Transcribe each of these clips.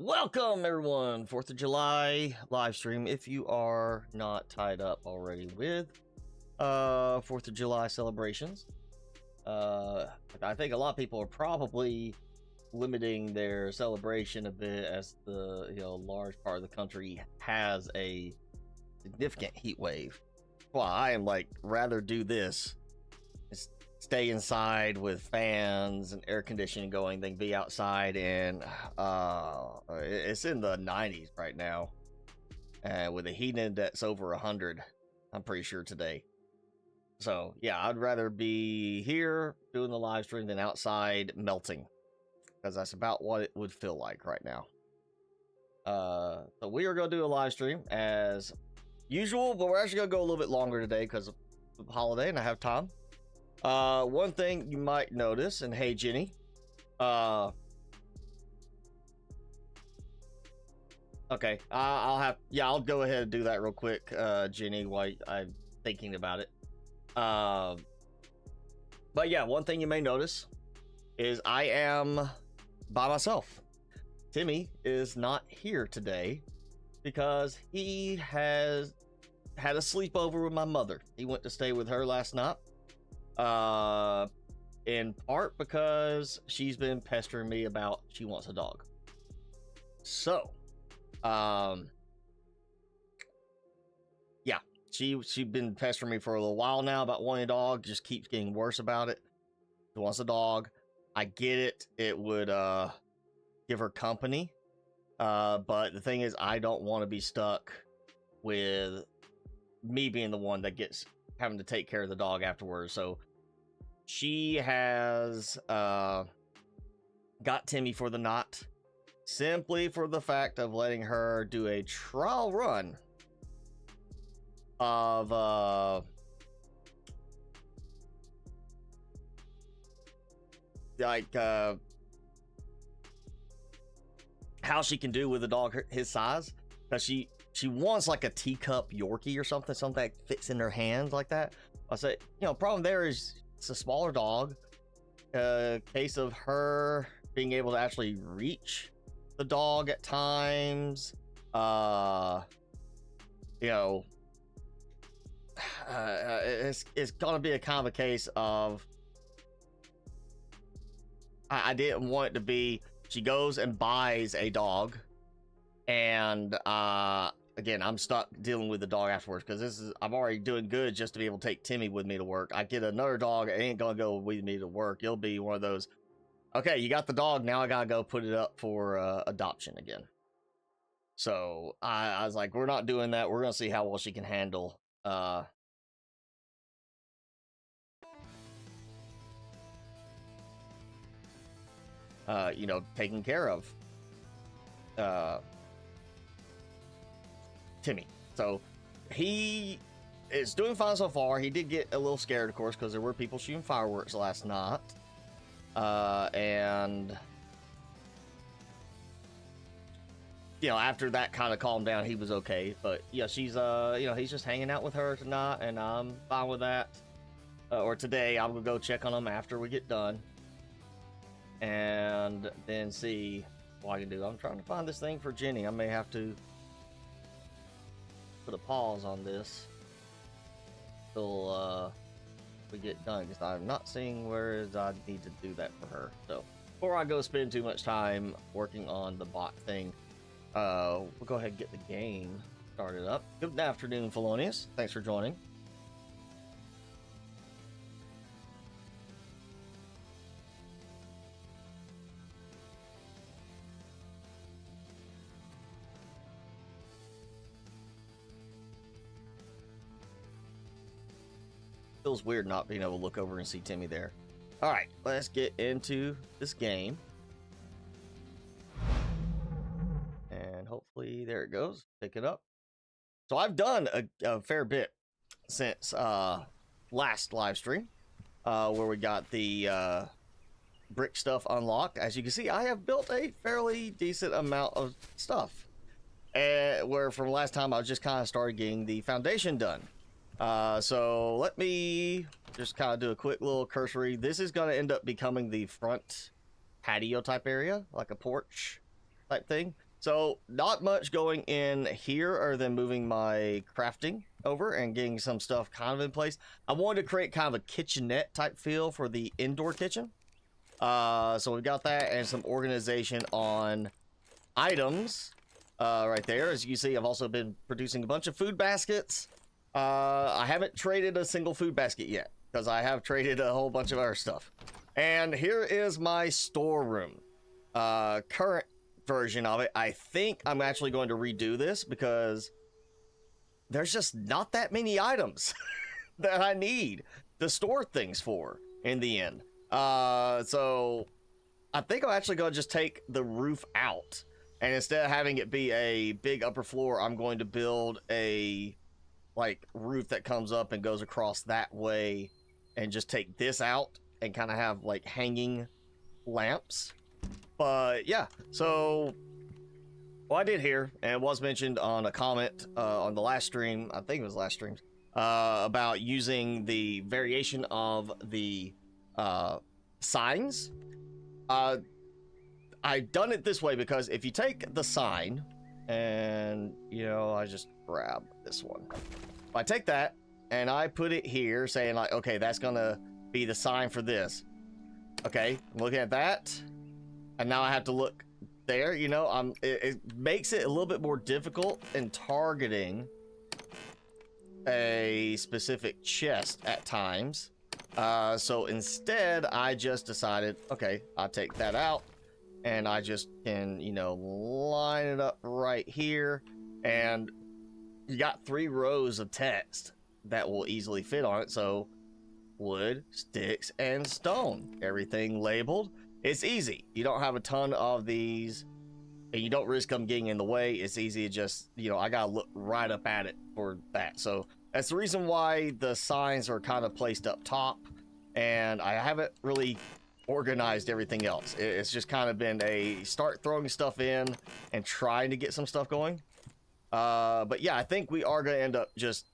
Welcome everyone, 4th of July live stream. If you are not tied up already with 4th of July celebrations, I think a lot of people are probably limiting their celebration a bit as the large part of the country has a significant heat wave. Well, I am like rather do this, stay inside with fans and air conditioning going than be outside, and it's in the 90s right now, with a heat index over 100, I'm pretty sure today. So yeah, I'd rather be here doing the live stream than outside melting, because that's about what it would feel like right now. So we are going to do a live stream as usual, but we're actually going to go a little bit longer today because of the holiday and I have time. One thing you might notice, and hey Jenny, okay, I'll go ahead and do that real quick, Jenny, while I'm thinking about it. But yeah, one thing you may notice is I am by myself. Timmy is not here today because he has had a sleepover with my mother. He went to stay with her last night. In part because she's been pestering me about she wants a dog. So, yeah, she's been pestering me for a little while now about wanting a dog. Just keeps getting worse about it. She wants a dog. I get it. It would give her company. But the thing is, I don't want to be stuck with me being the one that gets having to take care of the dog afterwards. So she has got Timmy for the night, simply for the fact of letting her do a trial run of how she can do with a dog his size, because she wants like a teacup Yorkie or something that fits in her hands like that. I said, problem there is it's a smaller dog. Case of her being able to actually reach the dog at times. It's gonna be a kind of a case of I didn't want it to be she goes and buys a dog, and again, I'm stuck dealing with the dog afterwards, because I'm already doing good just to be able to take Timmy with me to work. I get another dog, it ain't gonna go with me to work. It'll be one of those, okay, you got the dog, now I gotta go put it up for adoption again. So I was like, we're not doing that. We're gonna see how well she can handle taking care of Timmy. So he is doing fine so far. He did get a little scared, of course, because there were people shooting fireworks last night, and after that kind of calmed down, he was okay. But yeah, she's he's just hanging out with her tonight, and I'm fine with that. Or today, I'm gonna go check on him after we get done, and then see what I can do. I'm trying to find this thing for Jenny. I may have to put a pause on this till we get done, because I'm not seeing where I need to do that for her. So before I go spend too much time working on the bot thing, we'll go ahead and get the game started up. Good afternoon, Felonious. Thanks for joining. Feels weird not being able to look over and see Timmy there. All right, let's get into this game. And hopefully, there it goes. Pick it up. So I've done a fair bit since last live stream, where we got the brick stuff unlocked. As you can see, I have built a fairly decent amount of stuff. Where from last time, I just kind of started getting the foundation done. So let me just kind of do a quick little cursory. This is going to end up becoming the front patio type area, like a porch type thing. So not much going in here other than moving my crafting over and getting some stuff kind of in place. I wanted to create kind of a kitchenette type feel for the indoor kitchen. So we've got that and some organization on items right there. As you can see, I've also been producing a bunch of food baskets. I haven't traded a single food basket yet because I have traded a whole bunch of other stuff. And here is my storeroom. Current version of it. I think I'm actually going to redo this because there's just not that many items that I need to store things for in the end. So I think I'm actually going to just take the roof out, and instead of having it be a big upper floor, I'm going to build a like roof that comes up and goes across that way, and just take this out and kind of have like hanging lamps. But yeah, so what I did here, and it was mentioned on a comment on the last stream, I think it was last stream, about using the variation of the signs. I've done it this way because if you take the sign and, you know, I just grab this one. If I take that and I put it here saying like, okay, that's gonna be the sign for this. Okay, I'm looking at that. And now I have to look there, you know, it makes it a little bit more difficult in targeting a specific chest at times. So instead, I just decided, okay, I'll take that out and I just can, you know, line it up right here. And you got 3 rows of text that will easily fit on it. So wood, sticks, and stone, everything labeled. It's easy. You don't have a ton of these and you don't risk them getting in the way. It's easy to just, you know, I gotta look right up at it for that. So that's the reason why the signs are kind of placed up top, and I haven't really organized everything else. It's just kind of been a start throwing stuff in and trying to get some stuff going. But yeah, I think we are gonna end up just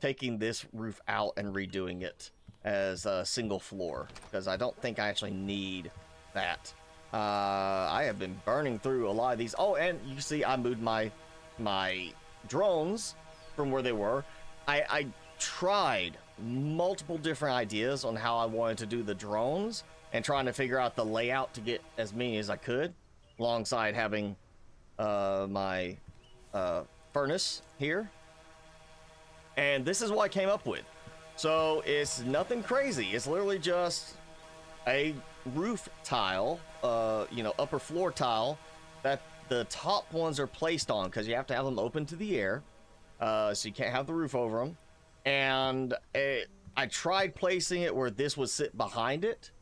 taking this roof out and redoing it as a single floor, because I don't think I actually need that. I have been burning through a lot of these. Oh, and you see I moved my drones from where they were. I tried multiple different ideas on how I wanted to do the drones and trying to figure out the layout to get as many as I could, alongside having my furnace here. And this is what I came up with. So it's nothing crazy. It's literally just a roof tile, you know, upper floor tile that the top ones are placed on, because you have to have them open to the air, so you can't have the roof over them. And I tried placing it where this would sit behind it,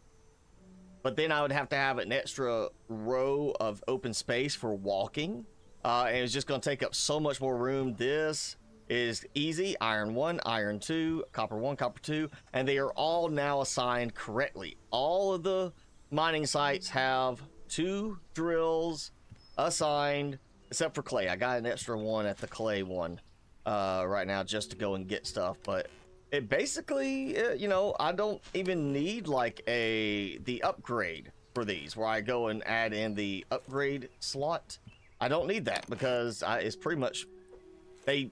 but then I would have to have an extra row of open space for walking, and it's just going to take up so much more room. This is easy. Iron 1, iron 2, copper 1, copper 2, and they are all now assigned correctly. All of the mining sites have 2 drills assigned, except for clay. I got an extra one at the clay one right now just to go and get stuff, but it basically, you know, I don't even need like the upgrade for these, where I go and add in the upgrade slot. I don't need that because it's pretty much, they,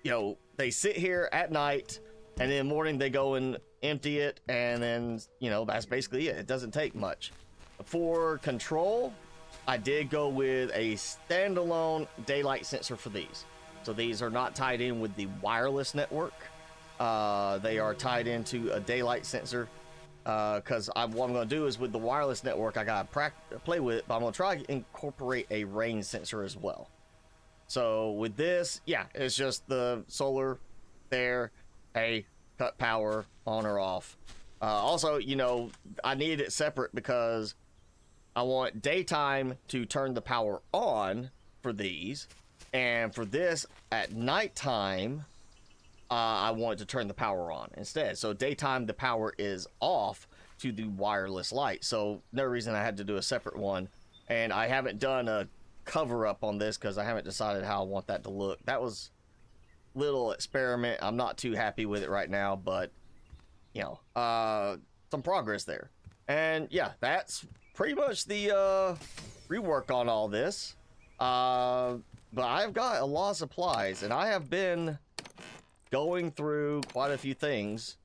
you know, they sit here at night and in the morning they go and empty it, and then, you know, that's basically it. It doesn't take much. For control, I did go with a standalone daylight sensor for these. So these are not tied in with the wireless network. They are tied into a daylight sensor, because what I'm going to do is with the wireless network, I got to play with it, but I'm going to try to incorporate a rain sensor as well. So with this, yeah, it's just the solar there, hey, cut power on or off. Also, you know, I need it separate because I want daytime to turn the power on for these, and for this at nighttime, I want to turn the power on instead. So daytime, the power is off to the wireless light. So no reason I had to do a separate one, and I haven't done a cover up on this because I haven't decided how I want that to look. That was a little experiment. I'm not too happy with it right now, but you know, some progress there. And yeah, that's pretty much the rework on all this. But I've got a lot of supplies, and I have been going through quite a few things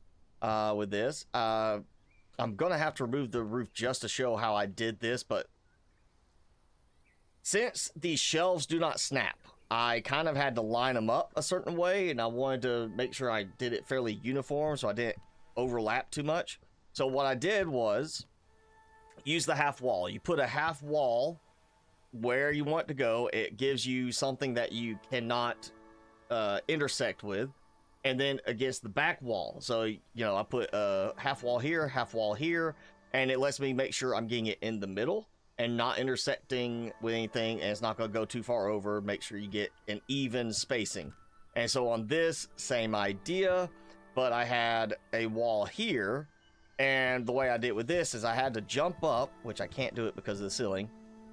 with this. I'm gonna have to remove the roof just to show how I did this, but since these shelves do not snap, I kind of had to line them up a certain way, and I wanted to make sure I did it fairly uniform so I didn't overlap too much. So what I did was use the half wall. You put a half wall where you want to go. It gives you something that you cannot intersect with, and then against the back wall. So, you know, I put a half wall here, and it lets me make sure I'm getting it in the middle and not intersecting with anything, and it's not going to go too far over. Make sure you get an even spacing. And so on this, same idea, but I had a wall here, and the way I did with this is I had to jump up, which I can't do it because of the ceiling,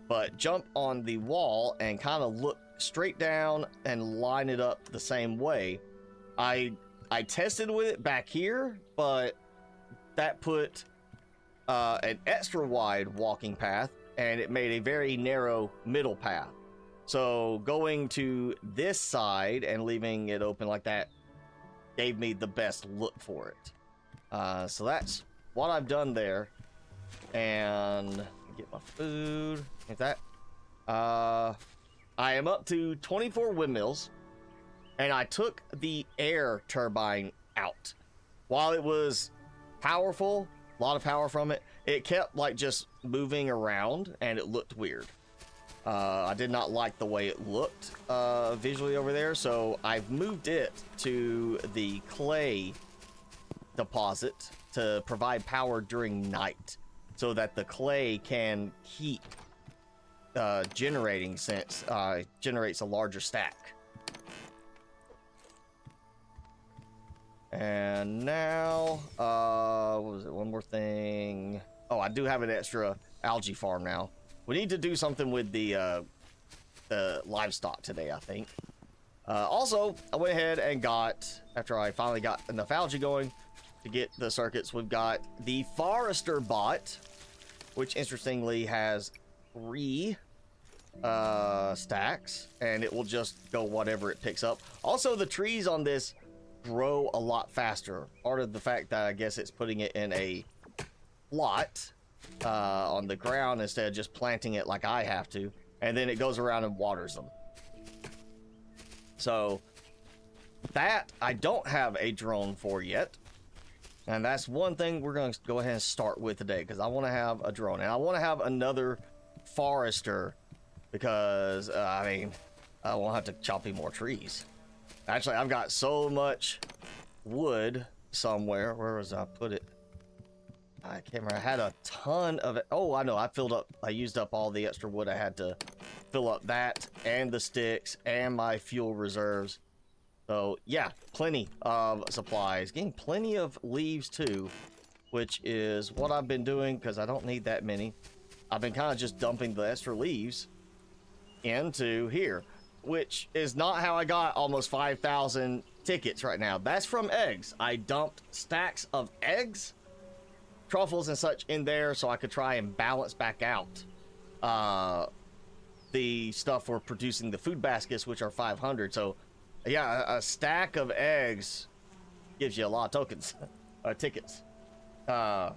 but jump on the wall and kind of look straight down and line it up the same way. I tested with it back here, but that put an extra wide walking path, and it made a very narrow middle path. So going to this side and leaving it open like that gave me the best look for it. So that's what I've done there. And get my food. Like that. I am up to 24 windmills, and I took the air turbine out. While it was powerful, a lot of power from it, it kept like just moving around, and it looked weird. I did not like the way it looked visually over there, so I've moved it to the clay deposit to provide power during night, so that the clay can keep generating, since generates a larger stack. And now, what was it? One more thing. Oh, I do have an extra algae farm now. We need to do something with the livestock today, I think. Also, I went ahead and got, after I finally got enough algae going to get the circuits, we've got the Forester bot, which interestingly has 3 stacks, and it will just go whatever it picks up. Also, the trees on this grow a lot faster. Part of the fact that I guess it's putting it in a plot on the ground instead of just planting it like I have to, and then it goes around and waters them. So that I don't have a drone for yet, and that's one thing we're going to go ahead and start with today, because I want to have a drone, and I want to have another forester, because I mean, I won't have to chop any more trees. Actually, I've got so much wood somewhere. Where was I put it? I can't remember. I had a ton of it. Oh, I know. I used up all the extra wood. I had to fill up that and the sticks and my fuel reserves. So yeah, plenty of supplies. Getting plenty of leaves too, which is what I've been doing, because I don't need that many. I've been kind of just dumping the extra leaves into here, which is not how I got almost 5,000 tickets right now. That's from eggs. I dumped stacks of eggs, truffles and such in there so I could try and balance back out the stuff for producing the food baskets, which are 500. So yeah, a stack of eggs gives you a lot of tokens, tickets. Well,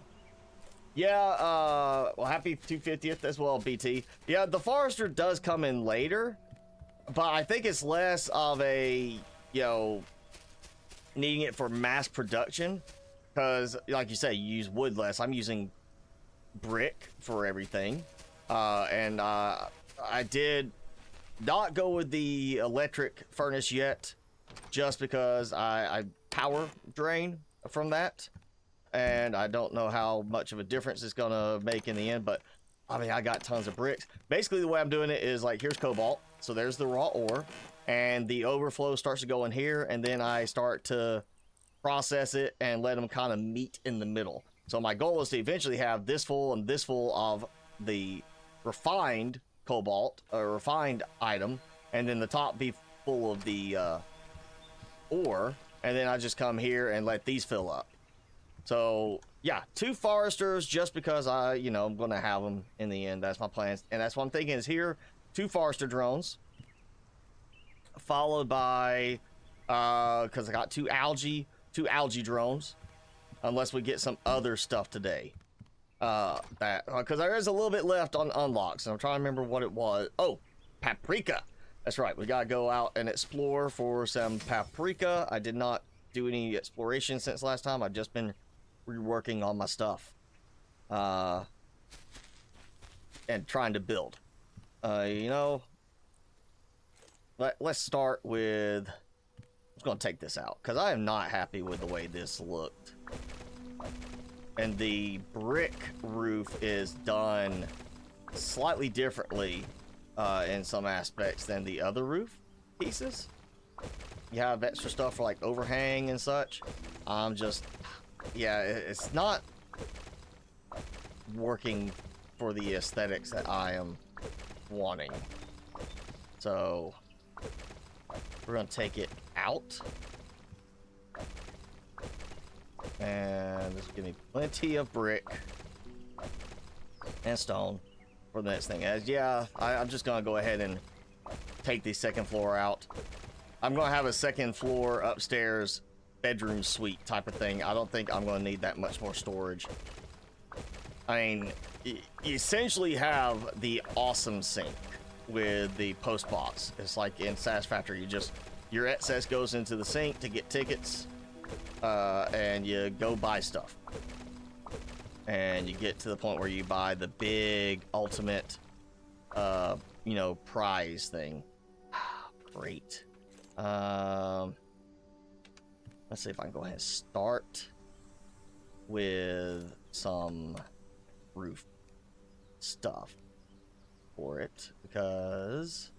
happy 250th as well, BT. Yeah, the Forester does come in later, but I think it's less of a, you know, needing it for mass production, because like you say, you use wood less. I'm using brick for everything, and I did not go with the electric furnace yet, just because I power drain from that, and I don't know how much of a difference it's gonna make in the end. But I mean, I got tons of bricks. Basically, the way I'm doing it is like, here's cobalt, so there's the raw ore, and the overflow starts to go in here, and then I start to process it and let them kind of meet in the middle. So my goal is to eventually have this full and this full of the refined cobalt, a refined item, and then the top be full of the ore, and then I just come here and let these fill up. So yeah, 2 foresters, just because I'm gonna have them in the end. That's my plans, and that's what I'm thinking is here. 2 forester drones, followed by because I got two algae drones, unless we get some other stuff today. That because there is a little bit left on unlocks, and I'm trying to remember what it was. Oh, paprika. That's right. We gotta go out and explore for some paprika. I did not do any exploration since last time. I've just been reworking on my stuff, and trying to build. You know, let's start with. I'm just gonna take this out because I am not happy with the way this looked. And the brick roof is done slightly differently in some aspects than the other roof pieces. You have extra stuff for like overhang and such. I'm just, yeah, it's not working for the aesthetics that I am wanting. So we're gonna take it out. And this will give me plenty of brick and stone for the next thing. As yeah, I'm just gonna go ahead and take the second floor out. I'm gonna have a second floor upstairs bedroom suite type of thing. I don't think I'm gonna need that much more storage. I mean, you essentially have the awesome sink with the post box. It's like in Satisfactory, your excess goes into the sink to get tickets. And you go buy stuff, and you get to the point where you buy the big ultimate you know, prize thing. Great. Let's see if I can go ahead and start with some roof stuff for it, because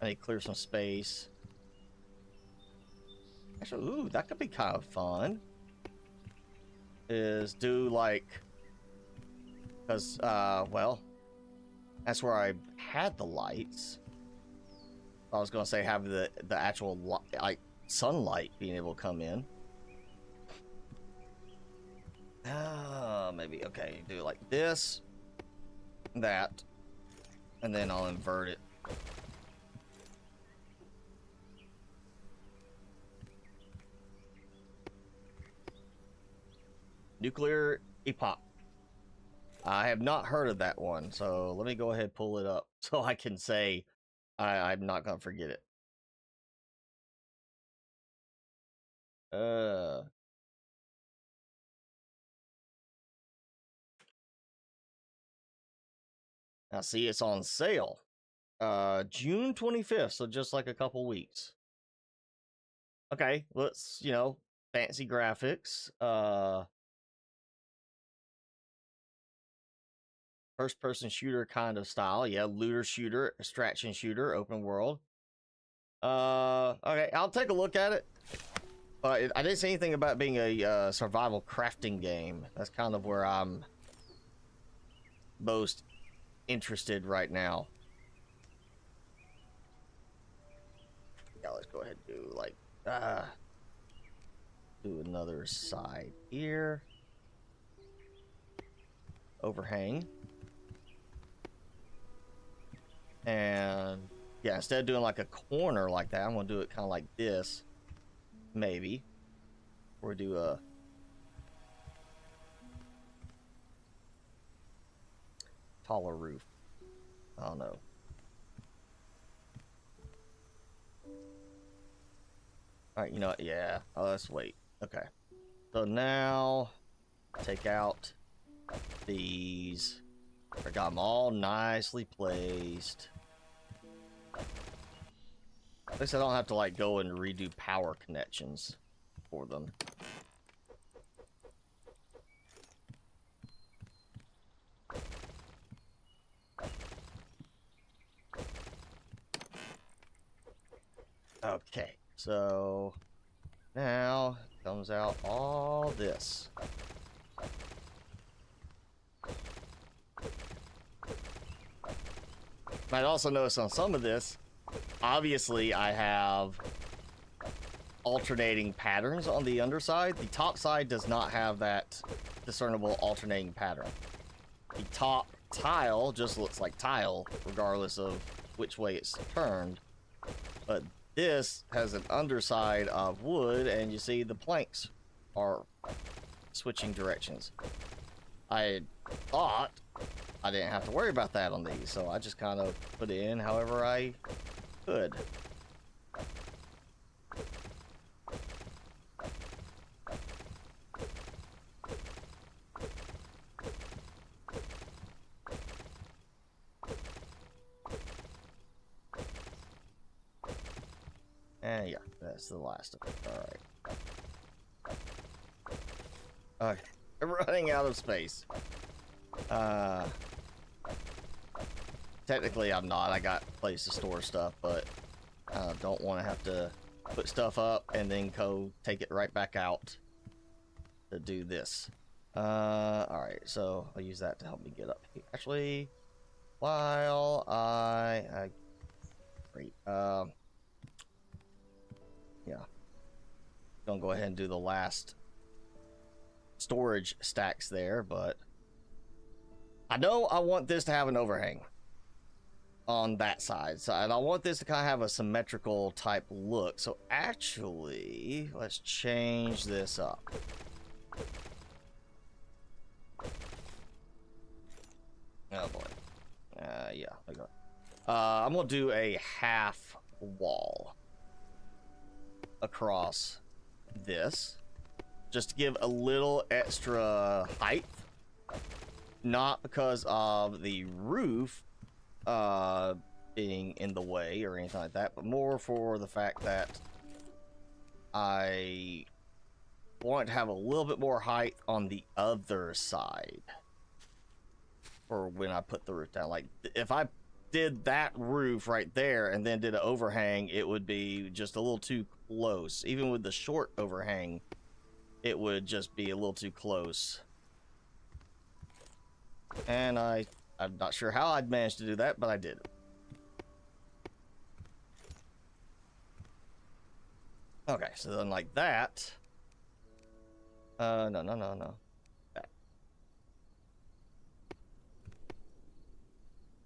I need to clear some space. Actually, ooh, that could be kind of fun. Is do like, because well, that's where I had the lights. I was gonna say have the actual like sunlight being able to come in. Maybe okay. Do it like this, that, and then I'll invert it. Nuclear Epoch. I have not heard of that one, so let me go ahead and pull it up so I can say I'm not gonna forget it. Now see, it's on sale. June 25th, so just like a couple weeks. Okay, let's, you know, fancy graphics. First person shooter kind of style. Yeah, looter shooter, extraction shooter, open world. Okay, I'll take a look at it. But I didn't say anything about being a survival crafting game. That's kind of where I'm most interested right now. Yeah, let's go ahead and do like do another side here. Overhang. And yeah, instead of doing like a corner like that, I'm gonna do it kind of like this, maybe, or do a taller roof. I don't know. All right, you know what? Yeah. Oh, let's wait. Okay. So now take out these. I got them all nicely placed. At least I don't have to like go and redo power connections for them. Okay, so now comes out all this. Might also notice on some of this, obviously I have alternating patterns on the underside. The top side does not have that discernible alternating pattern. The top tile just looks like tile, regardless of which way it's turned. But this has an underside of wood, and you see the planks are switching directions. I thought I didn't have to worry about that on these, so I just kind of put it in however I could. And yeah, that's the last of it. Alright. Okay. I'm running out of space. Technically I'm not. I got a place to store stuff, but I don't want to have to put stuff up and then go take it right back out to do this. Alright, so I'll use that to help me get up here. Actually, while great. Yeah. Gonna go ahead and do the last storage stacks there, but I know I want this to have an overhang on that side, so and I want this to kind of have a symmetrical type look. So actually, let's change this up. Oh boy. Yeah. Okay. I'm gonna do a half wall across this, just to give a little extra height, not because of the roof being in the way or anything like that, but more for the fact that I want to have a little bit more height on the other side for when I put the roof down. Like if I did that roof right there and then did an overhang, it would be just a little too close. Even with the short overhang, it would just be a little too close. And I'm not sure how I'd managed to do that, but I did. Okay, so then like that. No. That.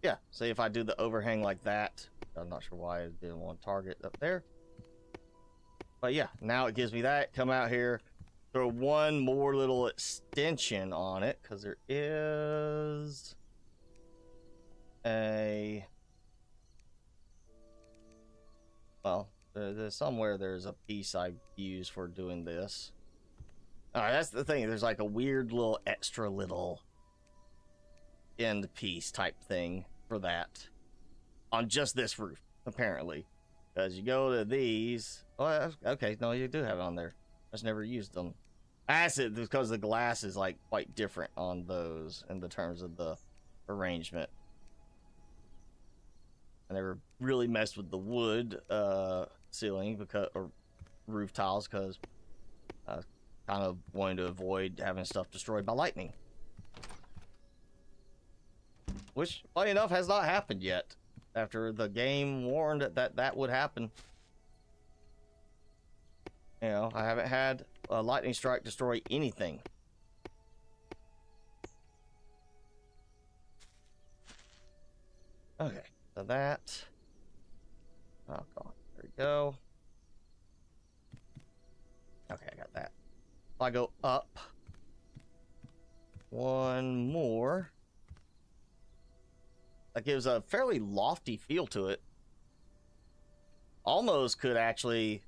Yeah, see if I do the overhang like that. I'm not sure why I didn't want target up there. But yeah, now it gives me that. Come out here, throw one more little extension on it, because there is a... Well, there's somewhere there's a piece I use for doing this. Alright, that's the thing. There's like a weird little extra little end piece type thing for that on just this roof, apparently. Because you go to these... Oh, okay, no, you do have it on there. I just never used them. Acid, because the glass is like quite different on those in the terms of the arrangement. I never really messed with the wood ceiling because, or roof tiles, because I was kind of wanting to avoid having stuff destroyed by lightning. Which, funny enough, has not happened yet. After the game warned that that would happen. You know, I haven't had a lightning strike destroy anything. Okay, so that... Oh, God. There we go. Okay, I got that. If I go up one more, that gives a fairly lofty feel to it. Almost could actually...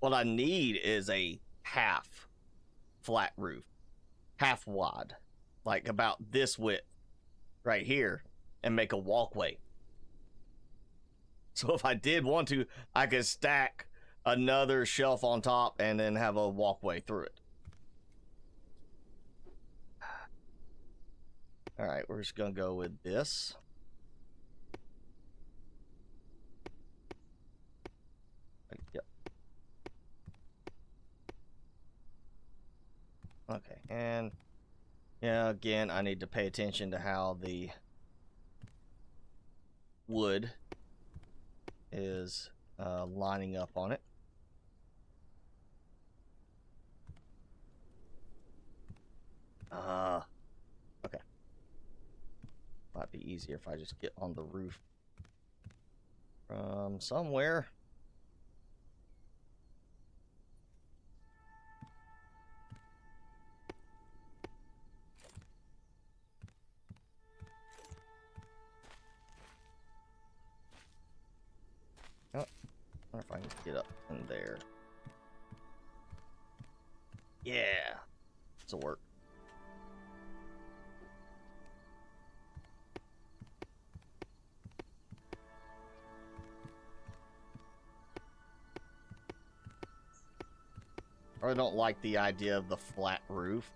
What I need is a half flat roof, half wide, like about this width right here, and make a walkway. So if I did want to, I could stack another shelf on top and then have a walkway through it. All right, we're just gonna go with this. Yep. Okay, and yeah, again, I need to pay attention to how the wood is lining up on it. Okay. Might be easier if I just get on the roof from somewhere. Oh, I wonder if I can get up in there. Yeah, this'll work. I really don't like the idea of the flat roof,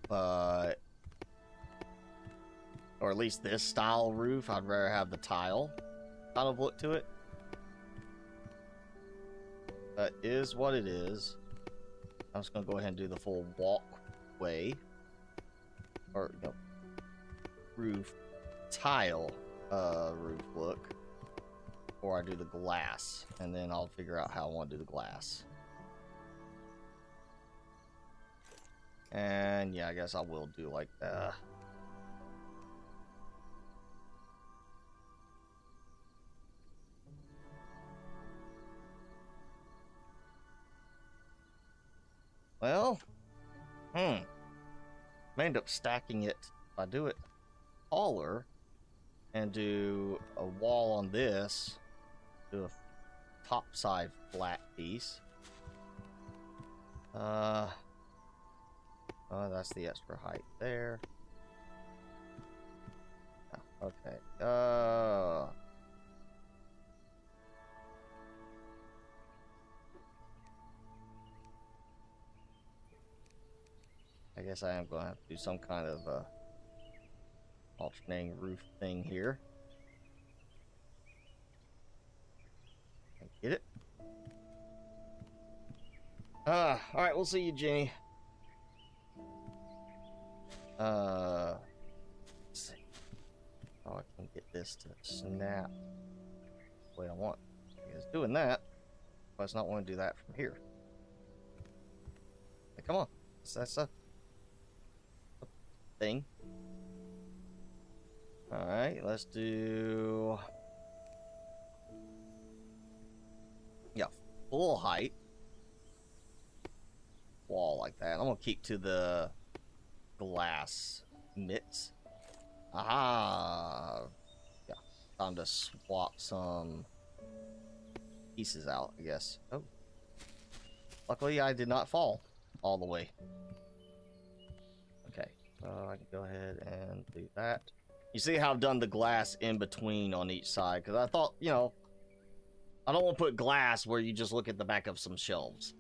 but or at least this style roof. I'd rather have the tile kind of look to it. That is what it is. I'm just gonna go ahead and do the full walkway, or no, roof tile roof look, before I do the glass, and then I'll figure out how I want to do the glass. And yeah, I guess I will do like that. Well, may end up stacking it if I do it taller and do a wall on this, do a top side flat piece. Oh, that's the extra height there. Oh, okay. I guess I am going to have to do some kind of alternating roof thing here. Get it? Alright, we'll see you, Jenny. Let's see how I can get this to snap the way I want. It's doing that, but it's not want to do that from here. Hey, come on. That's a thing. Alright, let's do... yeah, full height. Wall like that. I'm gonna keep to the glass mitts. Aha! Yeah, time to swap some pieces out, I guess. Oh. Luckily, I did not fall all the way. Okay, I can go ahead and do that. You see how I've done the glass in between on each side? Because I thought, you know, I don't want to put glass where you just look at the back of some shelves.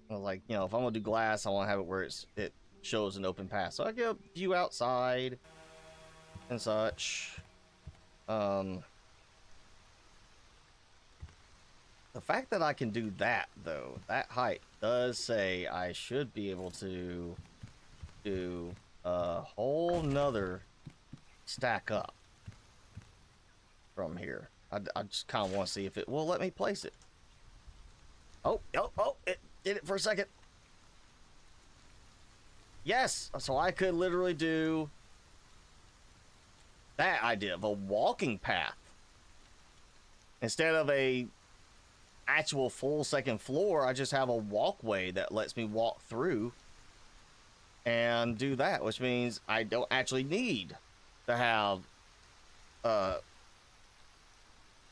I was like, you know, if I'm going to do glass, I want to have it where it shows an open path. So I get a view outside and such. The fact that I can do that, though, that height does say I should be able to do a whole nother stack up from here. I just kind of want to see if it will let me place it. Oh, it did it for a second. Yes, so I could literally do that idea of a walking path. Instead of a actual full second floor, I just have a walkway that lets me walk through and do that, which means I don't actually need to have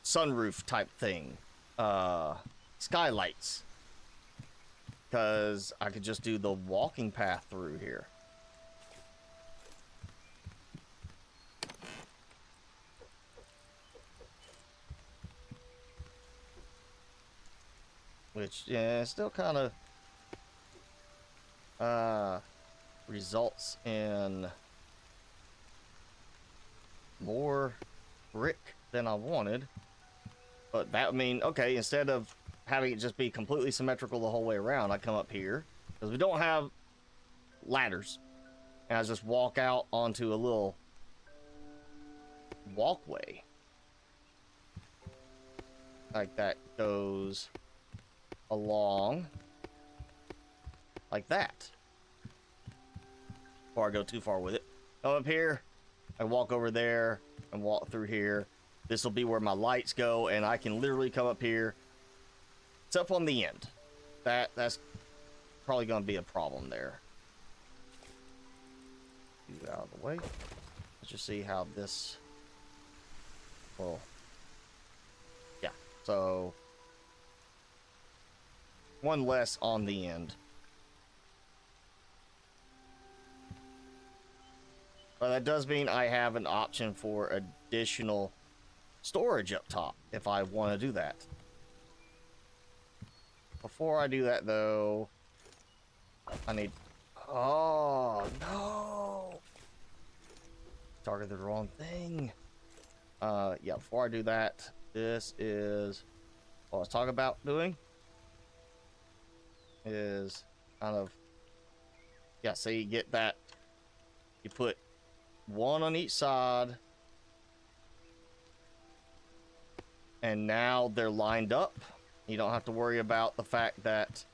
sunroof type thing, skylights, because I could just do the walking path through here. Which, yeah, still kind of results in more brick than I wanted. But that would mean, okay, instead of having it just be completely symmetrical the whole way around, I come up here, because we don't have ladders. And I just walk out onto a little walkway. Like that goes along like that. Before I go too far with it. Go up here, I walk over there and walk through here. This will be where my lights go, and I can literally come up here. It's up on the end. That's probably going to be a problem there. Get out of the way. Let's just see how this will. Yeah, so one less on the end. But that does mean I have an option for additional storage up top if I want to do that. Before I do that, though, I need... Oh, no! Targeted the wrong thing. Yeah, before I do that, this is what I was talking about doing. Is kind of... Yeah, so you get that. You put one on each side. And now they're lined up. You don't have to worry about the fact that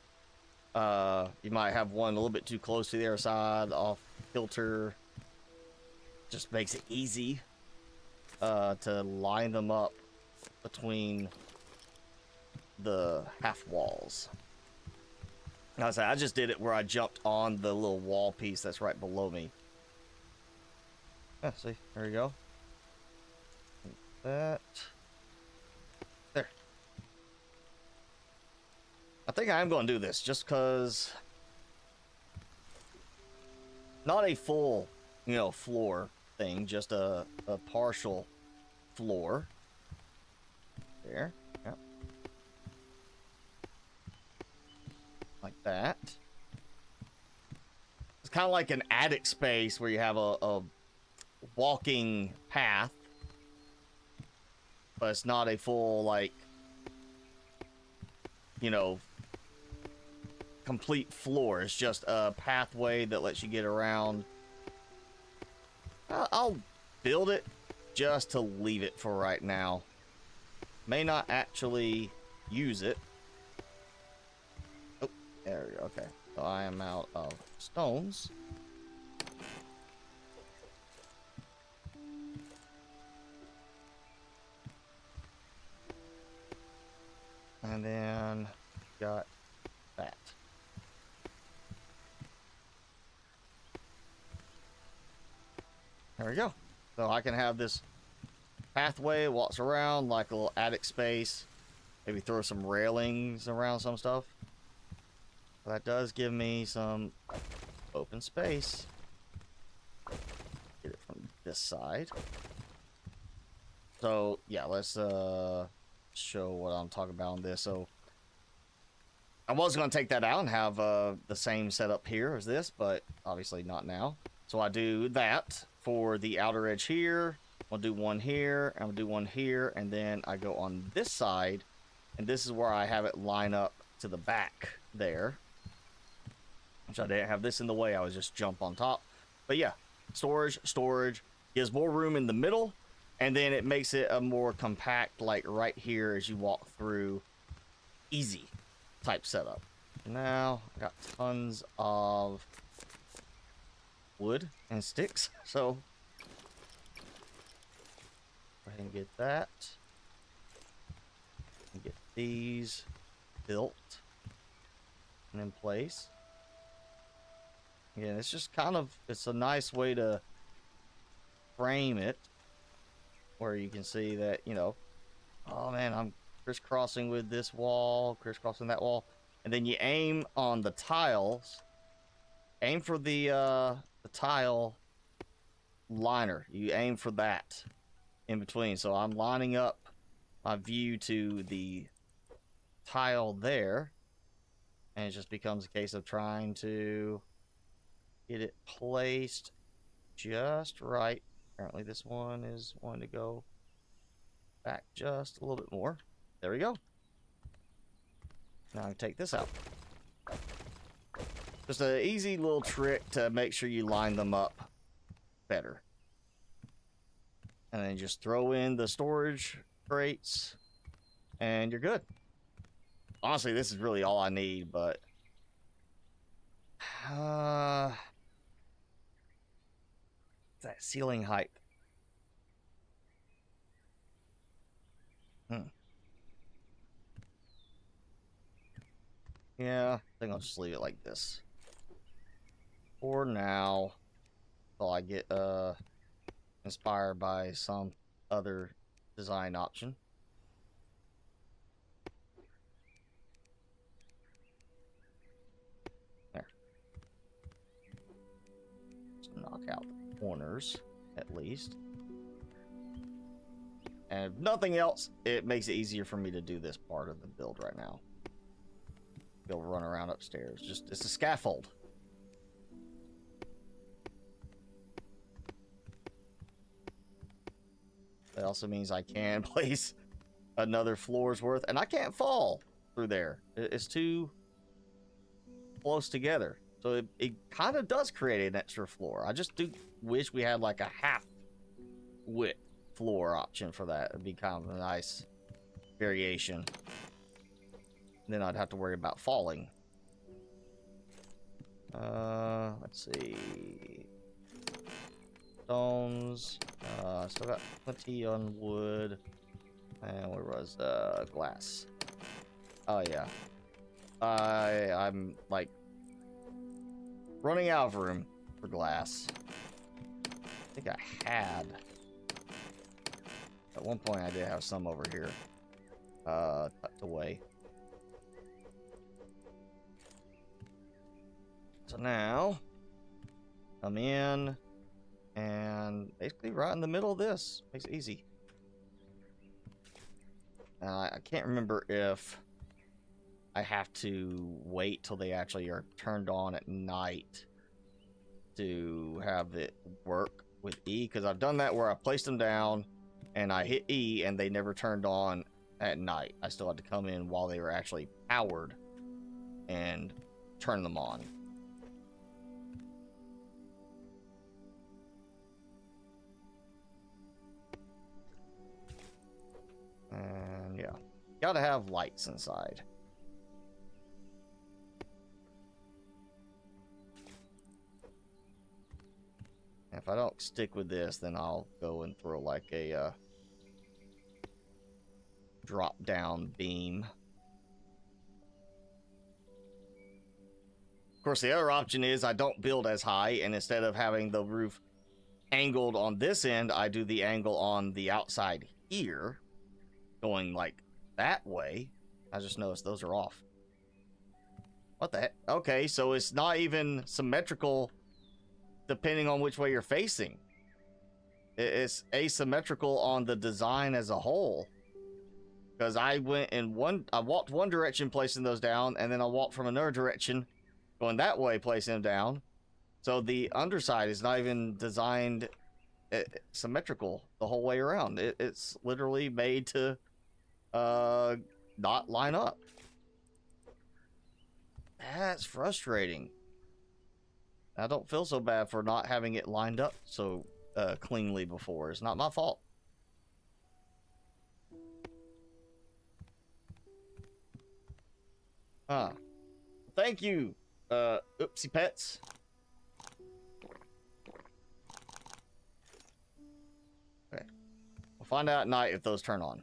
you might have one a little bit too close to the other side, off kilter. Just makes it easy to line them up between the half walls. I just did it where I jumped on the little wall piece that's right below me. Yeah, see, there you go. That. There. I think I am going to do this just because not a full, floor thing, just a partial floor. There. Yep. Like that. It's kind of like an attic space where you have a walking path, but it's not a full, like, complete floor. It's just a pathway that lets you get around. I'll build it just to leave it for right now. May not actually use it. Oh, there we go. Okay, so I am out of stones. And then got that. There we go. So I can have this pathway, walks around like a little attic space. Maybe throw some railings around some stuff. But that does give me some open space. Get it from this side. So yeah, let's show what I'm talking about on this. So I was going to take that out and have the same setup here as this, but obviously not now. So I do that for the outer edge here. I'll do one here, and I'll do one here, and then I go on this side, and this is where I have it line up to the back there. Which I didn't have this in the way, I was just jump on top. But yeah, storage gives more room in the middle, and then it makes it a more compact, like right here as you walk through, easy type setup. Now I got tons of wood and sticks, so go ahead and get that. And get these built and in place. Yeah, it's just kind of, it's a nice way to frame it where you can see that, oh man, I'm crisscrossing with this wall, crisscrossing that wall, and then you aim on the tiles. Aim for the tile liner. You aim for that in between. So I'm lining up my view to the tile there, and it just becomes a case of trying to get it placed just right. Apparently this one is wanting to go back just a little bit more. There we go. Now I can take this out. Just an easy little trick to make sure you line them up better. And then just throw in the storage crates and you're good. Honestly, this is really all I need, but that ceiling height. Yeah, I think I'll just leave it like this for now until I get inspired by some other design option. There. Just knock out the corners at least. And if nothing else, it makes it easier for me to do this part of the build right now. Go run around upstairs. It's a scaffold. That also means I can place another floor's worth, and I can't fall through there. It's too close together. So it kind of does create an extra floor. I just do wish we had like a half width floor option for that. It'd be kind of a nice variation. Then I'd have to worry about falling. Let's see. Stones. Still got plenty on wood. And where was glass? Oh yeah. I'm like running out of room for glass. I think I had. At one point I did have some over here. Tucked away. So now, come in, and basically right in the middle of this. Makes it easy. I can't remember if I have to wait till they actually are turned on at night to have it work with E, because I've done that where I placed them down, and I hit E, and they never turned on at night. I still had to come in while they were actually powered and turn them on. And yeah, gotta have lights inside. If I don't stick with this, then I'll go and throw like a drop down beam. Of course, the other option is I don't build as high, and instead of having the roof angled on this end, I do the angle on the outside here, going like that way. I just noticed those are off. What the heck? Okay, so it's not even symmetrical depending on which way you're facing. It's asymmetrical on the design as a whole. Because I walked one direction placing those down, and then I walked from another direction going that way placing them down. So the underside is not even designed symmetrical the whole way around. It's literally made to not line up. That's frustrating. I don't feel so bad for not having it lined up so cleanly before. It's not my fault. Thank you, Oopsie Pets. Okay. We'll find out at night if those turn on.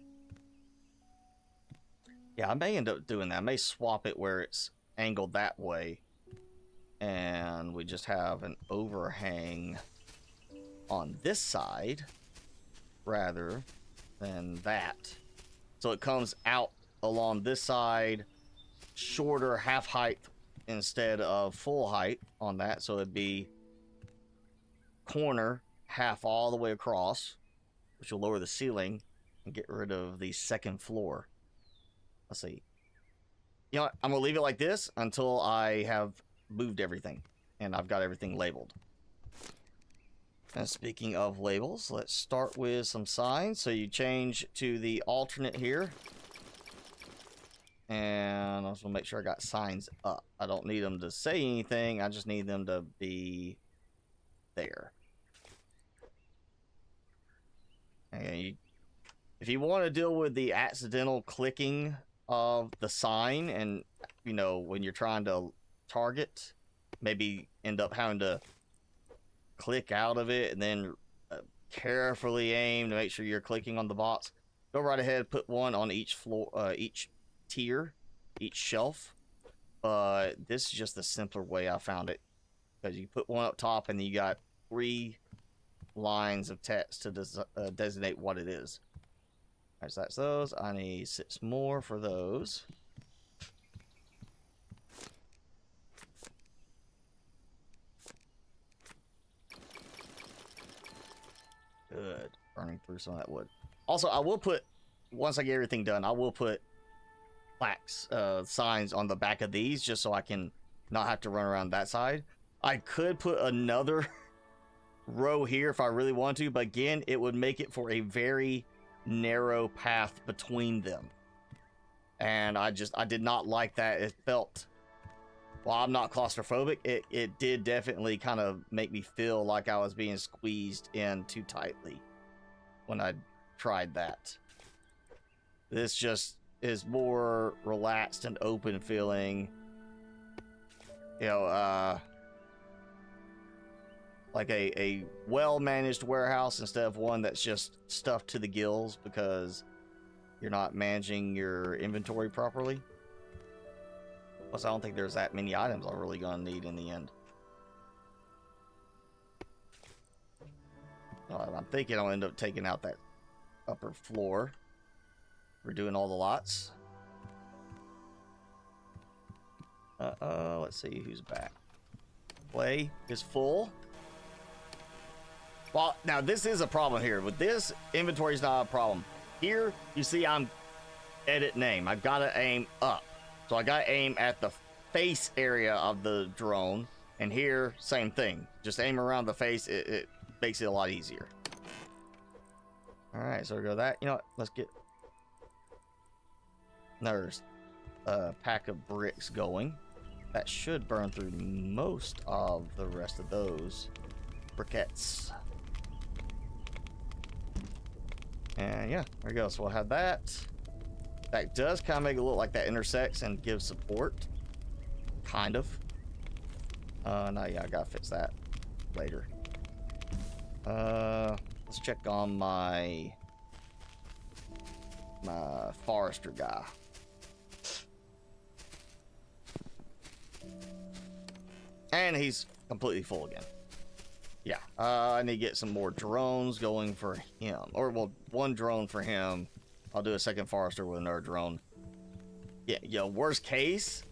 Yeah, I may end up doing that. I may swap it where it's angled that way, and we just have an overhang on this side rather than that. So it comes out along this side, shorter half height instead of full height on that. So it'd be corner half all the way across, which will lower the ceiling and get rid of the second floor. Let's see. You know what? I'm gonna leave it like this until I have moved everything and I've got everything labeled. And speaking of labels, let's start with some signs. So you change to the alternate here. And I also make sure I got signs up. I don't need them to say anything. I just need them to be there. And if you want to deal with the accidental clicking of the sign, and you know, when you're trying to target, maybe end up having to click out of it and then carefully aim to make sure you're clicking on the box, go right ahead, put one on each floor, each tier, each shelf. But this is just the simpler way I found it, because you put one up top and then you got 3 lines of text to designate what it is. Alright, so that's those. I need 6 more for those. Good. Burning through some of that wood. Also, I will put, once I get everything done, I will put plaques, signs on the back of these, just so I can not have to run around that side. I could put another row here if I really want to, but again, it would make it for a very narrow path between them. And I did not like that. It felt, while I'm not claustrophobic, it did definitely kind of make me feel like I was being squeezed in too tightly when I tried that. This just is more relaxed and open feeling, you know, like a well-managed warehouse instead of one that's just stuffed to the gills because you're not managing your inventory properly. Plus, I don't think there's that many items I'm really gonna need in the end. I'm thinking I'll end up taking out that upper floor. We're doing all the lots. Let's see who's back. Play is full. Well, now this is a problem here. With this, inventory is not a problem. Here, you see I'm edit name. I've got to aim up. So I got to aim at the face area of the drone. And here, same thing. Just aim around the face. It makes it a lot easier. Alright, so we go that. You know what? Let's get another pack of bricks going. That should burn through most of the rest of those briquettes. And yeah, there we go. So we'll have that. That does kind of make it look like that intersects and gives support. Kind of. No, yeah, I gotta fix that later. Let's check on my forester guy. And he's completely full again. Yeah, I need to get some more drones going for him. Or, well, one drone for him. I'll do a second forester with another drone. Yeah, yo, worst case,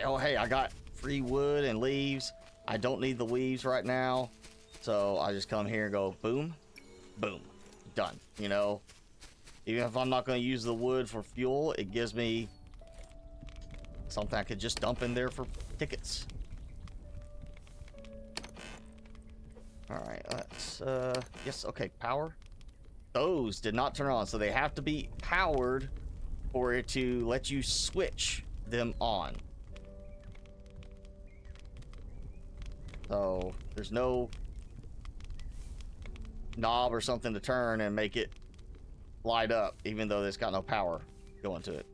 oh, hey, I got free wood and leaves. I don't need the leaves right now. So I just come here and go boom, boom, done. You know, even if I'm not going to use the wood for fuel, it gives me something I could just dump in there for tickets. All right, let's, yes, okay, power. Those did not turn on, so they have to be powered for it to let you switch them on. So there's no knob or something to turn and make it light up, even though it's got no power going to it.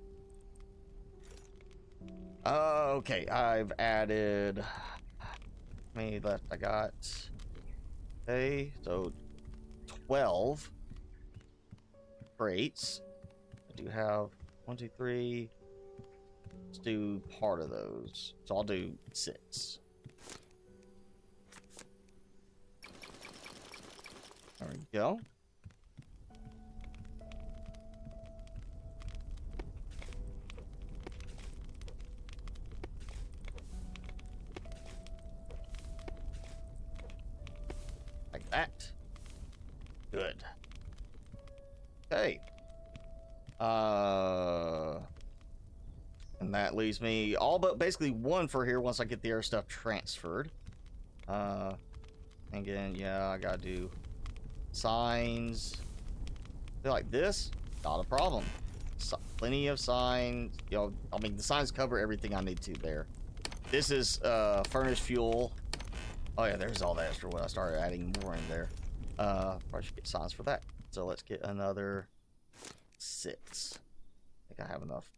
Okay, I've added, how many left I got? Okay, so 12 crates. I do have 1, 2, 3. Let's do part of those. So I'll do 6. There we go. Like that. Good. Okay. And that leaves me all but basically one for here once I get the air stuff transferred. Again, yeah, I gotta do signs. I feel like this, not a problem. plenty of signs. You know, I mean, the signs cover everything I need to there. This is furnace fuel. Oh yeah, there's all the extra wood. I started adding more in there. Probably should get signs for that. So let's get another 6. I think I have enough.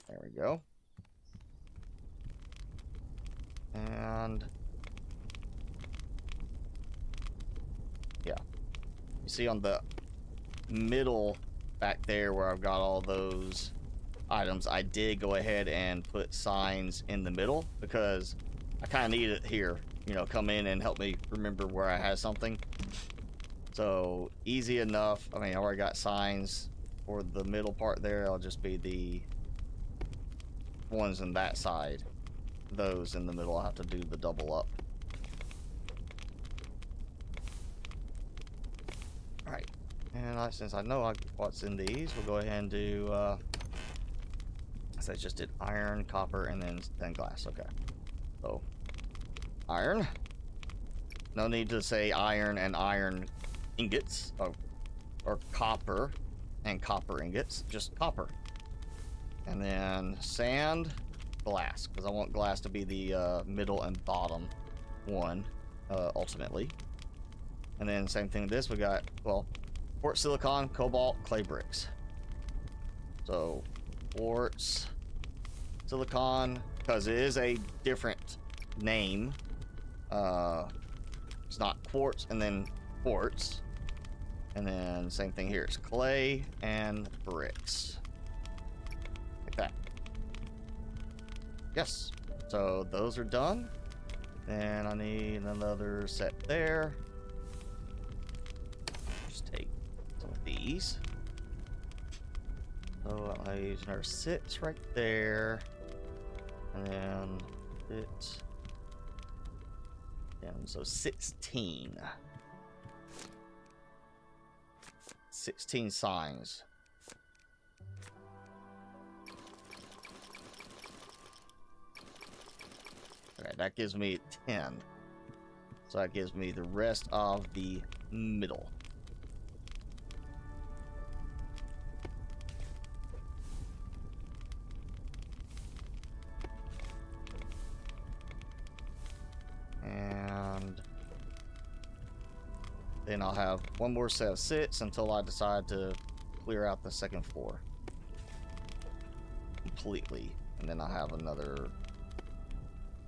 There we go. And yeah, you see on the middle back there where I've got all those items, I did go ahead and put signs in the middle because I kind of need it here, you know, come in and help me remember where I had something. So easy enough. I mean, I already got signs for the middle part there. I'll just be the ones in that side. Those in the middle, I'll have to do the double up. Alright, and since I know what's in these, we'll go ahead and do so I just did iron, copper, and then glass. Okay, so iron, no need to say iron and iron ingots, or copper and copper ingots, just copper. And then sand, glass, because I want glass to be the middle and bottom one ultimately. And then same thing with this, we got, well, quartz, silicon, cobalt, clay bricks. So quartz, silicon, because it is a different name. It's not quartz and then quartz. And then same thing here, it's clay and bricks. Like that. Yes, so those are done. And I need another set there. Just take some of these. So I use another 6 right there. And then it. And so 16. 16 signs. Okay, that gives me 10. So that gives me the rest of the middle. And then I'll have one more set of 6 until I decide to clear out the second floor completely. And then I'll have another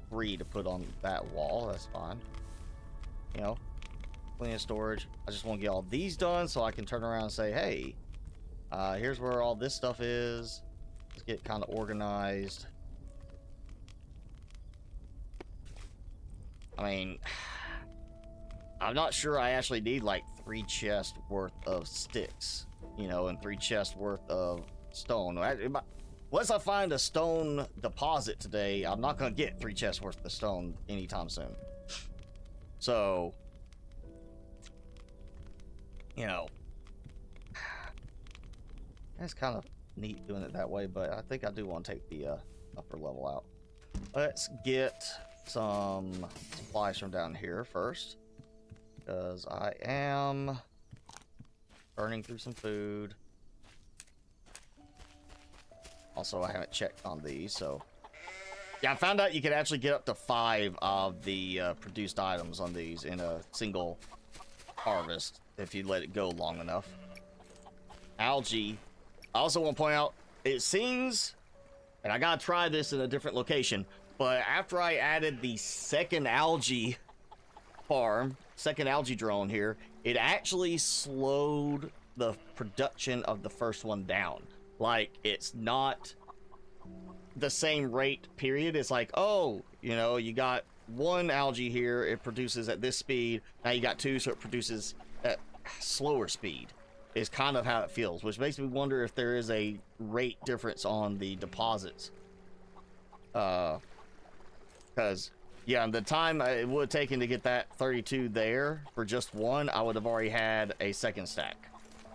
3 to put on that wall. That's fine. You know, plenty of storage. I just want to get all these done so I can turn around and say, hey, here's where all this stuff is. Let's get kind of organized. I mean, I'm not sure I actually need like 3 chests worth of sticks, you know, and 3 chests worth of stone. Unless I find a stone deposit today, I'm not going to get 3 chests worth of stone anytime soon. So, you know, it's kind of neat doing it that way, but I think I do want to take the upper level out. Let's get some supplies from down here first, because I am burning through some food. Also, I haven't checked on these, so yeah, I found out you could actually get up to 5 of the produced items on these in a single harvest if you let it go long enough. Algae. I also want to point out, it seems, and I gotta try this in a different location, but after I added the second algae farm, second algae drone here, it actually slowed the production of the first one down. Like, it's not the same rate, period. It's like, oh, you know, you got 1 algae here, it produces at this speed. Now you got 2, so it produces at slower speed. Is kind of how it feels, which makes me wonder if there is a rate difference on the deposits. Because, yeah, the time it would have taken to get that 32 there for just 1, I would have already had a second stack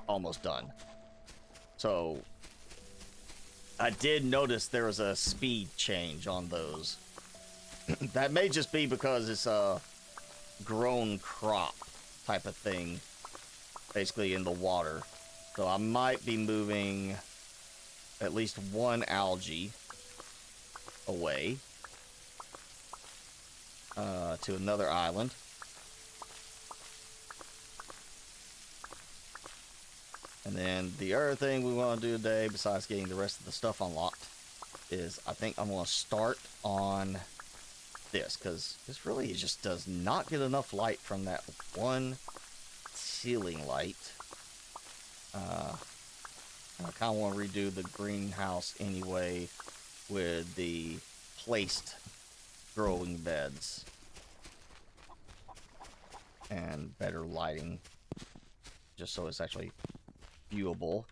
almost done. So I did notice there was a speed change on those. That may just be because it's a grown crop type of thing. basically in the water. So I might be moving at least one algae away to another island. And then the other thing we want to do today, besides getting the rest of the stuff unlocked, is I think I'm going to start on this, because this really just does not get enough light from that one ceiling light. I kind of want to redo the greenhouse anyway with the placed growing beds and better lighting, just so it's actually viewable.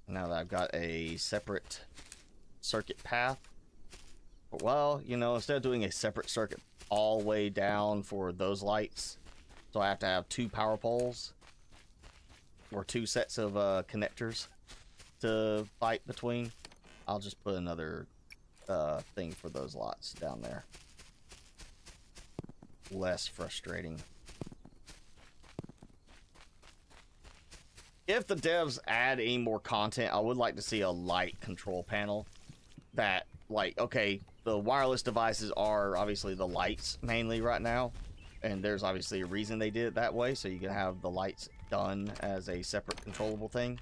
Now that I've got a separate circuit path, well, you know, instead of doing a separate circuit all the way down for those lights, so I have to have 2 power poles or 2 sets of connectors to fight between, I'll just put another thing for those lots down there. Less frustrating. If the devs add any more content, I would like to see a light control panel that, like, okay, the wireless devices are obviously the lights mainly right now, and there's obviously a reason they did it that way, so you can have the lights done as a separate controllable thing.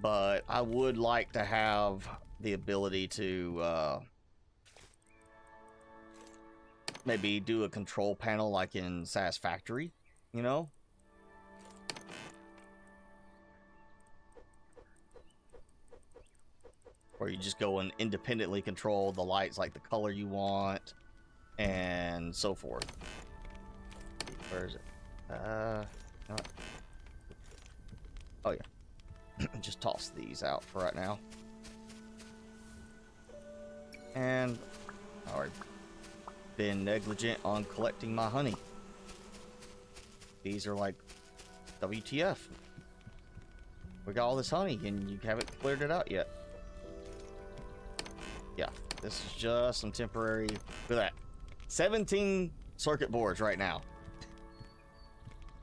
But I would like to have the ability to maybe do a control panel like in Satisfactory, you know? Where you just go and independently control the lights, like the color you want, and so forth. Where is it? Oh yeah. Just toss these out for right now. And I've been negligent on collecting my honey. These are like, WTF? We got all this honey and you haven't cleared it out yet. Yeah, this is just some temporary. Look at that. 17 circuit boards right now.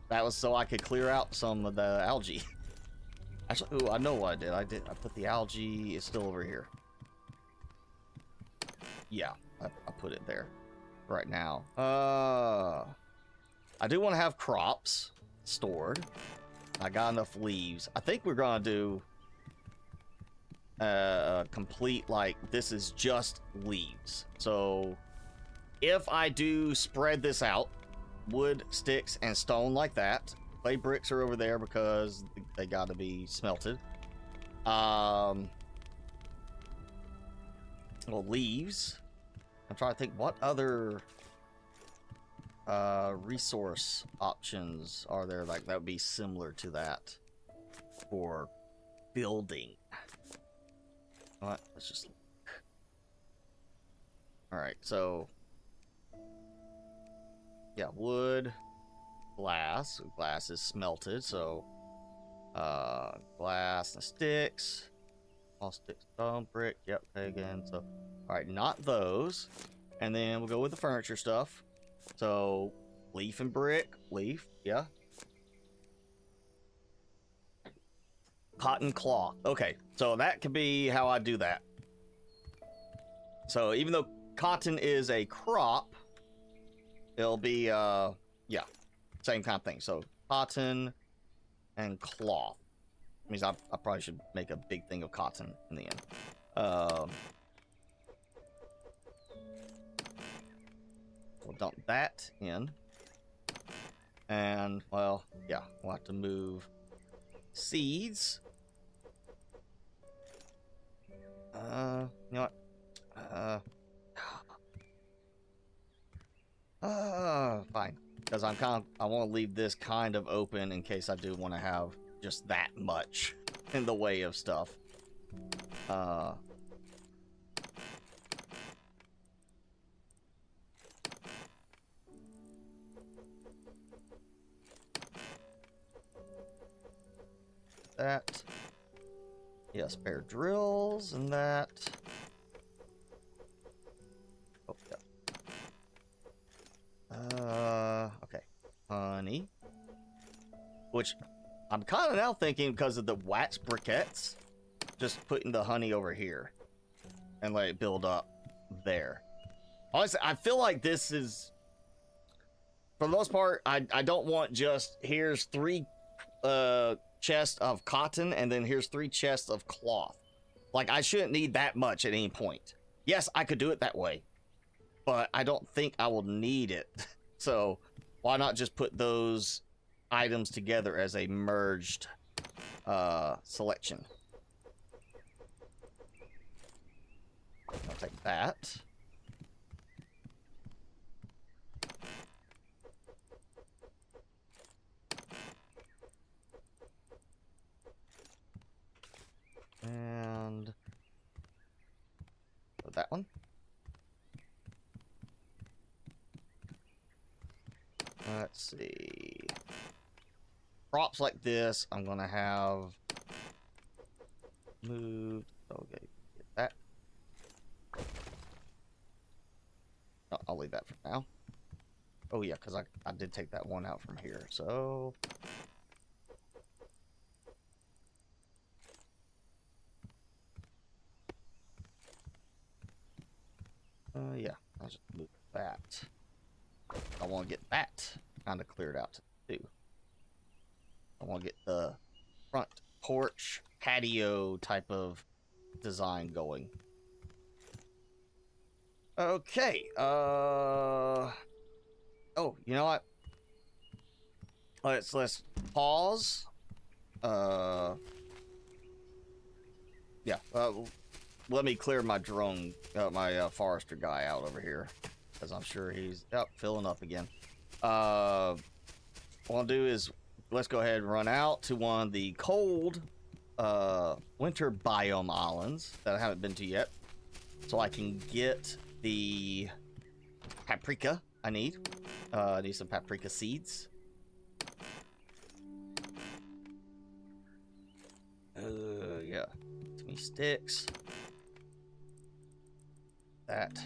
That was so I could clear out some of the algae. Actually, ooh, I know what I did. I put the algae, it's still over here. Yeah, I put it there right now. I do want to have crops stored. I got enough leaves. I think we're gonna do complete, like, this is just leaves. So if I do spread this out, wood, sticks, and stone like that, clay bricks are over there because they got to be smelted. Well, leaves. I'm trying to think what other resource options are there, like that would be similar to that for building. What? Let's just look. All right, so yeah, wood, glass. Glass is smelted, so glass and sticks. All sticks, stone, brick. Yep, okay, again. So, all right, not those. And then we'll go with the furniture stuff. So, leaf and brick. Leaf, yeah. Cotton cloth. Okay, so that could be how I do that. So even though cotton is a crop, it'll be yeah, same kind of thing. So cotton and cloth. Means I probably should make a big thing of cotton in the end. We'll dump that in. And, well, yeah, we'll have to move seeds. You know what? Fine. Because I want to leave this kind of open in case I do want to have just that much in the way of stuff. That. Yeah, spare drills and that. Oh, yeah. Okay. Honey. which I'm kind of now thinking because of the wax briquettes, just putting the honey over here and let it build up there. Honestly, I feel like this is, for the most part, I don't want just, here's 3 chests of cotton and then here's 3 chests of cloth. Like, I shouldn't need that much at any point. Yes, I could do it that way, but I don't think I will need it. So why not just put those items together as a merged selection? I'll take that. And that one. Let's see. Props like this, I'm gonna have moved. Okay, get that. Oh, I'll leave that for now. Oh yeah, because I did take that one out from here. So yeah, I'll just move that. I want to get that kind of cleared out too. I want to get the front porch patio type of design going. Okay. Oh, you know what? Let's pause. Yeah. Let me clear my drone, my forester guy out over here, because I'm sure he's filling up again. What I'll do is let's go ahead and run out to one of the cold winter biome islands that I haven't been to yet, so I can get the paprika I need. I need some paprika seeds. Yeah. Too many sticks. That.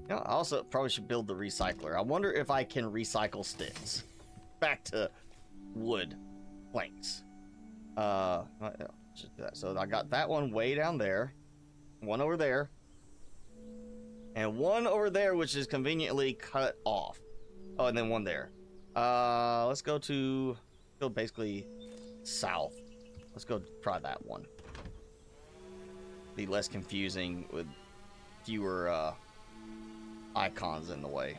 You know, I also probably should build the recycler. I wonder if I can recycle sticks back to wood planks. Just do that. So I got that one way down there, one over there, and one over there, which is conveniently cut off. Oh, and then one there. Let's go basically south. Let's go try that one. Be less confusing with fewer icons in the way.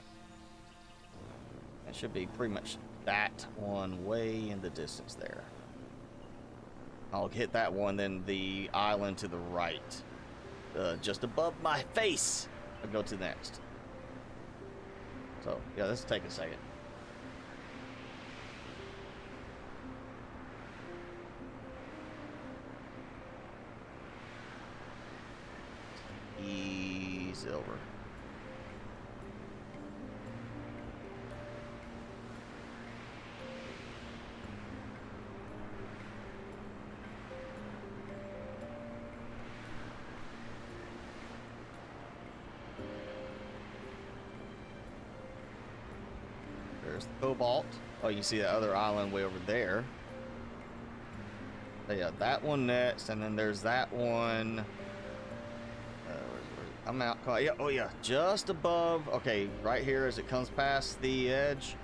It should be pretty much that one way in the distance there. I'll hit that one, then the island to the right, just above my face. I'll go to the next. So yeah, let's take a second. Ease over. There's the cobalt. Oh, you can see that other island way over there. So yeah, that one next, and then there's that one. I'm out. Yeah, oh yeah, just above. Okay, right here as it comes past the edge,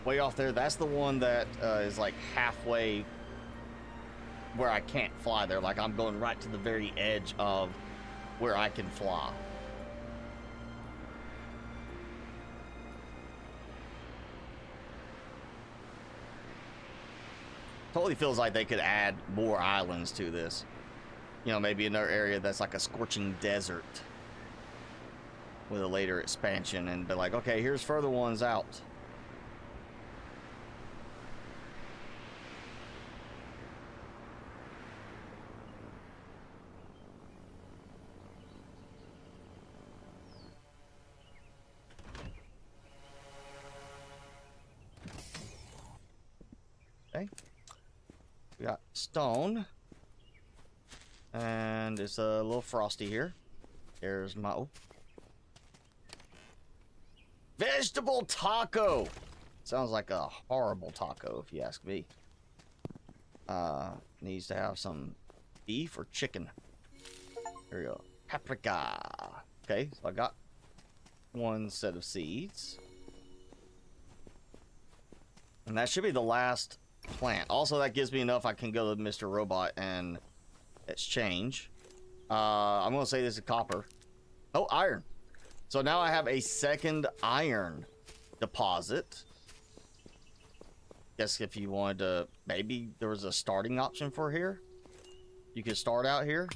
way off there. That's the one that is like halfway where I can't fly there. Like I'm going right to the very edge of where I can fly. Totally feels like they could add more islands to this. You know, maybe another area that's like a scorching desert with a later expansion, and be like, okay, here's further ones out. Okay. We got stone. And it's a little frosty here. There's my... Oh. Vegetable taco! Sounds like a horrible taco, if you ask me. Needs to have some beef or chicken. There we go. Paprika. Okay, so I got one set of seeds. And that should be the last plant. Also, that gives me enough. I can go to Mr. Robot and exchange. I'm going to say this is copper. Oh, iron. So now I have a second iron deposit. Guess if you wanted to, maybe there was a starting option for here. You could start out here.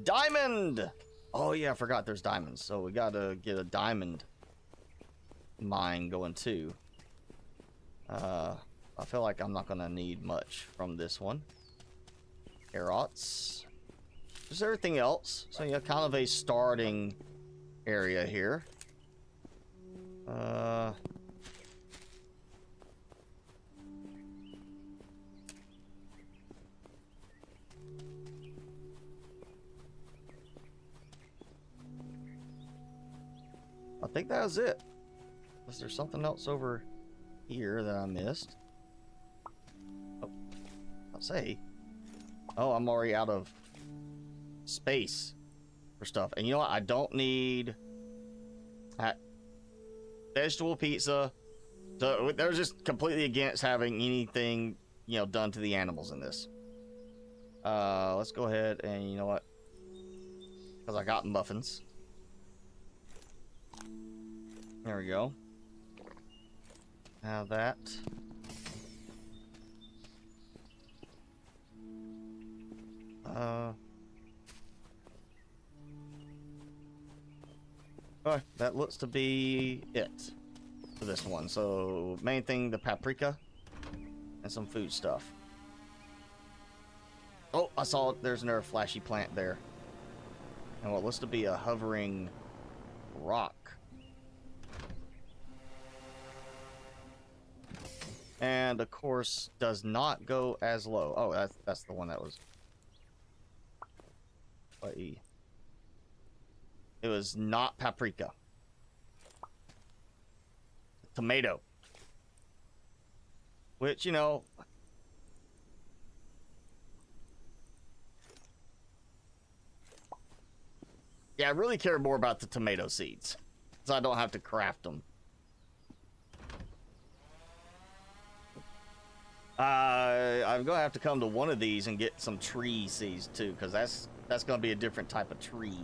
Diamond! Oh yeah, I forgot there's diamonds. So we gotta get a diamond mine going too. I feel like I'm not gonna need much from this one. Carrots. Just everything else. So yeah, kind of a starting area here. I think that was it. Was there something else over here that I missed? Oh, I'll say. Oh, I'm already out of space for stuff. And you know what? I don't need vegetable pizza. So they're just completely against having anything, you know, done to the animals in this. Let's go ahead and, you know what? Because I got muffins. There we go. Have that. Oh, that looks to be it for this one. So, main thing, the paprika and some food stuff. Oh, I saw there's another flashy plant there. And what looks to be a hovering rock. And of course does not go as low. Oh, that's the one that was. It was not paprika. Tomato. Which, you know, yeah, I really care more about the tomato seeds, so I don't have to craft them. I'm gonna have to come to one of these and get some tree seeds too, because that's gonna be a different type of tree,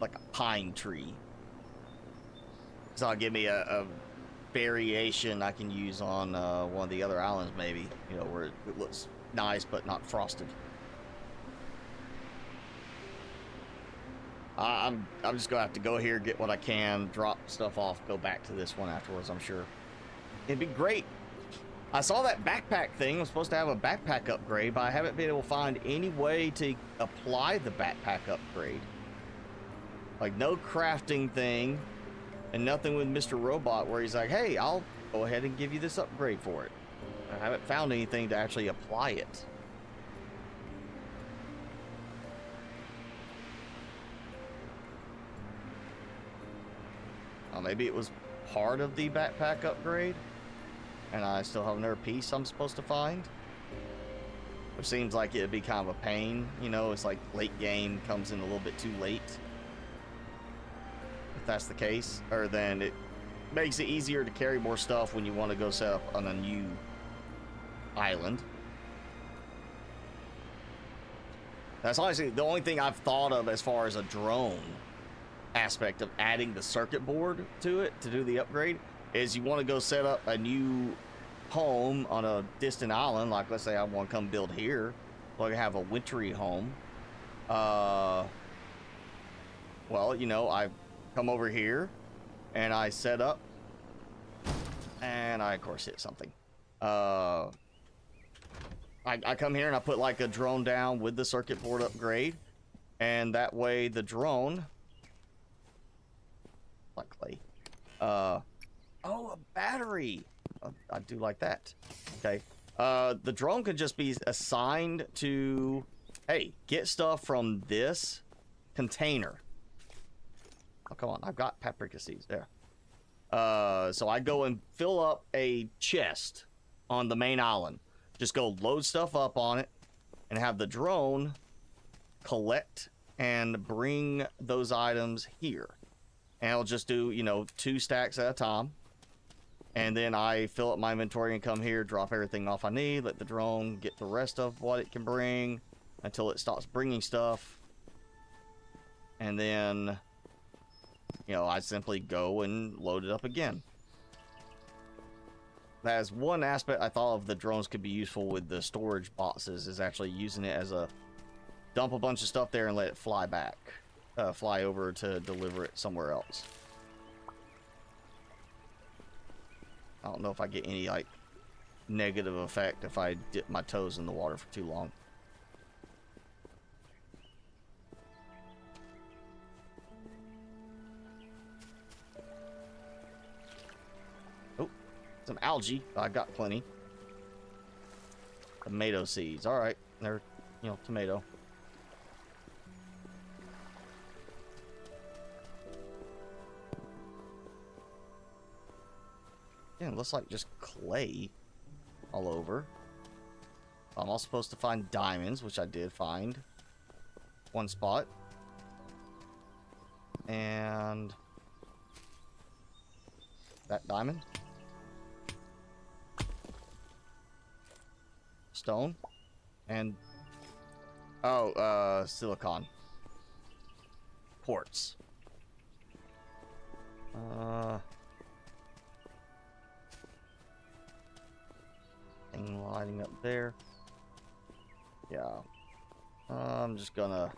like a pine tree. So I'll give me a variation I can use on one of the other islands, maybe, you know, where it looks nice but not frosted. I'm just gonna have to go here, get what I can, drop stuff off, go back to this one afterwards. I'm sure it'd be great. I saw that backpack thing. I'm supposed to have a backpack upgrade, but I haven't been able to find any way to apply the backpack upgrade. Like, no crafting thing, and nothing with Mr. Robot where he's like, hey, I'll go ahead and give you this upgrade for it. I haven't found anything to actually apply it. Maybe it was part of the backpack upgrade. And I still have another piece I'm supposed to find. Which seems like it'd be kind of a pain. You know, it's like late game comes in a little bit too late. If that's the case. Or then it makes it easier to carry more stuff when you want to go set up on a new island. That's honestly the only thing I've thought of as far as a drone aspect of adding the circuit board to it to do the upgrade. Is you want to go set up a new home on a distant island, like let's say I want to come build here, so I can have a wintry home. Well, you know, I come over here and I set up, and I of course hit something. I come here and I put like a drone down with the circuit board upgrade, and that way the drone, like clay, oh, a battery. I do like that. Okay. The drone could just be assigned to, hey, get stuff from this container. Oh, come on. I've got paprika seeds there. So I go and fill up a chest on the main island. Just go load stuff up on it and have the drone collect and bring those items here. And I'll just do, you know, 2 stacks at a time. And then I fill up my inventory and come here, drop everything off I need, let the drone get the rest of what it can bring until it stops bringing stuff. And then, you know, I simply go and load it up again. That is one aspect I thought of the drones could be useful with the storage boxes, is actually using it as a dump a bunch of stuff there and let it fly back. Fly over to deliver it somewhere else. I don't know if I get any, like, negative effect if I dip my toes in the water for too long. Oh, some algae. I got plenty. Tomato seeds. Alright. They're, you know, tomato. Yeah, it looks like just clay all over. I'm also supposed to find diamonds, which I did find. One spot. And that diamond. Stone. And silicon. Quartz. Thing lighting up there. Yeah. I'm just gonna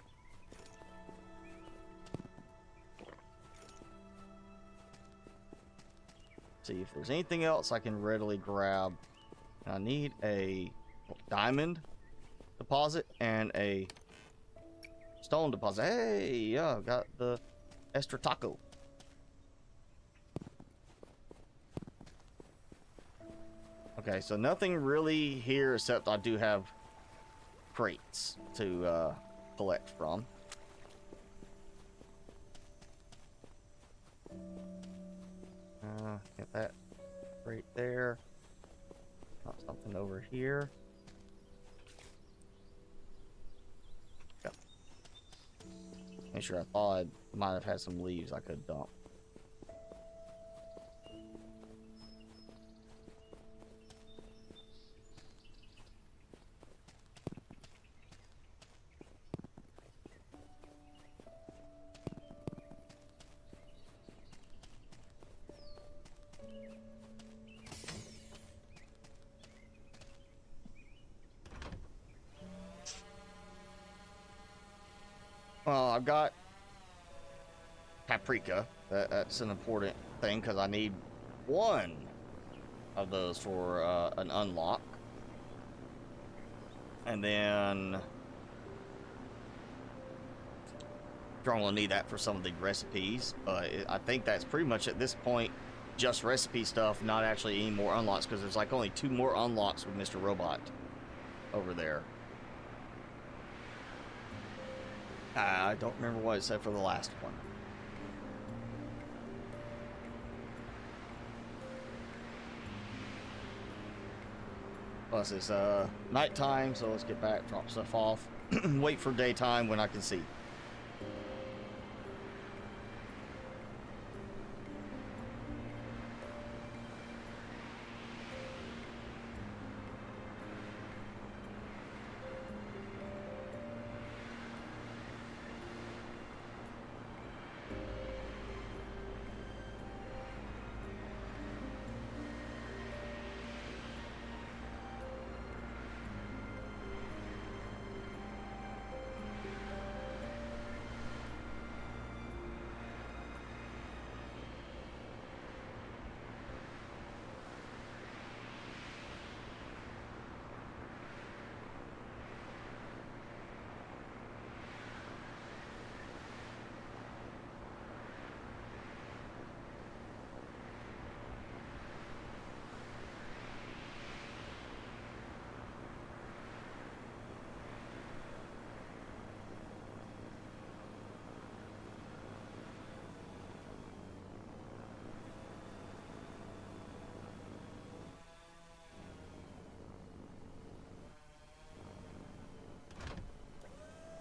see if there's anything else I can readily grab. I need a diamond deposit and a stone deposit. Hey, yeah, got the extra taco. Okay, so nothing really here except I do have crates to collect from. Get that right there. Not something over here. Yep. Make sure I thought I might have had some leaves I could dump. Well, I've got paprika. That's an important thing because I need one of those for an unlock. And then drone will need that for some of the recipes. But I think that's pretty much at this point just recipe stuff, not actually any more unlocks, because there's like only 2 more unlocks with Mr. Robot over there. I don't remember what it said for the last one. Plus it's nighttime, so let's get back, drop stuff off, wait for daytime when I can see.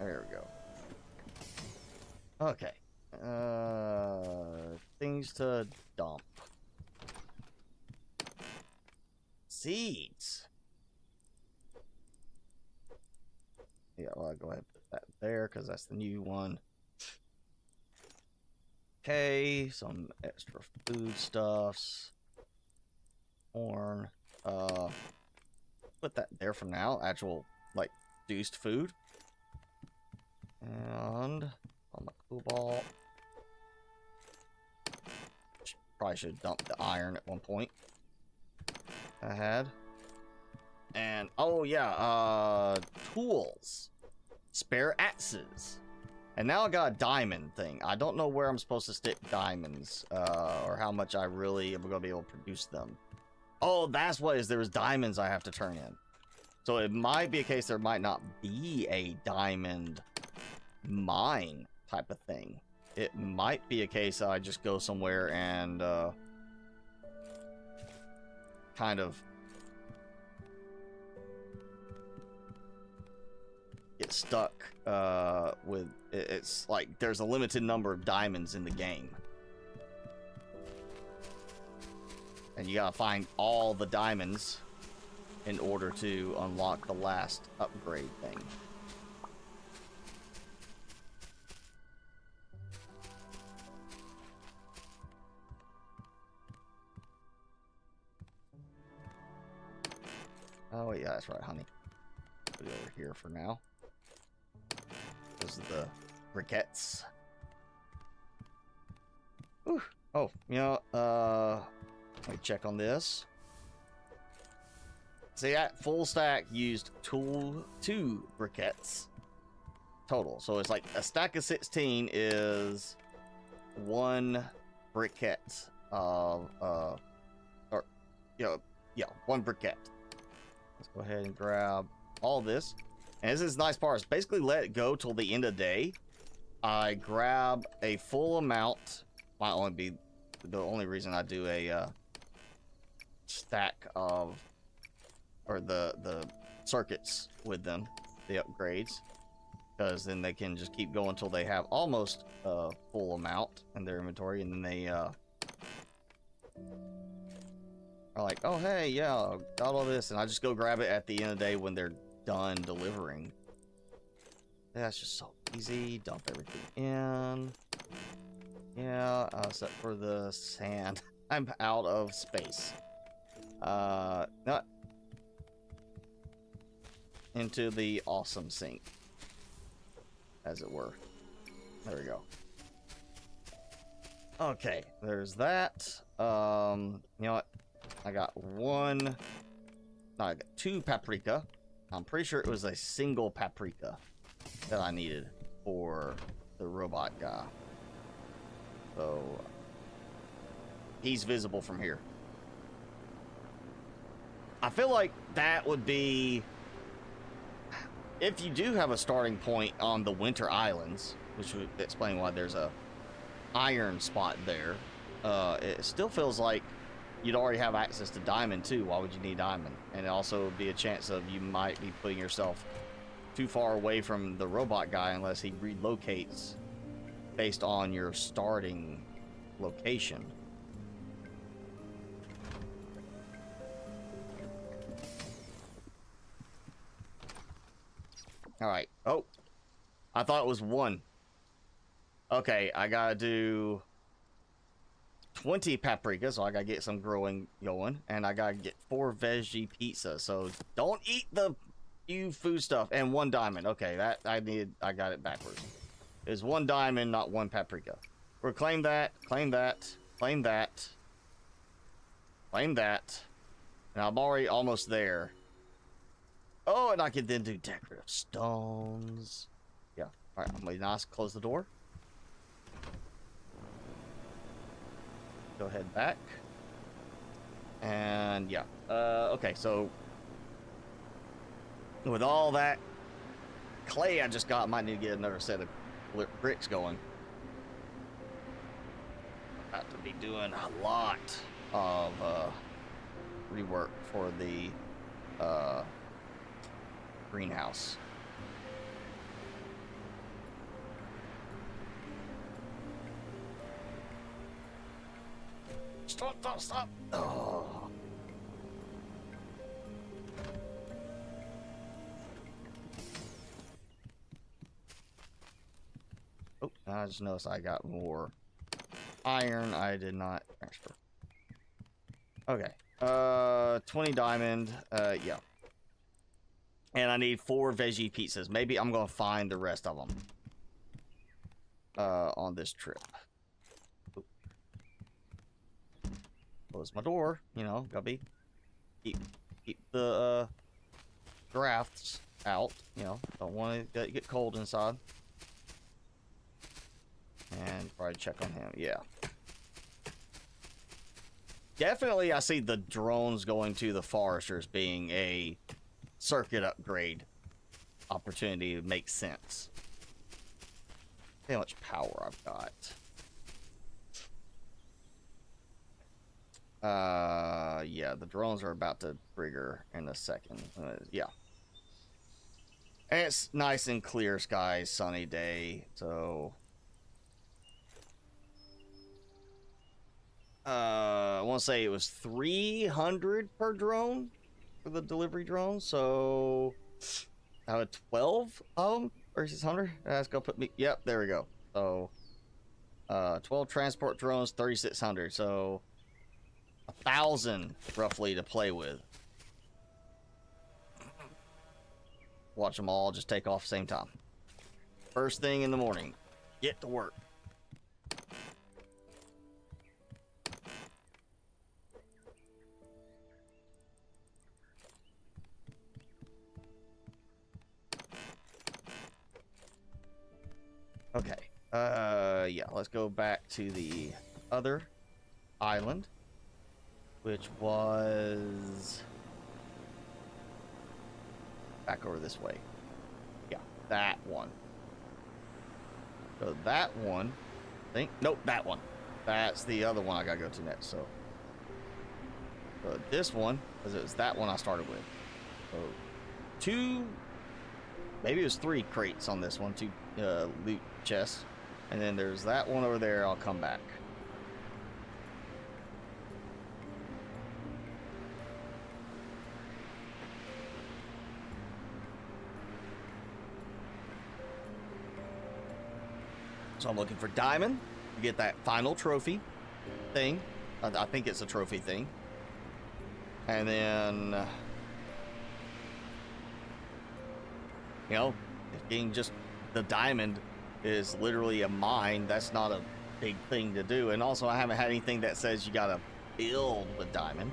There we go. Okay. Things to dump. Seeds. Yeah, well, I'll go ahead and put that there because that's the new one. Okay, some extra foodstuffs. Corn. Put that there for now. Actual, like, juiced food. And on my cobalt. Probably should dump the iron at one point. I had. And oh yeah, tools. Spare axes. And now I got a diamond thing. I don't know where I'm supposed to stick diamonds, or how much I really am gonna be able to produce them. Oh, that's what it is. There was diamonds I have to turn in. So it might be a case there might not be a diamond mine type of thing. It might be a case I just go somewhere and kind of get stuck with it's like there's a limited number of diamonds in the game. And you gotta find all the diamonds in order to unlock the last upgrade thing. Oh, yeah, that's right, honey. Put it over here for now. Those are the briquettes. Ooh. Oh, you know, let me check on this. See, that full stack used 2 briquettes total. So it's like a stack of 16 is 1 briquette of, or, you know, yeah, 1 briquette. Let's go ahead and grab all this. And this is the nice part. It's basically let it go till the end of the day. I grab a full amount. Might only be the only reason I do a stack of, or the circuits with them, the upgrades, because then they can just keep going until they have almost a full amount in their inventory, and then they are like, oh hey, yeah, got all this, and I just go grab it at the end of the day when they're done delivering. That's just so easy. Dump everything in. Yeah, except for the sand. I'm out of space. Not into the awesome sink, as it were. There we go. Okay, there's that. You know what? I got 2 paprika. I'm pretty sure it was a single paprika that I needed for the robot guy. So he's visible from here. I feel like that would be, if you do have a starting point on the Winter Islands, which would explain why there's a iron spot there, it still feels like you'd already have access to diamond too. Why would you need diamond? And it also would be a chance of you might be putting yourself too far away from the robot guy unless he relocates based on your starting location. All right. Oh, I thought it was 1. Okay, I gotta do 20 paprika, so I gotta get some growing going, and I gotta get 4 veggie pizza. So don't eat the food stuff, and 1 diamond. Okay, that I got it backwards. It's 1 diamond, not 1 paprika. We'll claim that, claim that, claim that, claim that, and I'm already almost there. Oh, and I can then do decorative stones. Yeah. All right, I'm gonna nice close the door. Go ahead back. And yeah. Okay, so with all that clay I just got, I might need to get another set of bricks going. Have to be doing a lot of rework for the greenhouse. Stop. Oh. Oh, I just noticed I got more iron. I did not transfer. Okay. 20 diamond. Yeah. And I need 4 veggie pizzas. Maybe I'm gonna find the rest of them. On this trip. Oop. Close my door. You know, gotta keep the drafts out. You know, don't want to get cold inside. And probably check on him. Yeah. Definitely, I see the drones going to the foresters being a circuit upgrade opportunity. Makes sense. How much power I've got. Yeah, the drones are about to trigger in a second. Yeah. And it's nice and clear skies, sunny day, so... I want to say it was 300 per drone for the delivery drone, so... I have 12 of them versus 100. That's gonna put me... Yep, there we go. So... 12 transport drones, 3,600, so... 1,000 roughly to play with. Watch them all just take off at the same time. First thing in the morning, get to work. Okay. Yeah, let's go back to the other island, which was back over this way. Yeah, that one. So that one, I think. Nope, that one. That's the other one I gotta go to next. So this one, because it was that one I started with. So 2, maybe it was 3 crates on this one, 2 loot chests, and then there's that one over there. I'll come back. So I'm looking for diamond to get that final trophy thing. I think it's a trophy thing. And then, you know, getting just the diamond is literally a mine. That's not a big thing to do. And also, I haven't had anything that says you gotta build with diamond.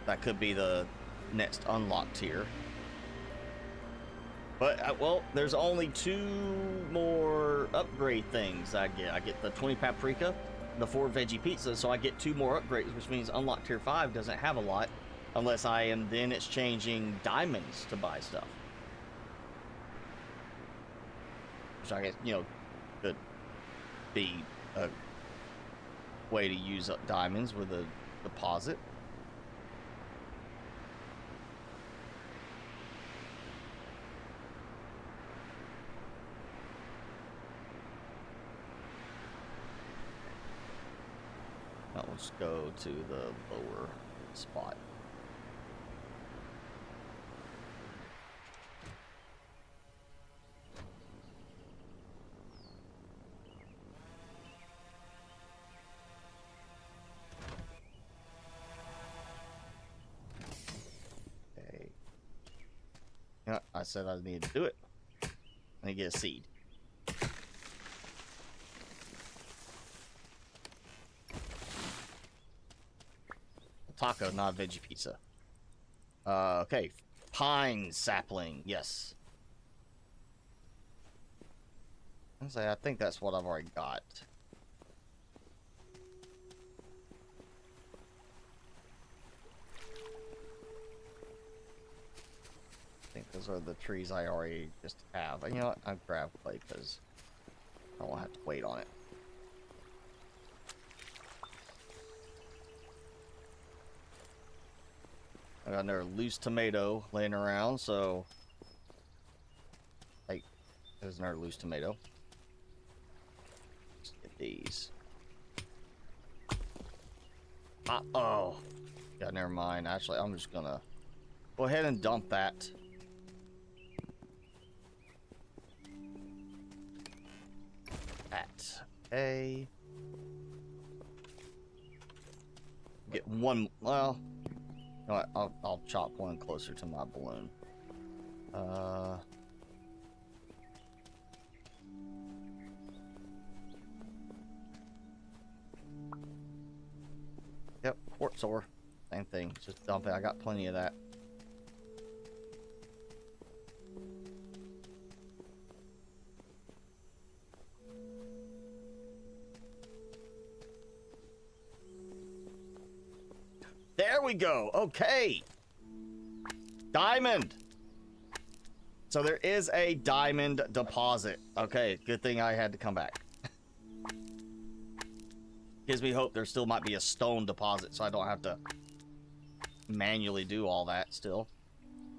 That could be the next unlock tier. But, well, there's only 2 more upgrade things I get. I get the 20 paprika, the 4 veggie pizzas, so I get 2 more upgrades, which means unlock tier 5 doesn't have a lot, unless I am then exchanging diamonds to buy stuff. Which I guess, you know, could be a way to use up diamonds with a deposit. Now let's go to the lower spot. Okay. Yeah, I said I need to do it. I need to get a seed. Taco, not veggie pizza. Okay. Pine sapling, yes. I think that's what I've already got. I think those are the trees I already just have. And you know what? I'll grab clay because I won't have to wait on it. I got another loose tomato laying around, so... Hey, there's another loose tomato. Let's get these. Oh. Yeah, never mind. Actually, I'm just gonna go ahead and dump that. A. Get one. Well, you know what, I'll chop one closer to my balloon. Yep, quartz ore. Same thing. Just dump it. I got plenty of that. There we go. Okay. Diamond. So there is a diamond deposit. Okay, good thing I had to come back. Gives me hope there still might be a stone deposit, so I don't have to manually do all that still.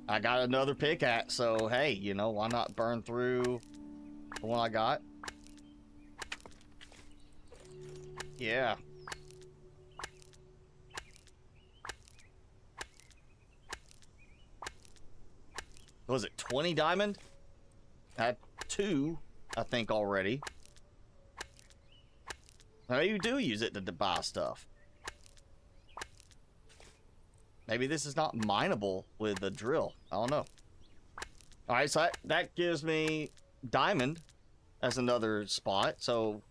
I got another pickaxe, so hey, you know, why not burn through the one I got? Yeah. Was it 20 diamond? I had 2, I think, already. Now you do use it to buy stuff. Maybe this is not mineable with the drill. I don't know. Alright, so that gives me diamond as another spot. So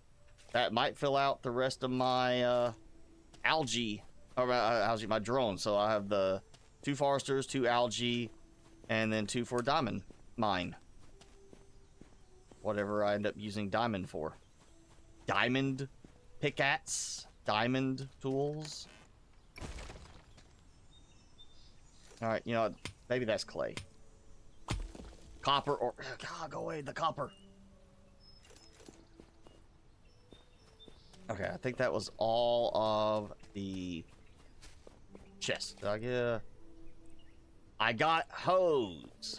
that might fill out the rest of my algae, or my drone. So I have the 2 foresters, 2 algae, and then 2 for diamond mine. Whatever I end up using diamond for. Diamond pickaxe, diamond tools. Alright, you know, maybe that's clay. Copper or... God, go away, the copper. Okay, I think that was all of the chest. Did I get... I got hose.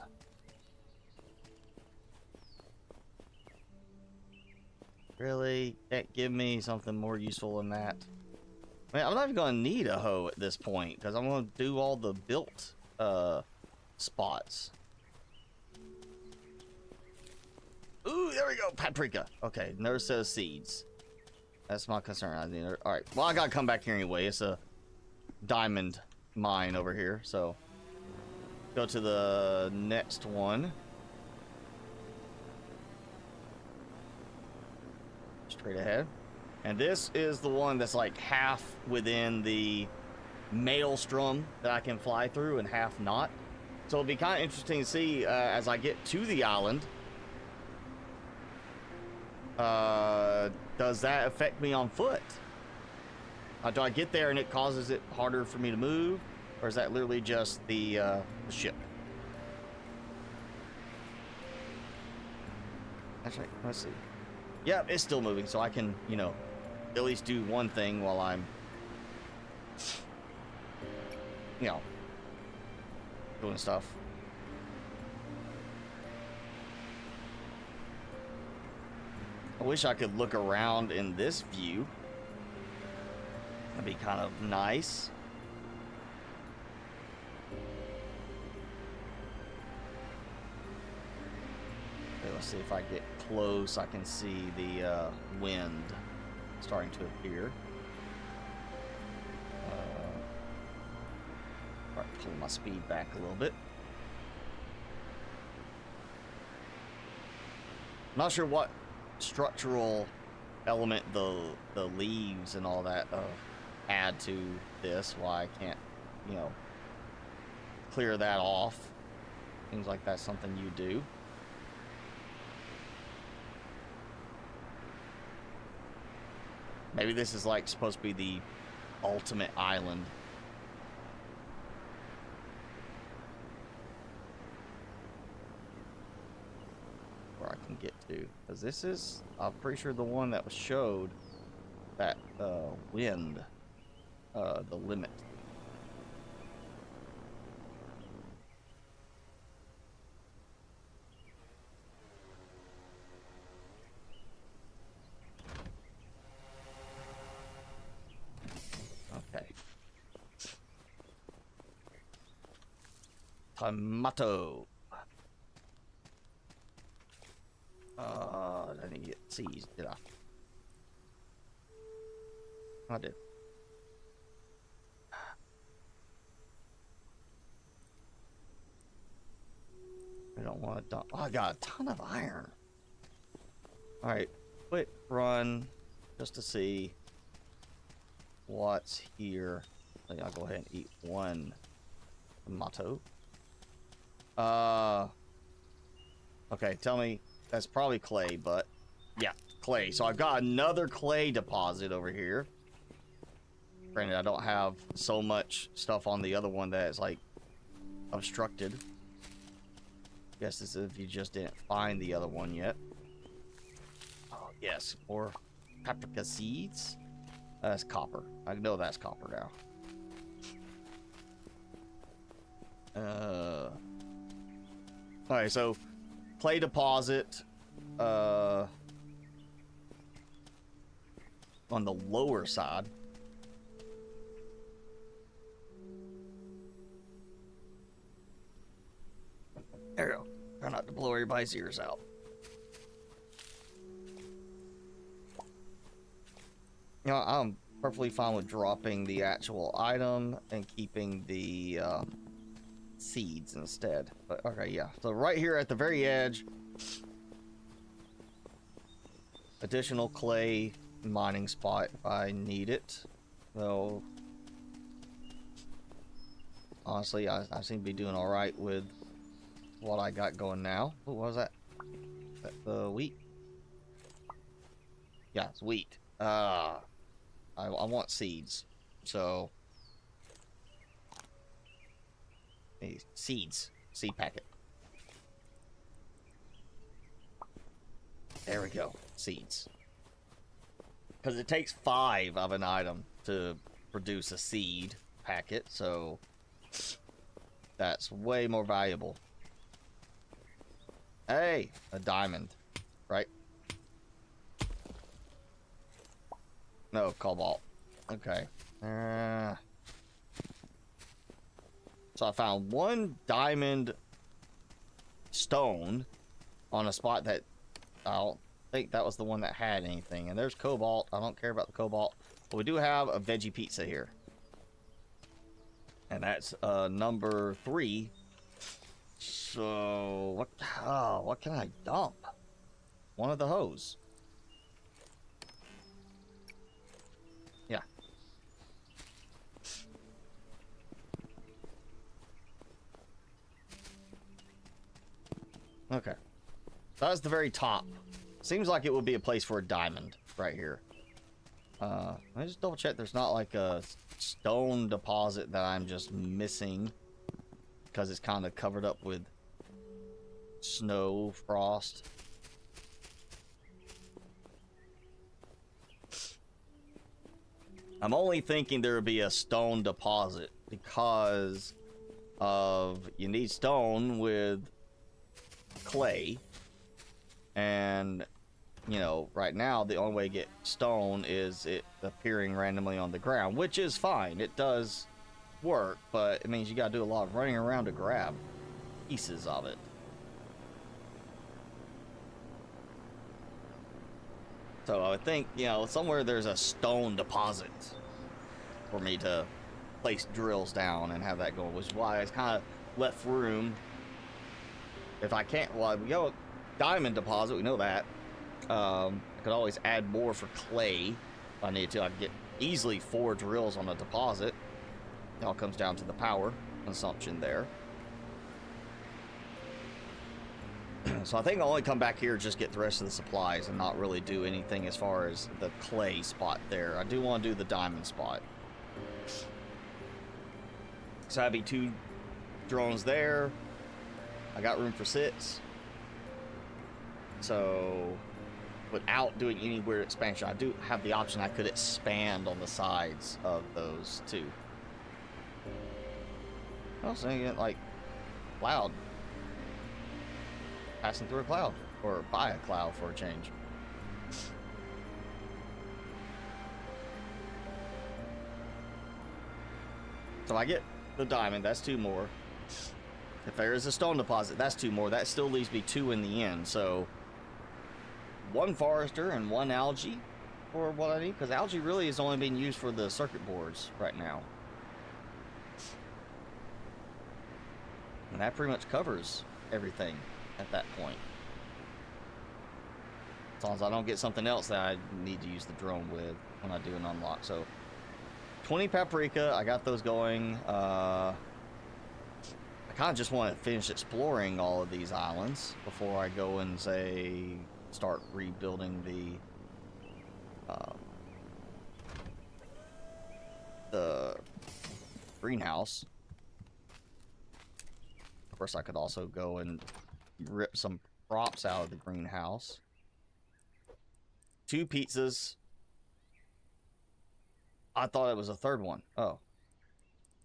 Really? Can't give me something more useful than that? I mean, I'm not even gonna need a hoe at this point, because I'm gonna do all the built spots. Ooh, there we go, paprika. Okay, never says seeds. That's my concern. All right, well, I gotta come back here anyway. It's a diamond mine over here, so go to the next one. Straight ahead. And this is the one that's like half within the maelstrom that I can fly through and half not. So it'll be kind of interesting to see as I get to the island. Does that affect me on foot? Do I get there and it causes it harder for me to move? Or is that literally just the ship? Actually, let's see. Yeah, it's still moving, so I can, you know, at least do one thing while I'm, you know, doing stuff. I wish I could look around in this view. That'd be kind of nice. Okay, let's see if I get close. I can see the wind starting to appear. All right, pull my speed back a little bit. I'm not sure what structural element the leaves and all that add to this. Why I can't, you know, clear that off. Seems like that's something you do. Maybe this is like supposed to be the ultimate island. Where I can get to. Because this is, I'm pretty sure, the one that was showed that wind, the limit. Okay. Tomato. I didn't get seeds, did I? I did. I don't want to dump. Oh, I got a ton of iron. All right, quick run just to see what's here. I think I'll go ahead and eat one tomato. Okay, tell me, that's probably clay, but yeah, clay. So I've got another clay deposit over here. Granted, I don't have so much stuff on the other one that's like obstructed. Guess this is if you just didn't find the other one yet. Oh, yes, more paprika seeds. That's copper. I know that's copper now. Alright, so clay deposit on the lower side. There we go. Try not to blow everybody's ears out. You know, I'm perfectly fine with dropping the actual item and keeping the seeds instead. But okay, yeah. So right here at the very edge, additional clay mining spot if I need it. So honestly, I seem to be doing all right with what I got going now. What was that? The wheat? Yeah, it's wheat. I want seeds. So hey, seeds. Seed packet. There we go. Seeds. Because it takes 5 of an item to produce a seed packet, so that's way more valuable. Hey, a diamond, right? No, cobalt. Okay. So I found 1 diamond stone on a spot that I don't think that was the one that had anything. And there's cobalt. I don't care about the cobalt. But we do have a veggie pizza here. And that's number 3. So what can I dump? One of the hose. Yeah. Okay. That's the very top. Seems like it would be a place for a diamond right here. Let me just double check there's not like a stone deposit that I'm just missing because it's kind of covered up with snow, frost. I'm only thinking there would be a stone deposit because of you need stone with clay, and you know right now the only way to get stone is it appearing randomly on the ground, which is fine. It does work, but it means you gotta do a lot of running around to grab pieces of it. So I would think, you know, somewhere there's a stone deposit for me to place drills down and have that going, which is why it's kind of left room. If I can't, well, we go diamond deposit, we know that. I could always add more for clay if I need to. I could get easily 4 drills on a deposit. It all comes down to the power consumption there. So I think I'll only come back here, just get the rest of the supplies and not really do anything as far as the clay spot there. I do want to do the diamond spot. So that'd be 2 drones there. I got room for 6. So without doing any weird expansion, I do have the option I could expand on the sides of those 2. I was thinking like cloud. Passing through a cloud, or by a cloud for a change. So I get the diamond, that's 2 more. If there is a stone deposit, that's 2 more. That still leaves me 2 in the end. So 1 forester and 1 algae for what I need, because algae really is only being used for the circuit boards right now. And that pretty much covers everything at that point. As long as I don't get something else that I need to use the drone with when I do an unlock. So 20 paprika, I got those going. I kind of just want to finish exploring all of these islands before I go and start rebuilding the greenhouse. Of course, I could also go and rip some props out of the greenhouse. 2 pizzas. I thought it was a 3rd one. Oh.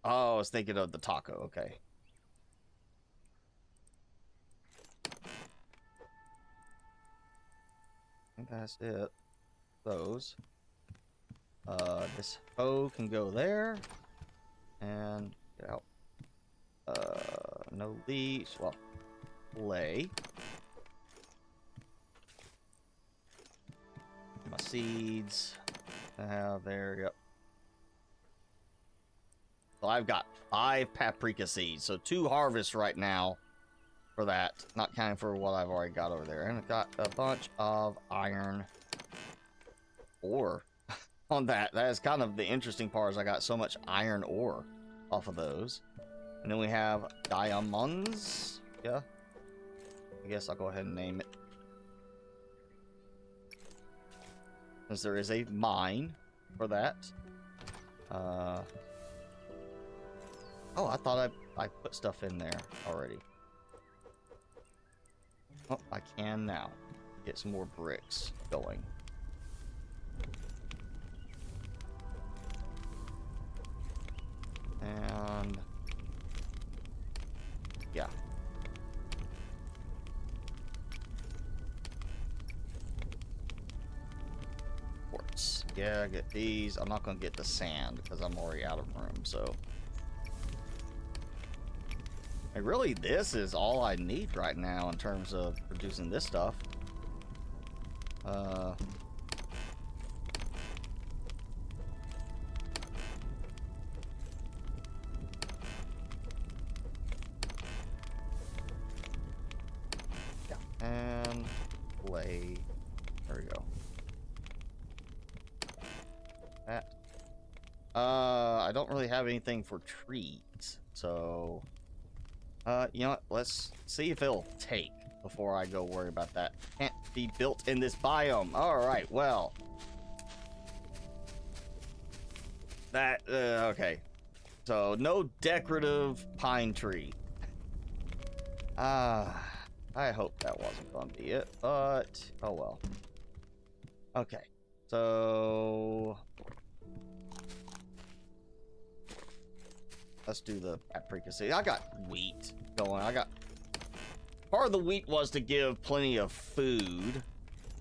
Oh, I was thinking of the taco. Okay. I think that's it. Those. This hoe can go there. And get out. No leaves. Well, lay. My seeds. I have there. Yep. So I've got 5 paprika seeds. So 2 harvests right now for that. Not counting for what I've already got over there. And I've got a bunch of iron ore on that. That is kind of the interesting part, is I got so much iron ore off of those. And then we have diamonds. Yeah. I guess I'll go ahead and name it. Since there is a mine for that. Oh, I thought I put stuff in there already. Oh, I can now. Get some more bricks going. And yeah. Quartz. Yeah, get these. I'm not gonna get the sand because I'm already out of room, so. And really, this is all I need right now in terms of producing this stuff. Yeah, and lay. There we go. That. I don't really have anything for trees, so. You know what? Let's see if it'll take before I go worry about that. Can't be built in this biome. Alright, well. That, okay. So, no decorative pine tree. I hope that wasn't going to be it, but, oh well. Okay, so. Let's do the paprika seed. I got wheat going. Part of the wheat was to give plenty of food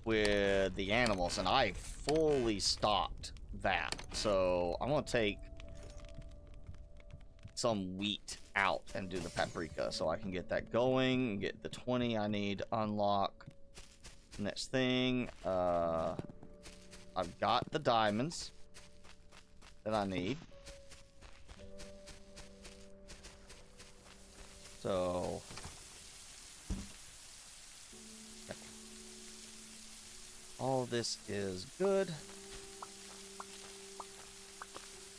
with the animals, and I fully stocked that. So I'm gonna take some wheat out and do the paprika so I can get that going, get the 20 I need to unlock. Next thing, I've got the diamonds that I need. So, all this is good.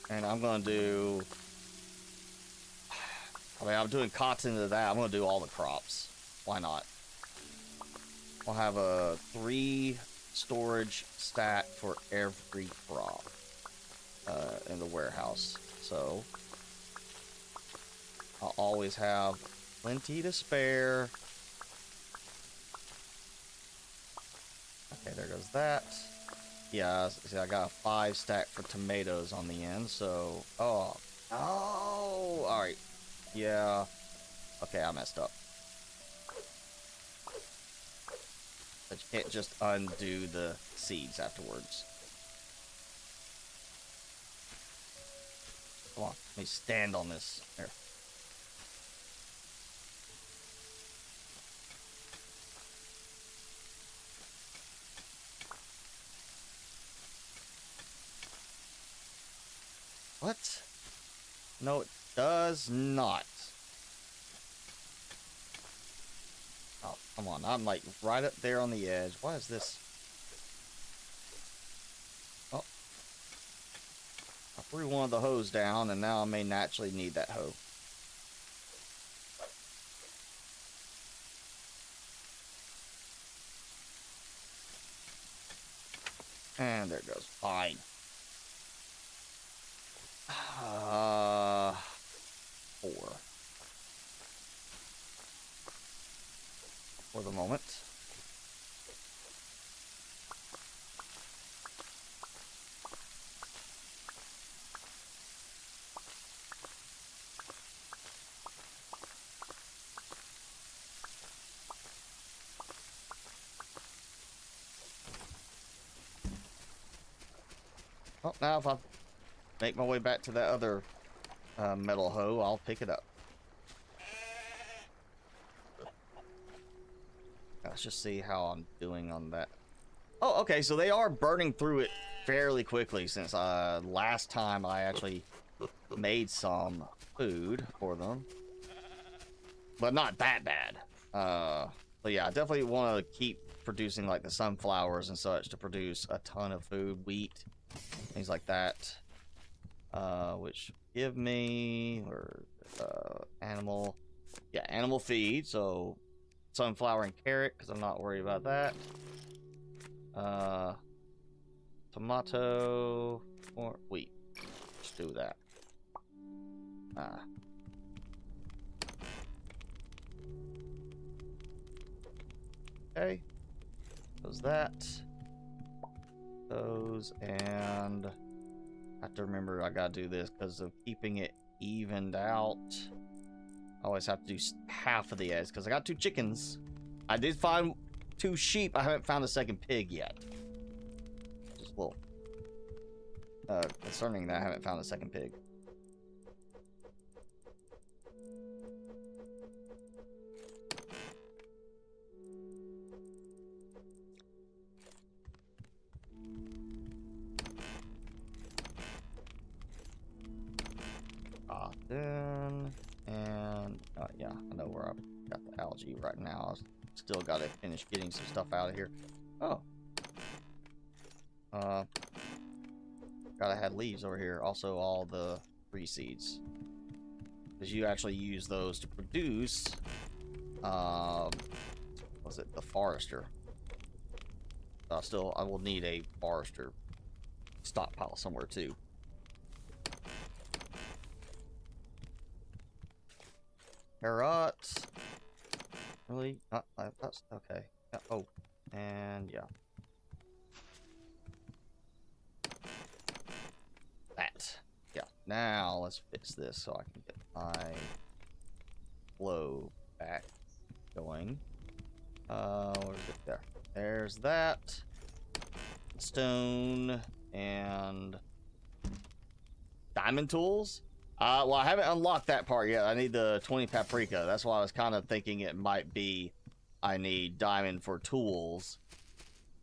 And I'm going to do, I'm doing cotton to that. I'm going to do all the crops. Why not? I'll have a 3 storage stack for every crop in the warehouse. So, I'll always have plenty to spare. Okay, there goes that. Yeah, see, I got a 5 stack for tomatoes on the end, so. Oh, alright. Yeah. Okay, I messed up. But you can't just undo the seeds afterwards. Come on, let me stand on this. There. What? No, it does not. Oh, come on. I'm like right up there on the edge. Why is this? Oh. I threw one of the hose down, and now I may naturally need that hoe. And there it goes. Fine. Four. For the moment. Well, now if I make my way back to that other metal hoe, I'll pick it up. Let's just see how I'm doing on that. Oh, okay, so they are burning through it fairly quickly since last time I actually made some food for them. But not that bad. But yeah, I definitely want to keep producing like the sunflowers and such to produce a ton of food, wheat, things like that. Which give me animal, yeah, animal feed. So sunflower and carrot, because I'm not worried about that. Tomato or wheat. Let's do that. Okay. Those that. Those, and I have to remember I gotta do this because of keeping it evened out. I always have to do half of the eggs because I got 2 chickens. I did find 2 sheep. I haven't found a second pig yet. Just a little concerning that I haven't found a second pig. And yeah, I know where I've got the algae right now. I still gotta finish getting some stuff out of here. Oh, gotta have leaves over here. Also, all the tree seeds, because you actually use those to produce. Was it the forester? I will need a forester stockpile somewhere too. Carrots. Really? That's okay. Yeah, oh, and yeah. That. Yeah. Now let's fix this so I can get my flow back going. Where's it? There. There's that. Stone and diamond tools. Well, I haven't unlocked that part yet. I need the 20 paprika. That's why I was kind of thinking it might be I need diamond for tools.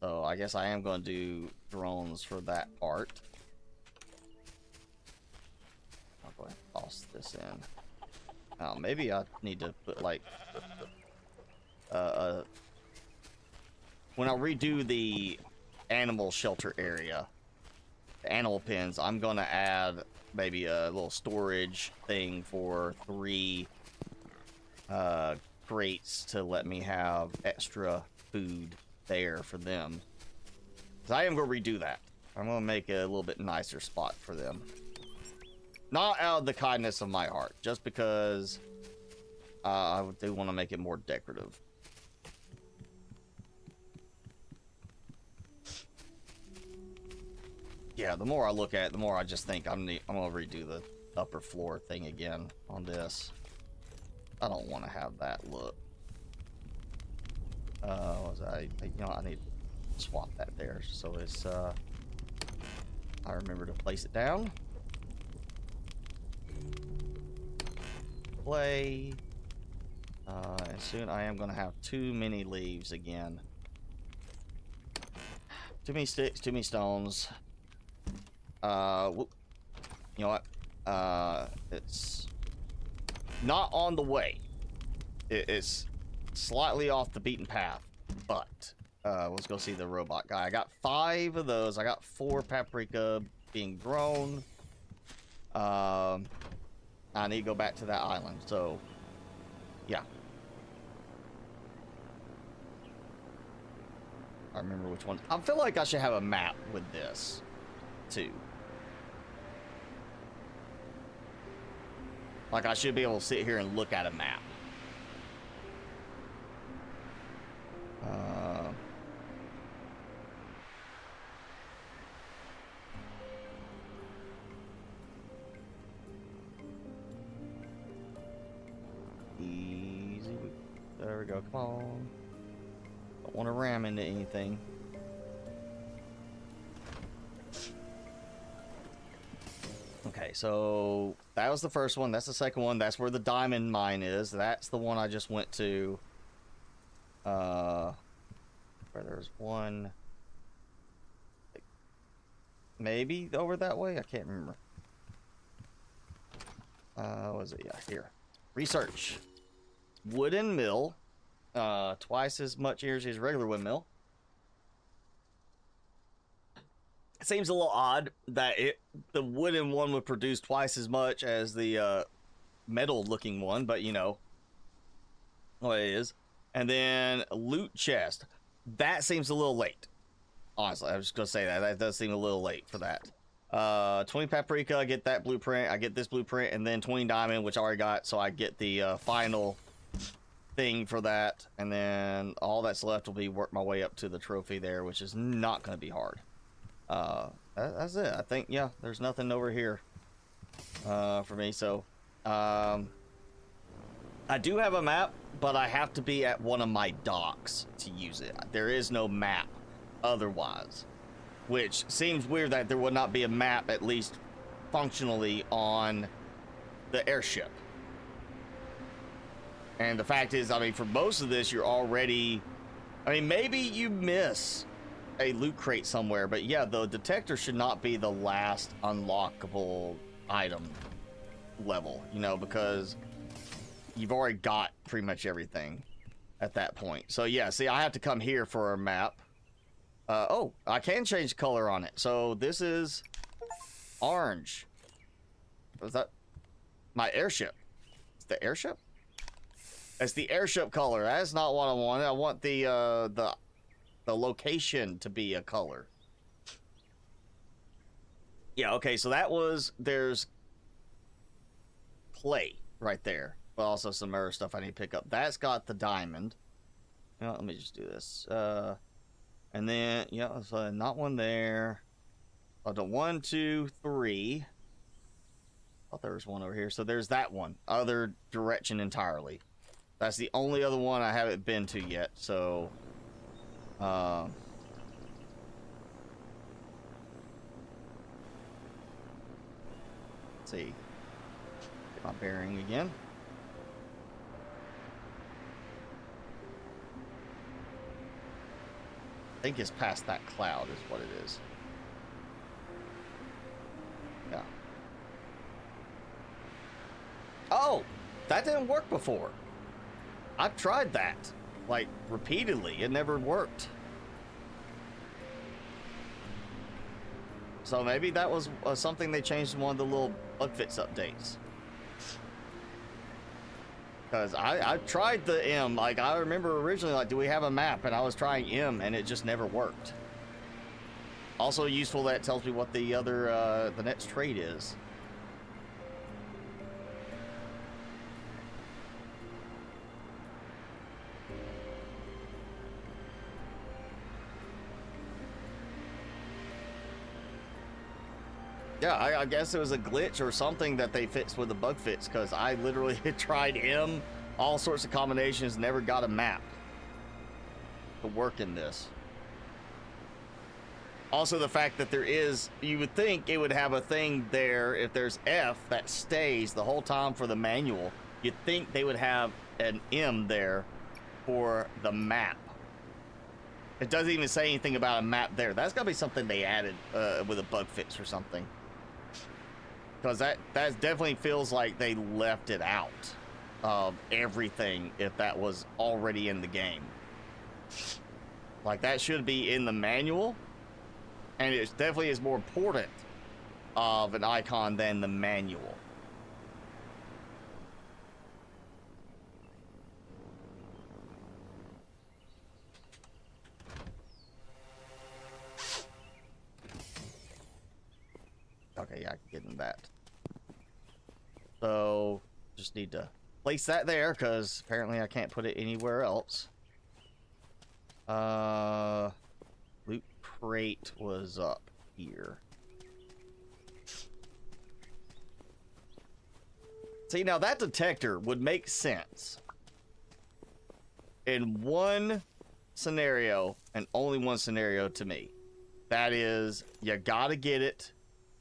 So I guess I am going to do drones for that part. I'll go ahead and toss this in. Now, maybe I need to put like when I redo the animal shelter area, the animal pens, I'm going to add maybe a little storage thing for 3 crates to let me have extra food there for them. Because I am going to redo that. I'm going to make a little bit nicer spot for them. Not out of the kindness of my heart, just because I do want to make it more decorative. Yeah, the more I look at it, the more I just think I'm gonna redo the upper floor thing again on this. I don't want to have that look. I need to swap that there so it's I remember to place it down. Play. And soon I am gonna have too many leaves again. Too many sticks, too many stones. You know what? It's not on the way. It's slightly off the beaten path, but let's go see the robot guy. I got 5 of those. I got 4 paprika being grown. I need to go back to that island, so yeah. I remember which one. I feel like I should have a map with this too. Like I should be able to sit here and look at a map. Easy. There we go. Come on. Don't want to ram into anything. Okay, so that was the first one. That's the second one. That's where the diamond mine is. That's the one I just went to. Where there's one. Maybe over that way? I can't remember. What was it? Yeah, here. Research. Wooden mill. Twice as much energy as regular windmill. It seems a little odd that the wooden one would produce twice as much as the metal looking one, but you know what it is. And then loot chest. That seems a little late. Honestly, I was just gonna say that does seem a little late for that. 20 paprika, I get that blueprint. I get this blueprint, and then 20 diamond, which I already got, so I get the final thing for that. And then all that's left will be work my way up to the trophy there, which is not going to be hard. That's it. I think, yeah, there's nothing over here for me. So I do have a map, but I have to be at one of my docks to use it. There is no map otherwise, which seems weird that there would not be a map, at least functionally, on the airship. And the fact is, I mean, for most of this, you're already, I mean, maybe you miss a loot crate somewhere, but yeah, the detector should not be the last unlockable item level, you know, because you've already got pretty much everything at that point. So yeah, see, I have to come here for a map. Oh, I can change color on it. So this is orange. Was that my airship? It's the airship? It's the airship color. That's not what I want. I want the location to be a color. Yeah, okay, so that was, there's clay right there, but also some other stuff I need to pick up. That's got the diamond. You know, let me just do this. And then, yeah, so not one there. Oh, the 1, 2, 3. I thought there was one over here. So there's that one. Other direction entirely. That's the only other one I haven't been to yet. So, let's see. Get my bearing again. I think it's past that cloud is what it is. Yeah. Oh, that didn't work before. I've tried that, like, repeatedly. It never worked. So maybe that was something they changed in one of the little bug fix updates. Because I tried the M, like, I remember originally, like, do we have a map? And I was trying M, and it just never worked. Also useful that it tells me what the other, the next trade is. Yeah, I guess it was a glitch or something that they fixed with the bug fix, because I literally tried M, all sorts of combinations, never got a map to work in this. Also, the fact that there is, you would think it would have a thing there, if there's F that stays the whole time for the manual, you'd think they would have an M there for the map. It doesn't even say anything about a map there. That's got to be something they added with a bug fix or something. because that definitely feels like they left it out of everything if that was already in the game. Like, that should be in the manual, and it definitely is more important of an icon than the manual. Okay, yeah, I can get in that. So, just need to place that there, because apparently I can't put it anywhere else. Loot crate was up here. See, now that detector would make sense in one scenario, and only one scenario to me. That is, you gotta get it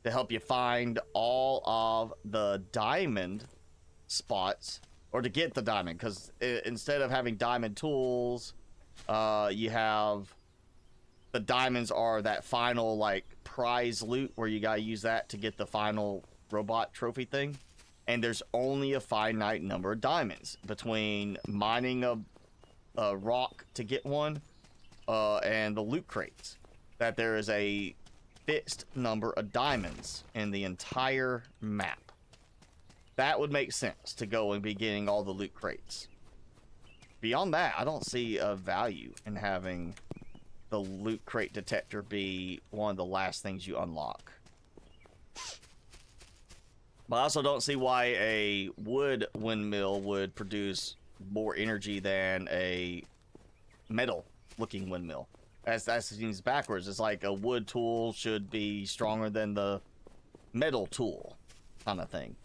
to help you find all of the diamond spots, or to get the diamond, because instead of having diamond tools, you have the diamonds are that final like prize loot where you gotta use that to get the final robot trophy thing, and there's only a finite number of diamonds between mining a rock to get one and the loot crates, that there is a fixed number of diamonds in the entire map. That would make sense to go and be getting all the loot crates. Beyond that, I don't see a value in having the loot crate detector be one of the last things you unlock. But I also don't see why a wood windmill would produce more energy than a metal looking windmill. That seems backwards. It's like a wood tool should be stronger than the metal tool kind of thing.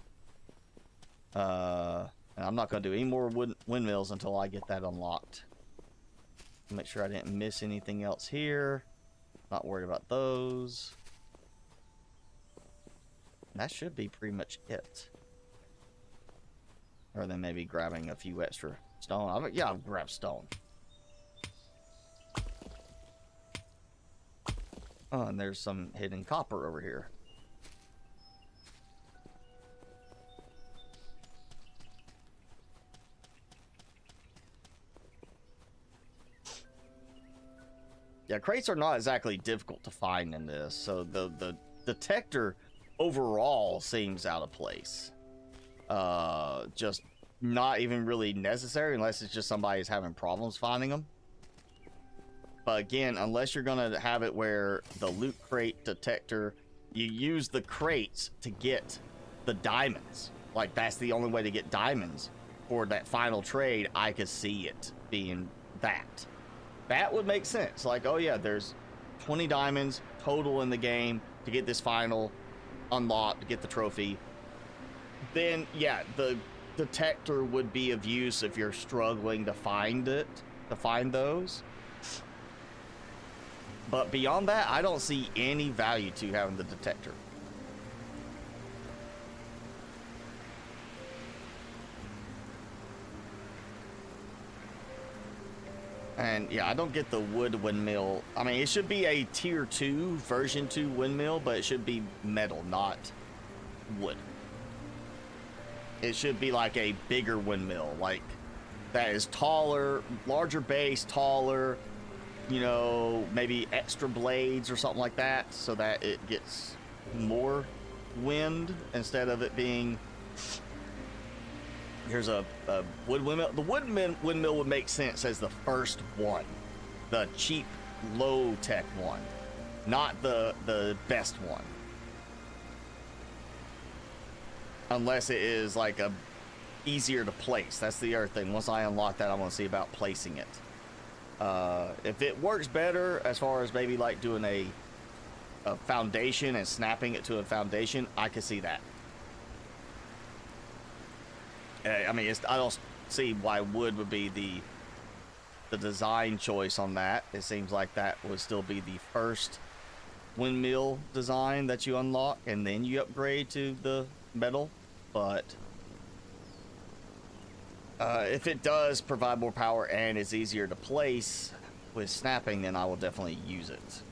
And I'm not going to do any more windmills until I get that unlocked. Make sure I didn't miss anything else here. Not worried about those. That should be pretty much it. Or then maybe grabbing a few extra stone. Yeah, I'll grab stone. Oh, and there's some hidden copper over here. Yeah, crates are not exactly difficult to find in this, so the detector overall seems out of place. Just not even really necessary unless it's just somebody's having problems finding them. But again, unless you're gonna have it where the loot crate detector, you use the crates to get the diamonds. Like, that's the only way to get diamonds for that final trade. I could see it being that. That would make sense. Like, oh yeah, there's 20 diamonds total in the game to get this final unlock, to get the trophy. Then yeah, the detector would be of use if you're struggling to find it, to find those. But beyond that, I don't see any value to having the detector. And yeah, I don't get the wood windmill. I mean, it should be a tier 2, version 2 windmill, but it should be metal, not wood. It should be like a bigger windmill, like that is taller, larger base, taller, you know, maybe extra blades or something like that, so that it gets more wind instead of it being... Here's a wood windmill. The wood windmill would make sense as the first one, the cheap, low-tech one, not the best one. Unless it is like a easier to place. That's the other thing. Once I unlock that, I want to see about placing it. If it works better as far as maybe like doing a foundation and snapping it to a foundation, I could see that. I mean, I don't see why wood would be the design choice on that. It seems like that would still be the first windmill design that you unlock, and then you upgrade to the metal. But if it does provide more power and is easier to place with snapping, then I will definitely use it.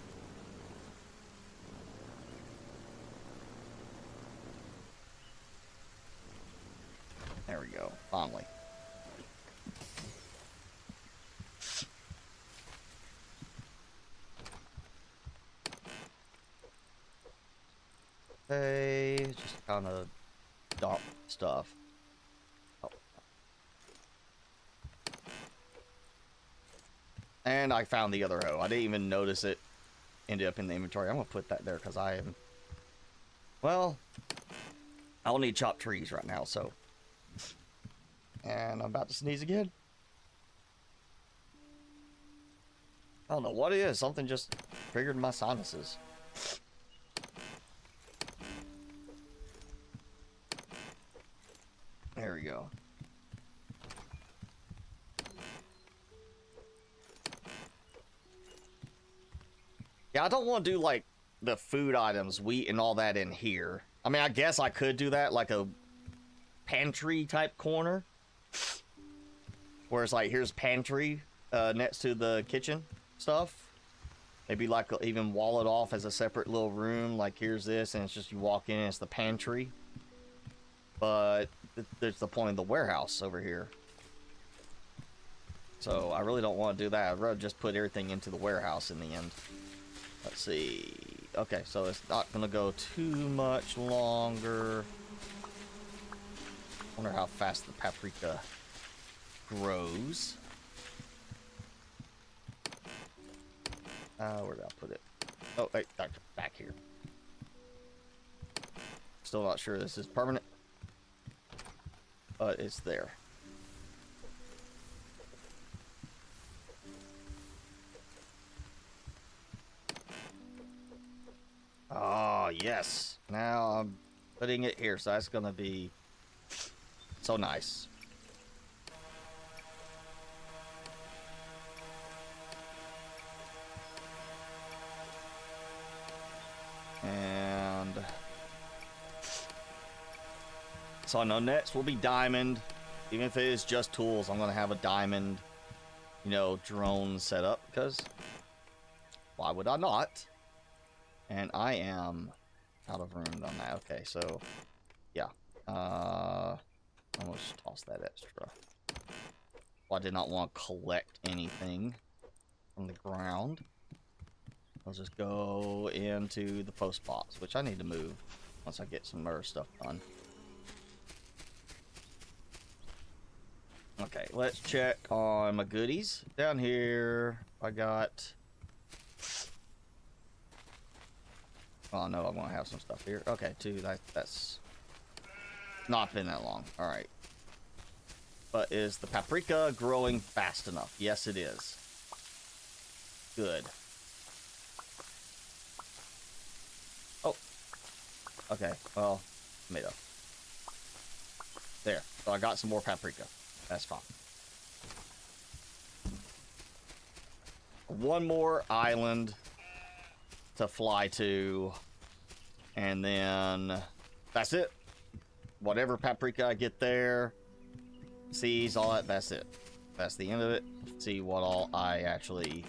Okay, just kind of dump stuff. Oh. And I found the other hoe. I didn't even notice it ended up in the inventory. I'm gonna put that there because I am, well, I'll need chopped trees right now, so. And I'm about to sneeze again. I don't know what it is. Something just triggered my sinuses. There we go. Yeah, I don't want to do like the food items, wheat and all that in here. I mean, I guess I could do that like a pantry type corner. Where it's like, here's pantry next to the kitchen stuff. Maybe like even wall it off as a separate little room. Like here's this and it's just you walk in and it's the pantry. But there's the point of the warehouse over here. So I really don't want to do that. I'd rather just put everything into the warehouse in the end. Let's see. Okay, so it's not gonna go too much longer. Wonder how fast the paprika grows. Where did I put it? Oh, wait, back here. Still not sure this is permanent, but it's there. Oh, yes. Now I'm putting it here, so that's gonna be so nice. And so I know next will be diamond. Even if it is just tools, I'm gonna have a diamond, you know, drone set up, because why would I not? And I am out of room on that. Okay, so yeah. I'm gonna just toss that extra. Well, I did not want to collect anything from the ground. I'll just go into the post box, which I need to move once I get some more stuff done. Okay, let's check on my goodies. Down here, I got... Oh, no, I'm going to have some stuff here. Okay, that's not been that long. All right. But is the paprika growing fast enough? Yes, it is. Good. Oh. Okay, well, tomato. There. So I got some more paprika. That's fine. One more island to fly to, and then that's it. Whatever paprika I get there, seeds, all that, that's it. That's the end of it. See what all I actually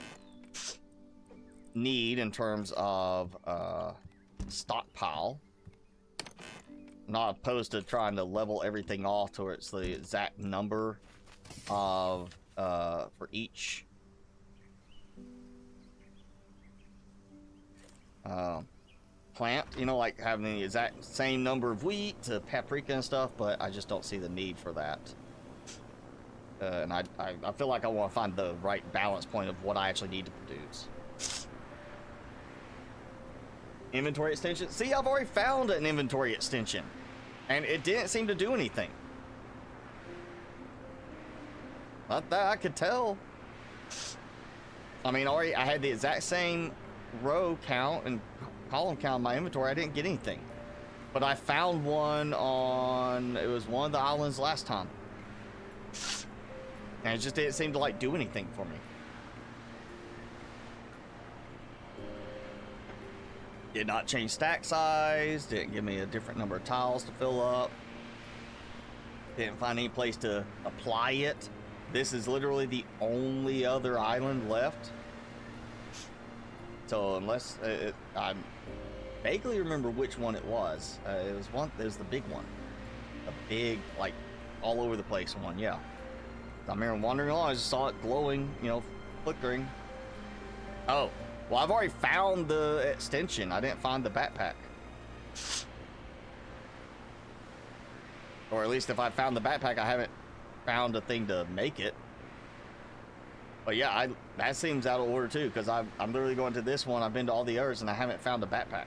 need in terms of stockpile. Not opposed to trying to level everything off to where it's the exact number of for each plant, you know, like having the exact same number of wheat to paprika and stuff, but I just don't see the need for that. And I feel like I want to find the right balance point of what I actually need to produce. Inventory extension. See, I've already found an inventory extension, and it didn't seem to do anything. Not that I could tell. I mean, already I had the exact same row count and column count in my inventory. I didn't get anything, but I found one on, it was one of the islands last time, and it just didn't seem to like do anything for me. Did not change stack size, didn't give me a different number of tiles to fill up, didn't find any place to apply it. This is literally the only other island left. So unless I vaguely remember which one it was. It was the big one, a big, like, all over the place one. Yeah, I'm here wandering along. I just saw it glowing, you know, flickering. Oh, well, I've already found the extension. I didn't find the backpack. Or at least if I found the backpack, I haven't found a thing to make it. But yeah, that seems out of order too, because I'm literally going to this one. I've been to all the others and I haven't found a backpack.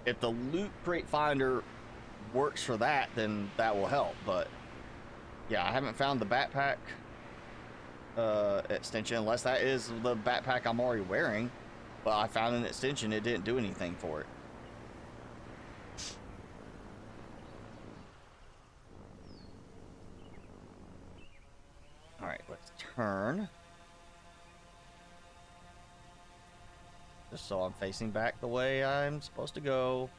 If the loot crate finder works for that, then that will help. But yeah, I haven't found the backpack extension, unless that is the backpack I'm already wearing. But I found an extension, it didn't do anything for it. All right, let's turn. Just so I'm facing back the way I'm supposed to go.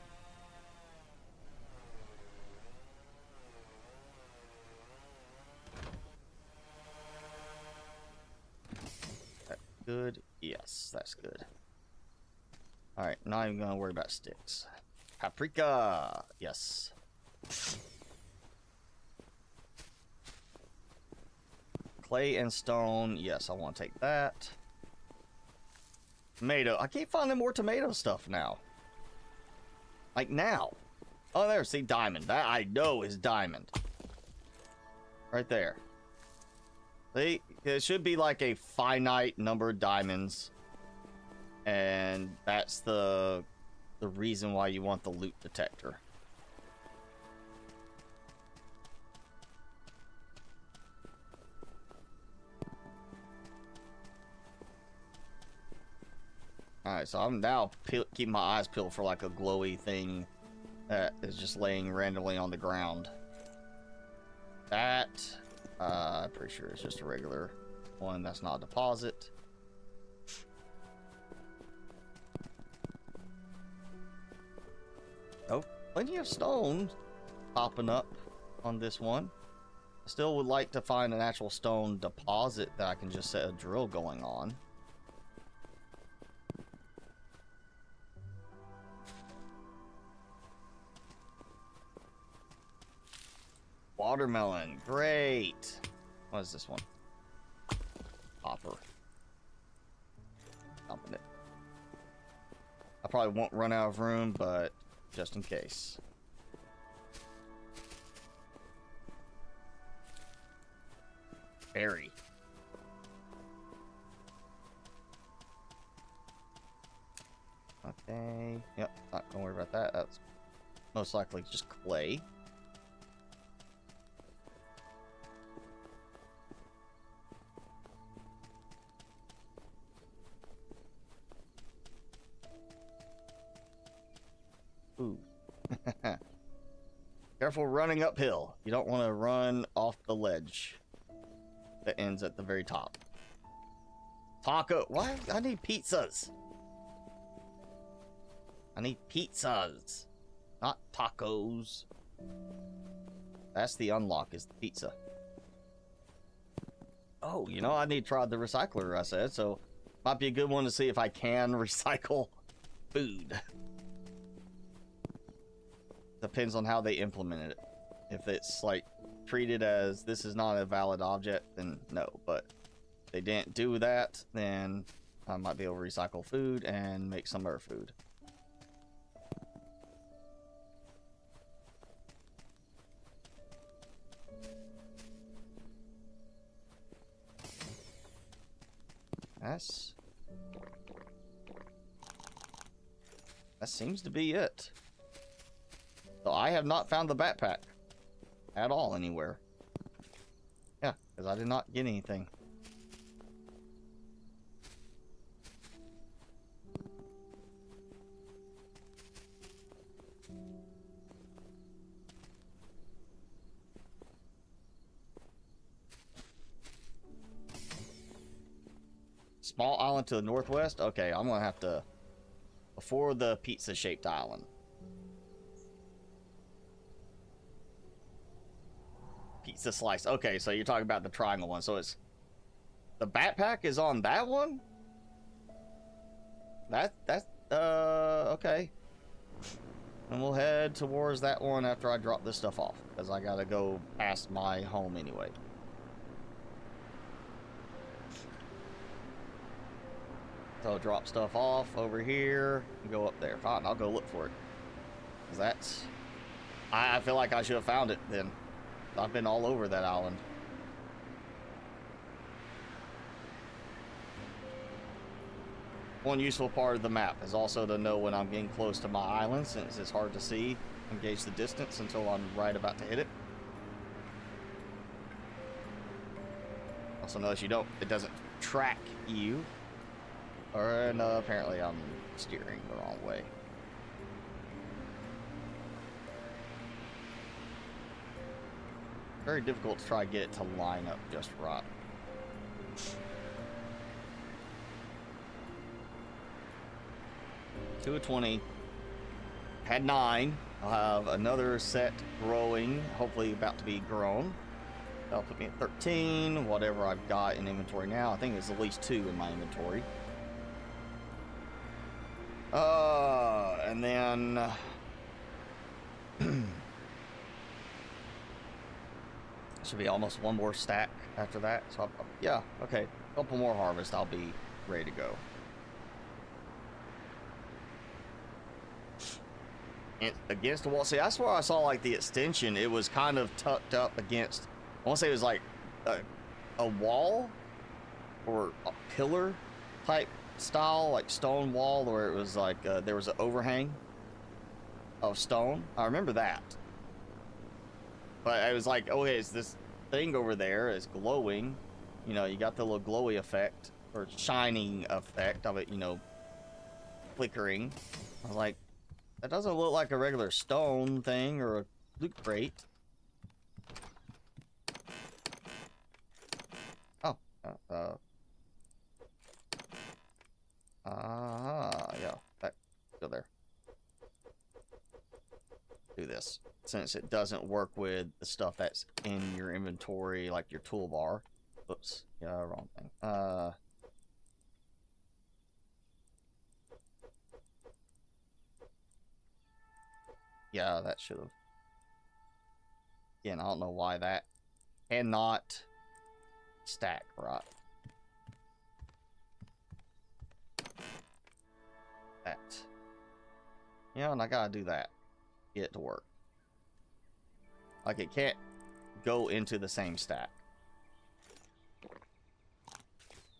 That's good. Yes, that's good. All right, not even gonna worry about sticks. Paprika. Yes. Clay and stone. Yes, I want to take that. Tomato. I keep finding more tomato stuff now. Like now. Oh, there. See, diamond. That I know is diamond. Right there. See, it should be like a finite number of diamonds. And that's the reason why you want the loot detector. Alright, so I'm now keeping my eyes peeled for like a glowy thing that is just laying randomly on the ground. That, I'm pretty sure it's just a regular one. That's not a deposit. Oh, plenty of stones popping up on this one. I still would like to find an actual stone deposit that I can just set a drill going on. Watermelon, great. What is this one? Hopper. Open it. I probably won't run out of room, but just in case. Berry. Okay. Yep, not gonna worry about that. That's most likely just clay. Ooh. Careful running uphill. You don't want to run off the ledge that ends at the very top. Taco. Why? I need pizzas. I need pizzas, not tacos. That's the unlock, is the pizza. Oh, you know, I need to try the recycler, I said, so might be a good one to see if I can recycle food. Depends on how they implemented it. If it's like treated as this is not a valid object, then no. But if they didn't do that, then I might be able to recycle food and make some other food. That seems to be it. So I have not found the backpack at all anywhere. Yeah, because I did not get anything. Small island to the northwest? Okay, I'm gonna have to... Before the pizza-shaped island. Pizza slice. Okay, so you're talking about the triangle one. So it's... The backpack is on that one? Okay. And we'll head towards that one after I drop this stuff off. Because I gotta go past my home anyway. So drop stuff off over here and go up there. Fine, I'll go look for it. 'Cause that's I feel like I should have found it then. I've been all over that island. One useful part of the map is also to know when I'm getting close to my island, since it's hard to see and gauge the distance until I'm right about to hit it. Also notice it doesn't track you. Or no, apparently I'm steering the wrong way. Very difficult to try to get it to line up just right. Two of 20. Had 9. I'll have another set growing, hopefully about to be grown. That'll put me at 13. Whatever I've got in inventory now, I think there's at least 2 in my inventory. And then should be almost 1 more stack after that. So yeah, okay, a couple more harvests, I'll be ready to go. And against the wall. See, that's where I saw like the extension. It was kind of tucked up against. I want to say it was like a wall or a pillar type style, like stone wall, where it was like there was an overhang of stone. I remember that, but I was like, oh, okay, it's this thing over there is glowing. You know, you got the little glowy effect or shining effect of it. You know, flickering. I was like, that doesn't look like a regular stone thing or a loot crate. Oh, yeah, that go there. Do this since it doesn't work with the stuff that's in your inventory, like your toolbar. Oops, yeah, wrong thing. Yeah, that should have. Again, I don't know why that cannot stack right. That. Yeah, and I gotta do that. Get it to work. Like it can't go into the same stack.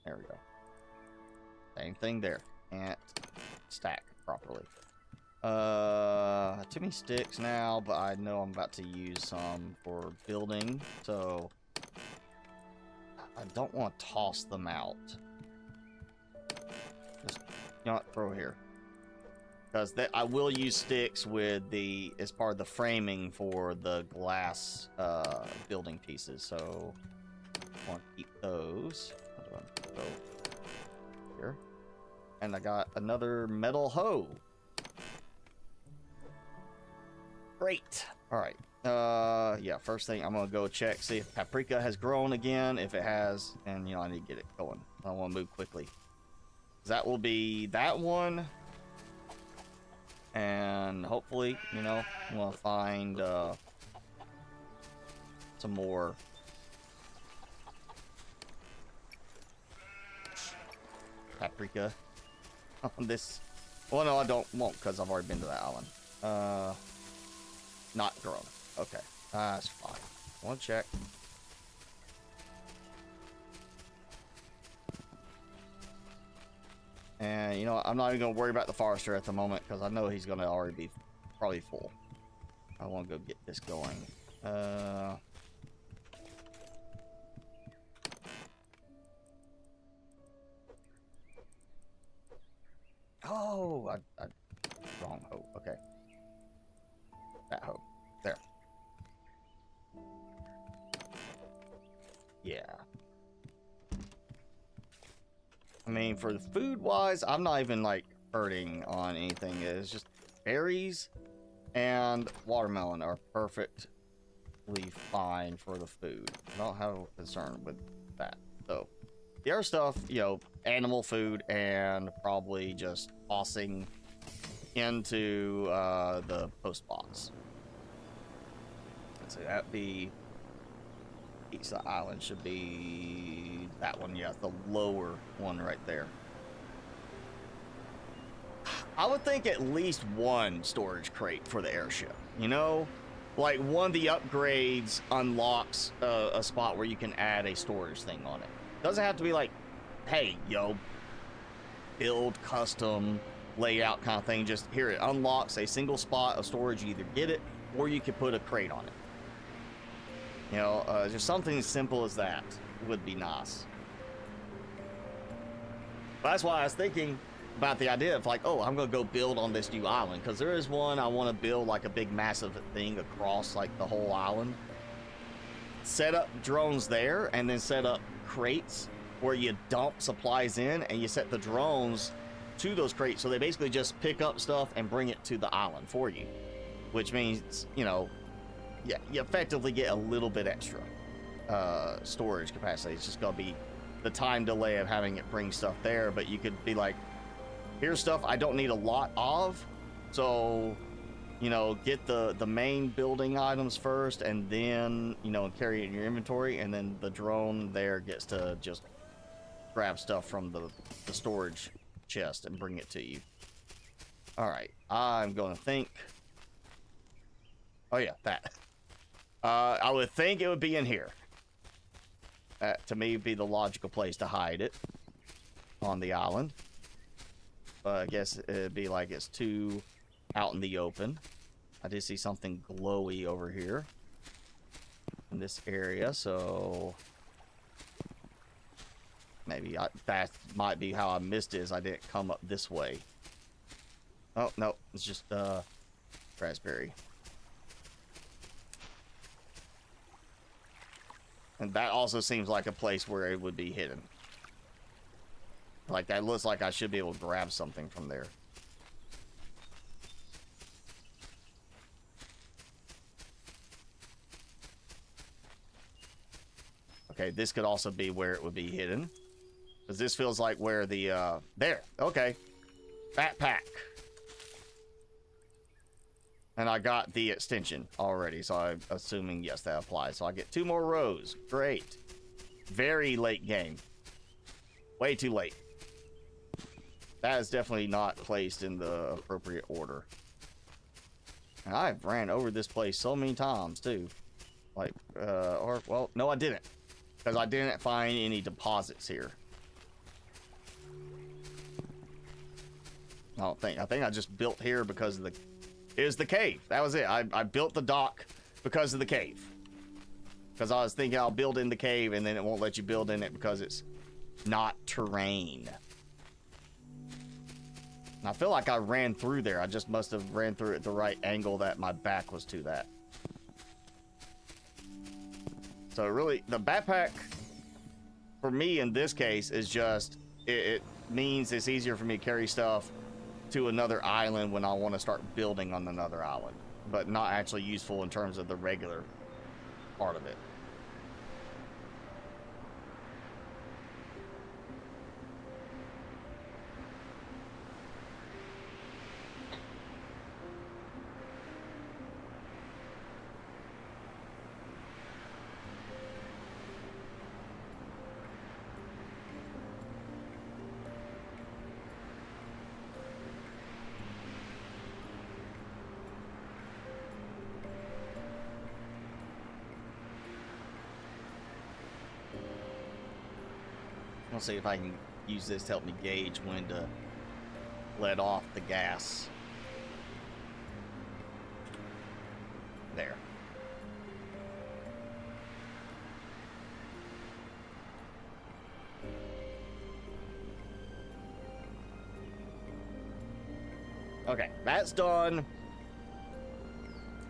There we go. Same thing there. Can't stack properly. Too many sticks now, but I know I'm about to use some for building, so I don't want to toss them out. Just, you know what, throw here. Because I will use sticks with as part of the framing for the glass building pieces, so I want to keep those. Go here. And I got another metal hoe. Great. All right. Yeah, first thing I'm gonna go check, see if paprika has grown again. If it has, and you know, I need to get it going. I want to move quickly. That will be that one. And hopefully, you know, we'll find some more paprika on this. Well, no, I won't, because I've already been to that island. Not grown. Okay, that's fine. I want to check. And you know, I'm not even gonna worry about the forester at the moment because I know he's gonna already be probably full. I want to go get this going. Oh, I wrong hoe. Okay, that hoe there. Yeah. I mean, for the food-wise, I'm not even, like, hurting on anything. It's just berries and watermelon are perfectly fine for the food. I don't have a concern with that. So, the other stuff, you know, animal food and probably just tossing into the post box. So that'd be... Each of the island should be that one, yeah, the lower one right there. I would think at least one storage crate for the airship, you know? like one of the upgrades unlocks a spot where you can add a storage thing on it. Doesn't have to be like, hey, yo, build custom layout kind of thing. Just here, it unlocks a single spot of storage. You either get it or you can put a crate on it. You know, just something as simple as that would be nice. But that's why I was thinking about the idea of like, oh, I'm gonna go build on this new island, because there is one I want to build, like a big massive thing across like the whole island. Set up drones there, and then set up crates where you dump supplies in, and you set the drones to those crates, so they basically just pick up stuff and bring it to the island for you, which means, you know, yeah, you effectively get a little bit extra storage capacity. It's just gonna be the time delay of having it bring stuff there, but you could be like, here's stuff I don't need a lot of, so, you know, get the main building items first, and then, you know, carry it in your inventory, and then the drone there gets to just grab stuff from the storage chest and bring it to you. All right, I'm gonna think. Oh yeah, that. I would think it would be in here. That, to me, would be the logical place to hide it on the island. But I guess it'd be like it's too out in the open. I did see something glowy over here in this area, so maybe that might be how I missed it, is I didn't come up this way. Oh, no, it's just raspberry. And that also seems like a place where it would be hidden. Like, that looks like I should be able to grab something from there. Okay, this could also be where it would be hidden. Because this feels like where the, there, okay. Backpack. And I got the extension already, so I'm assuming, yes, that applies. So I get 2 more rows. Great. Very late game. Way too late. That is definitely not placed in the appropriate order. And I've ran over this place so many times, too. Like, or, well, no, I didn't. Because I didn't find any deposits here. I don't think. I think I just built here because of the... It was the cave. That was it. I built the dock because of the cave. Because I was thinking I'll build in the cave, and then it won't let you build in it because it's not terrain. And I feel like I ran through there. I just must have ran through it at the right angle that my back was to that. So really, the backpack, for me in this case, is just, it means it's easier for me to carry stuff to another island when I want to start building on another island, but not actually useful in terms of the regular part of it. I'll see if I can use this to help me gauge when to let off the gas. There. Okay, that's done.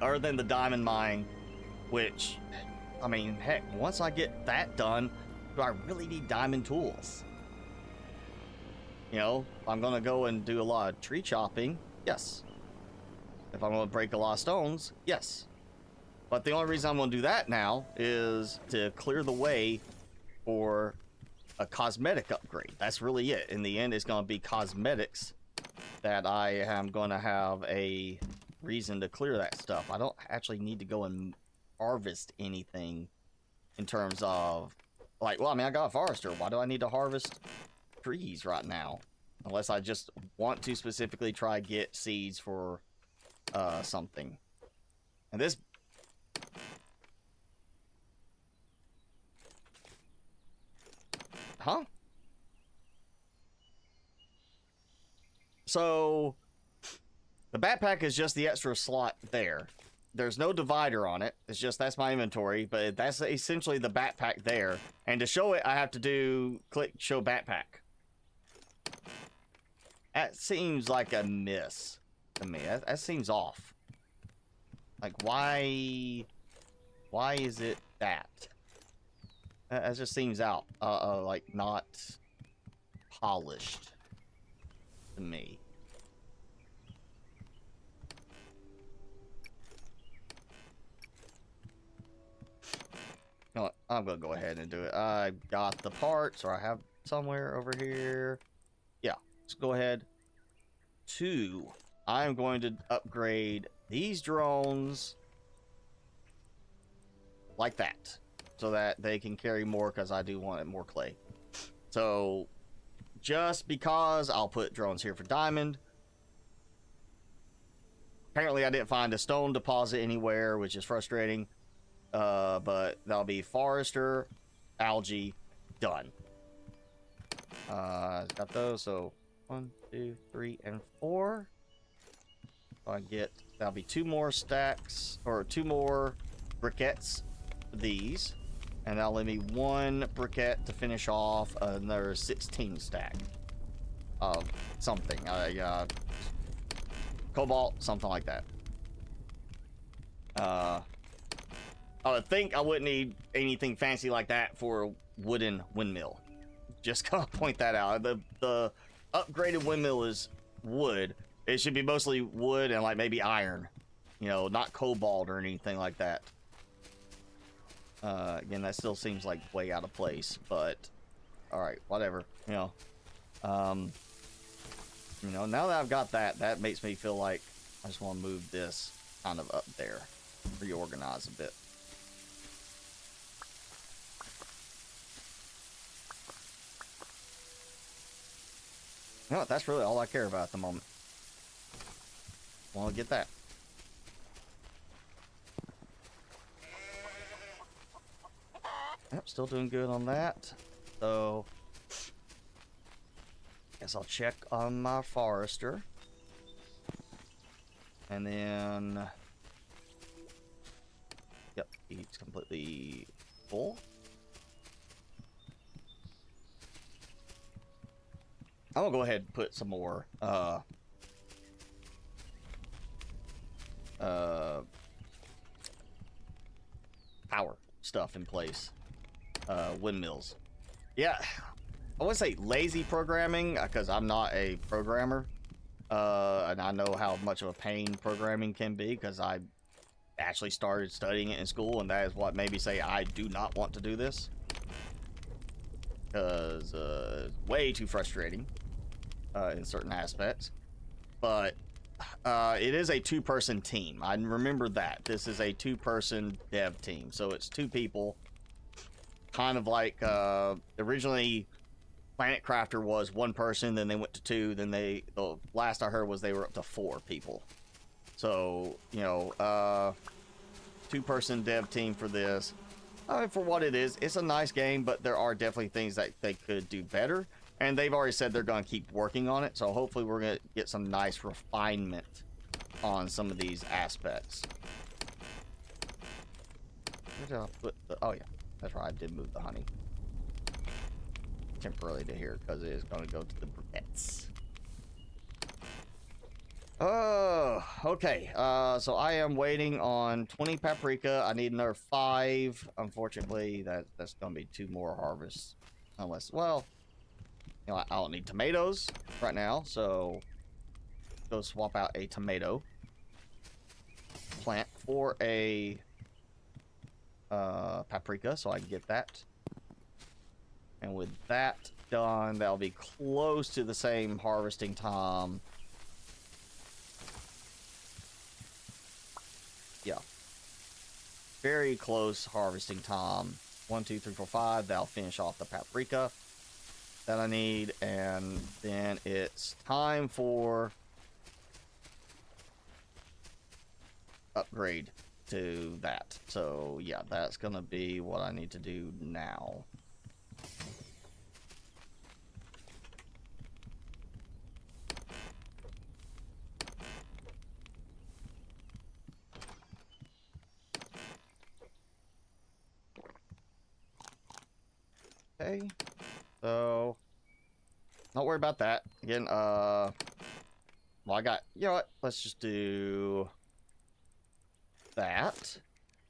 Other than the diamond mine, which, I mean, heck, once I get that done, do I really need diamond tools? You know, if I'm gonna go and do a lot of tree chopping, yes. If I'm gonna break a lot of stones, yes. But the only reason I'm gonna do that now is to clear the way for a cosmetic upgrade. That's really it. In the end, it's gonna be cosmetics that I am gonna have a reason to clear that stuff. I don't actually need to go and harvest anything in terms of, like, well, I mean, I got a forester. Why do I need to harvest trees right now? Unless I just want to specifically try get seeds for something. And this Huh? So the backpack is just the extra slot there. There's no divider on it. It's just, that's my inventory, but that's essentially the backpack there. And to show it, I have to click show backpack. That seems like a miss to me. That seems off. Like, why is it that? That just seems out, like, not polished to me. You know what? I'm gonna go ahead and do it. I got the parts, or I have somewhere over here. Yeah, let's go ahead. 2. I'm going to upgrade these drones like that, so that they can carry more, because I do want more clay. So just because, I'll put drones here for diamond. Apparently I didn't find a stone deposit anywhere, which is frustrating. But that'll be forester, algae, done. Got those, so 1, 2, 3, and 4. So I get, that'll be 2 more stacks, or 2 more briquettes for these. And that'll leave me 1 briquette to finish off another 16 stack of something. Cobalt, something like that. I would think I wouldn't need anything fancy like that for a wooden windmill. Just gonna point that out. The upgraded windmill is wood. It should be mostly wood and like maybe iron. You know, not cobalt or anything like that. Again, that still seems like way out of place, but alright, whatever. You know, now that I've got that, that makes me feel like I just want to move this kind of up there. Reorganize a bit. You know what? That's really all I care about at the moment. Want to get that. Yep, still doing good on that. So, guess I'll check on my forester. And then, yep, he's completely full. I'm gonna go ahead and put some more power stuff in place. Windmills. Yeah, I would say lazy programming, because I'm not a programmer. And I know how much of a pain programming can be, because I actually started studying it in school, and that is what made me say I do not want to do this. Because way too frustrating in certain aspects. But it is a 2-person team. I remember that. This is a 2-person dev team. So it's 2 people. Kind of like originally Planet Crafter was 1 person, then they went to 2, then the last I heard was they were up to 4 people. So, you know, 2-person dev team for this. For what it is, it's a nice game, but there are definitely things that they could do better. And they've already said they're going to keep working on it, so hopefully we're going to get some nice refinement on some of these aspects. Where did I put the... Oh, yeah. That's right, I did move the honey. Temporarily to here, because it is going to go to the briquettes. Oh, okay. So I am waiting on 20 paprika. I need another 5. Unfortunately, that's going to be 2 more harvests. Unless, well... You know, I don't need tomatoes right now, so go swap out a tomato plant for a paprika, so I can get that. And with that done, that'll be close to the same harvesting time. Yeah, very close harvesting time. 1, 2, 3, 4, 5. That'll finish off the paprika that I need, and then it's time for upgrade to that. So yeah, that's gonna be what I need to do now. Okay. So, not worry about that. Again, well, I got, you know what? Let's just do that.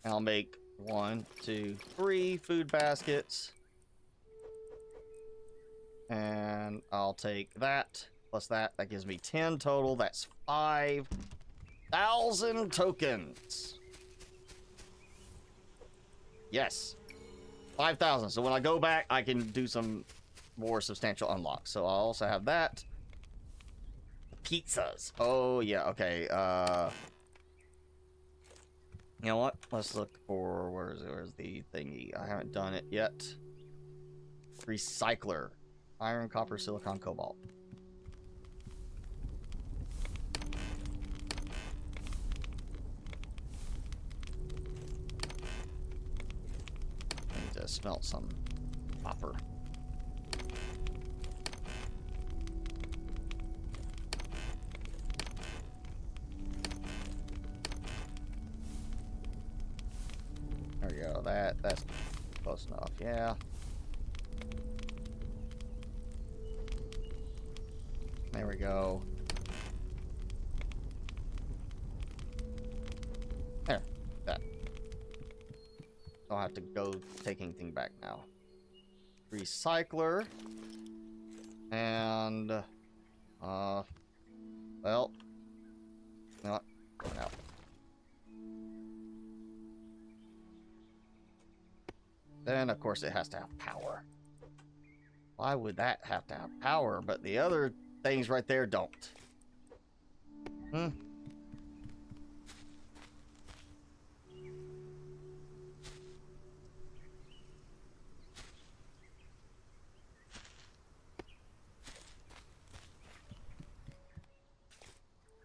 And I'll make 1, 2, 3 food baskets. And I'll take that plus that. That gives me 10 total. That's 5,000 tokens. Yes. 5,000. So when I go back, I can do some more substantial unlocks. So I'll also have that. Pizzas. Oh, yeah. Okay. You know what? Let's look for... Where's the thingy? I haven't done it yet. Recycler. Iron, copper, silicon, cobalt. I need to smelt some copper. There we go. That's close enough. Yeah. There we go. There. That. Don't have to go take anything back now. Recycler. And, well, you know what? Going out. Then, of course, it has to have power. Why would that have to have power, but the other things right there don't?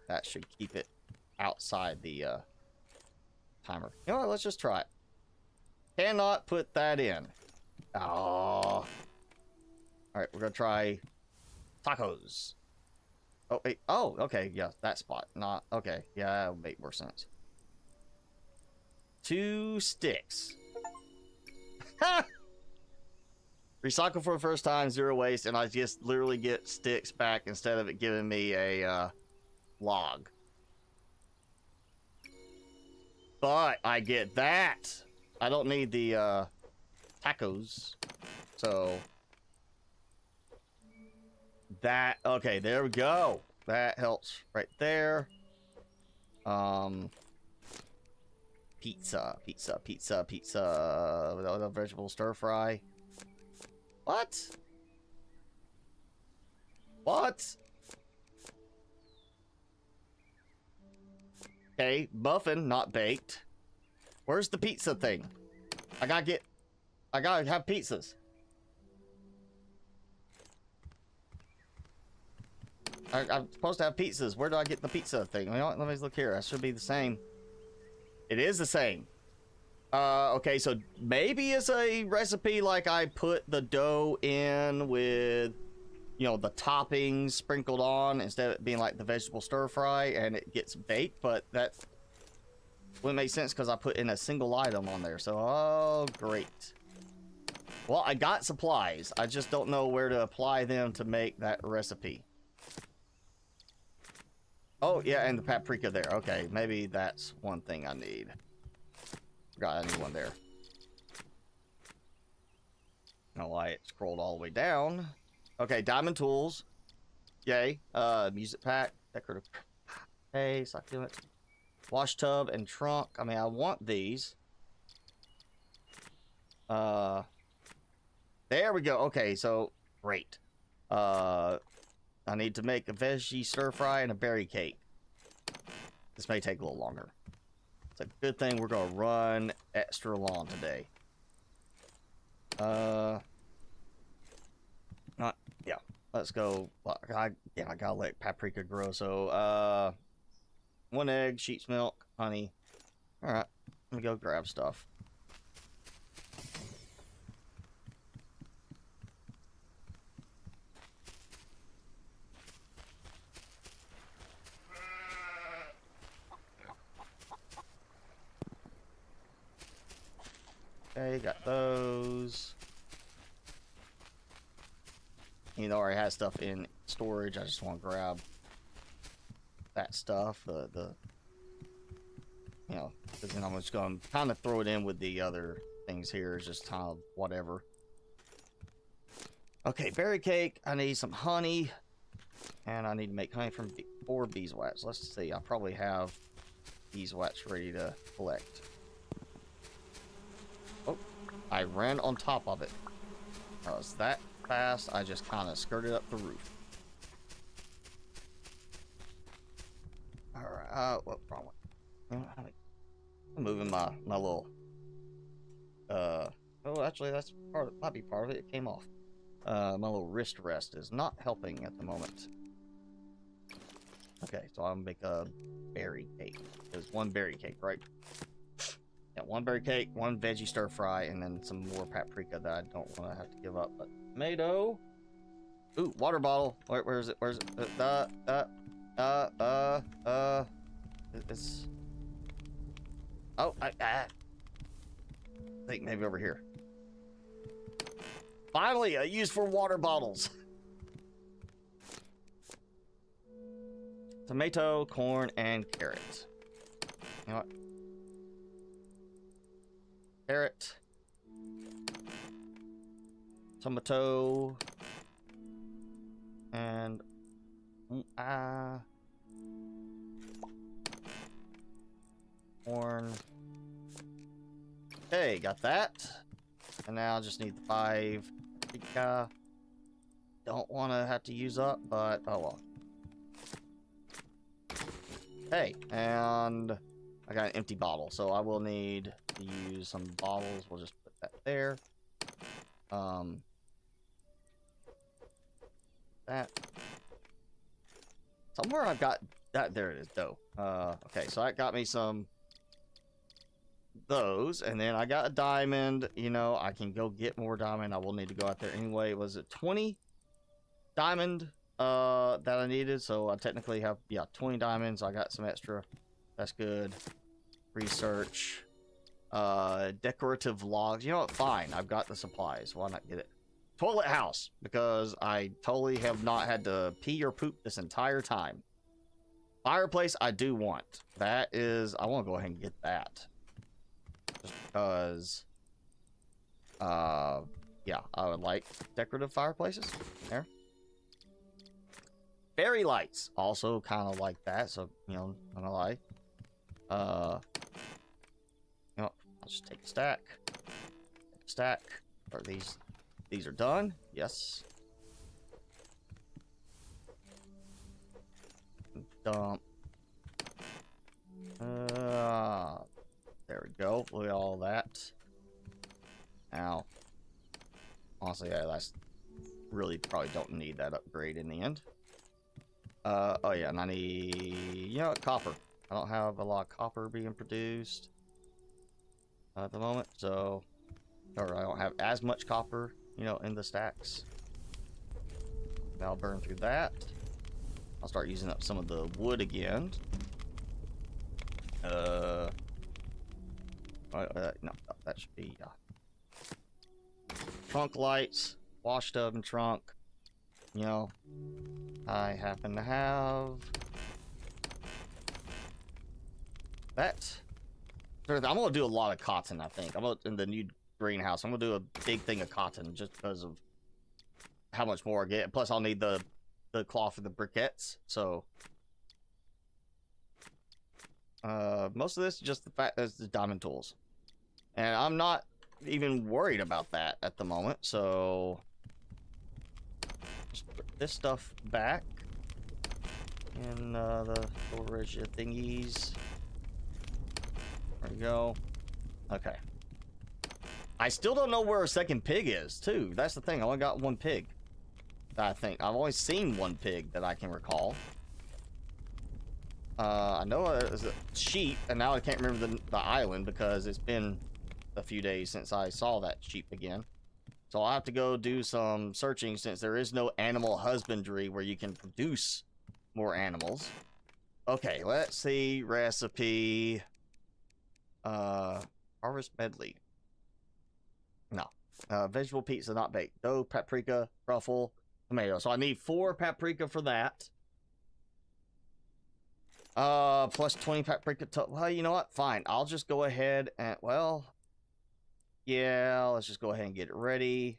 That should keep it outside the timer. You know what? Let's just try it. Cannot put that in. Oh. All right, we're gonna try tacos. Oh, wait. Oh, okay. Yeah, that spot. Not okay. Yeah, that would make more sense. 2 sticks. Recycle for the first time, 0 waste, and I just literally get sticks back instead of it giving me a log. But I get that. I don't need the tacos. So that, okay, there we go. That helps right there. Pizza without a vegetable stir fry. What? Okay, muffin, not baked. Where's the pizza thing? I gotta have pizzas. I'm supposed to have pizzas. Where do I get the pizza thing? You know what? Let me look here. That should be the same. It is the same. Okay, so maybe it's a recipe like I put the dough in with, you know, the toppings sprinkled on instead of it being like the vegetable stir fry and it gets baked, but that wouldn't make sense because I put in a single item on there. So, oh, great. Well, I got supplies. I just don't know where to apply them to make that recipe. Oh, yeah, and the paprika there. Okay, maybe that's one thing I need. Forgot I need one there. I don't know why it scrolled all the way down. Okay, diamond tools. Yay. Music pack. Decorative. Hey, succulent. Wash tub and trunk. I mean, I want these. There we go. Okay, so great. I need to make a veggie stir fry and a berry cake. This may take a little longer. It's a good thing we're gonna run extra long today. Yeah. Let's go. Well, I gotta let paprika grow. So, 1 egg, sheep's milk, honey. All right, let me go grab stuff. Okay, got those. You know, already has stuff in storage. I just want to grab that stuff. The you know, because then I'm just going to kind of throw it in with the other things here. It's just kind of whatever. Okay, berry cake. I need some honey. And I need to make honey from 4 beeswax. Let's see. I probably have beeswax ready to collect. Oh, I ran on top of it. I was that fast, I just kind of skirted up the roof. Alright, what wrong one? I'm moving my little oh, actually that's part of, might be part of it. It came off. My little wrist rest is not helping at the moment. Okay, so I'll make a berry cake. There's 1 berry cake, right? Yeah, 1 berry cake, 1 veggie stir fry, and then some more paprika that I don't want to have to give up. But tomato. Ooh, water bottle. Where is it? Where's it? It's. Oh, I think maybe over here. Finally, a use for water bottles. Tomato, corn, and carrot. You know what? Carrot. Tomato. And corn. Okay, got that. And now I just need the 5 paprika. Don't want to have to use up, but oh well. Okay, and I got an empty bottle, so I will need to use some bottles. We'll just put that there. That. Somewhere I've got that. There it is, dough. Okay, so that got me some those, and then I got a diamond. You know, I can go get more diamond. I will need to go out there anyway. Was it 20 diamond that I needed? So I technically have 20 diamonds. I got some extra. That's good. Research. Decorative logs. You know what? Fine. I've got the supplies. Why not get it? Toilet house, because I totally have not had to pee or poop this entire time. Fireplace, I do want. That is, I want to go ahead and get that. Just because, yeah, I would like decorative fireplaces. There. Fairy lights, also kind of like that, so, you know, I'm gonna lie. You know, I'll just take a stack. Are these are done? Yes. Dump. There we go. Look at all that. Now, honestly, that's really probably don't need that upgrade in the end. Oh yeah, and I need, you know what, copper. I don't have a lot of copper being produced at the moment, so, or I don't have as much copper, you know, in the stacks. Now I'll burn through that. I'll start using up some of the wood again. No, that should be trunk lights, wash tub and trunk. You know, I happen to have that. I'm gonna do a lot of cotton. I think in the new greenhouse. I'm gonna do a big thing of cotton just because of how much more I get. Plus, I'll need the cloth for the briquettes. So, most of this is just the fact that it's the diamond tools, and I'm not even worried about that at the moment. So, just put this stuff back in the storage thingies. There we go. Okay. I still don't know where a second pig is, too. That's the thing. I only got 1 pig. I think. I've only seen 1 pig that I can recall. I know it was a sheep, and now I can't remember the island because it's been a few days since I saw that sheep again. So I'll have to go do some searching since there is no animal husbandry where you can produce more animals. Okay, let's see. Recipe. Harvest medley. No. Vegetable pizza not baked. Dough, paprika, truffle, tomato. So I need 4 paprika for that. Plus 20 paprika. Well, you know what? Fine. I'll just go ahead and, well, yeah, let's just go ahead and get it ready.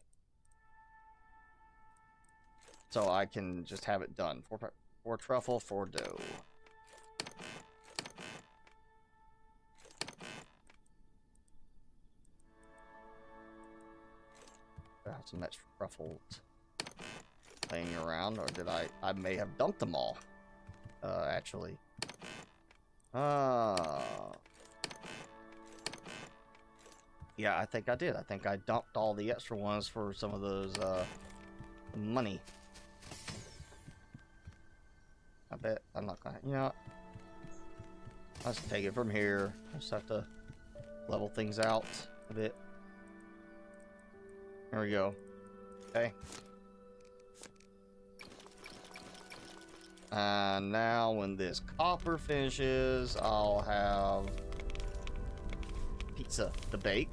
So I can just have it done. 4 truffle, 4 dough. I have some extra truffles laying around, or did I may have dumped them all, actually. Yeah, I think I did. I think I dumped all the extra ones for some of those, money. I bet I'm not gonna, you know what? Let's take it from here. I just have to level things out a bit. There we go. Okay. And now when this copper finishes, I'll have pizza to bake.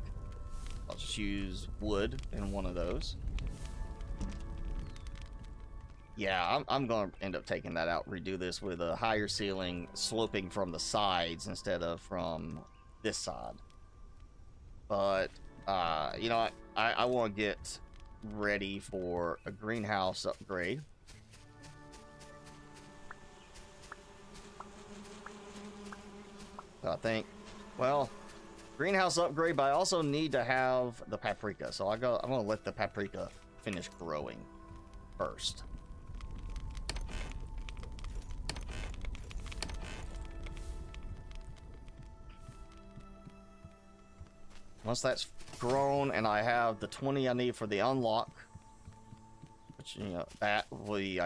I'll just use wood in one of those. Yeah, I'm going to end up taking that out, redo this with a higher ceiling sloping from the sides instead of from this side. But, you know, I want to get ready for a greenhouse upgrade. So I think, well, greenhouse upgrade, but I also need to have the paprika. So I'm going to let the paprika finish growing first. Once that's grown and I have the 20 I need for the unlock, which, you know, I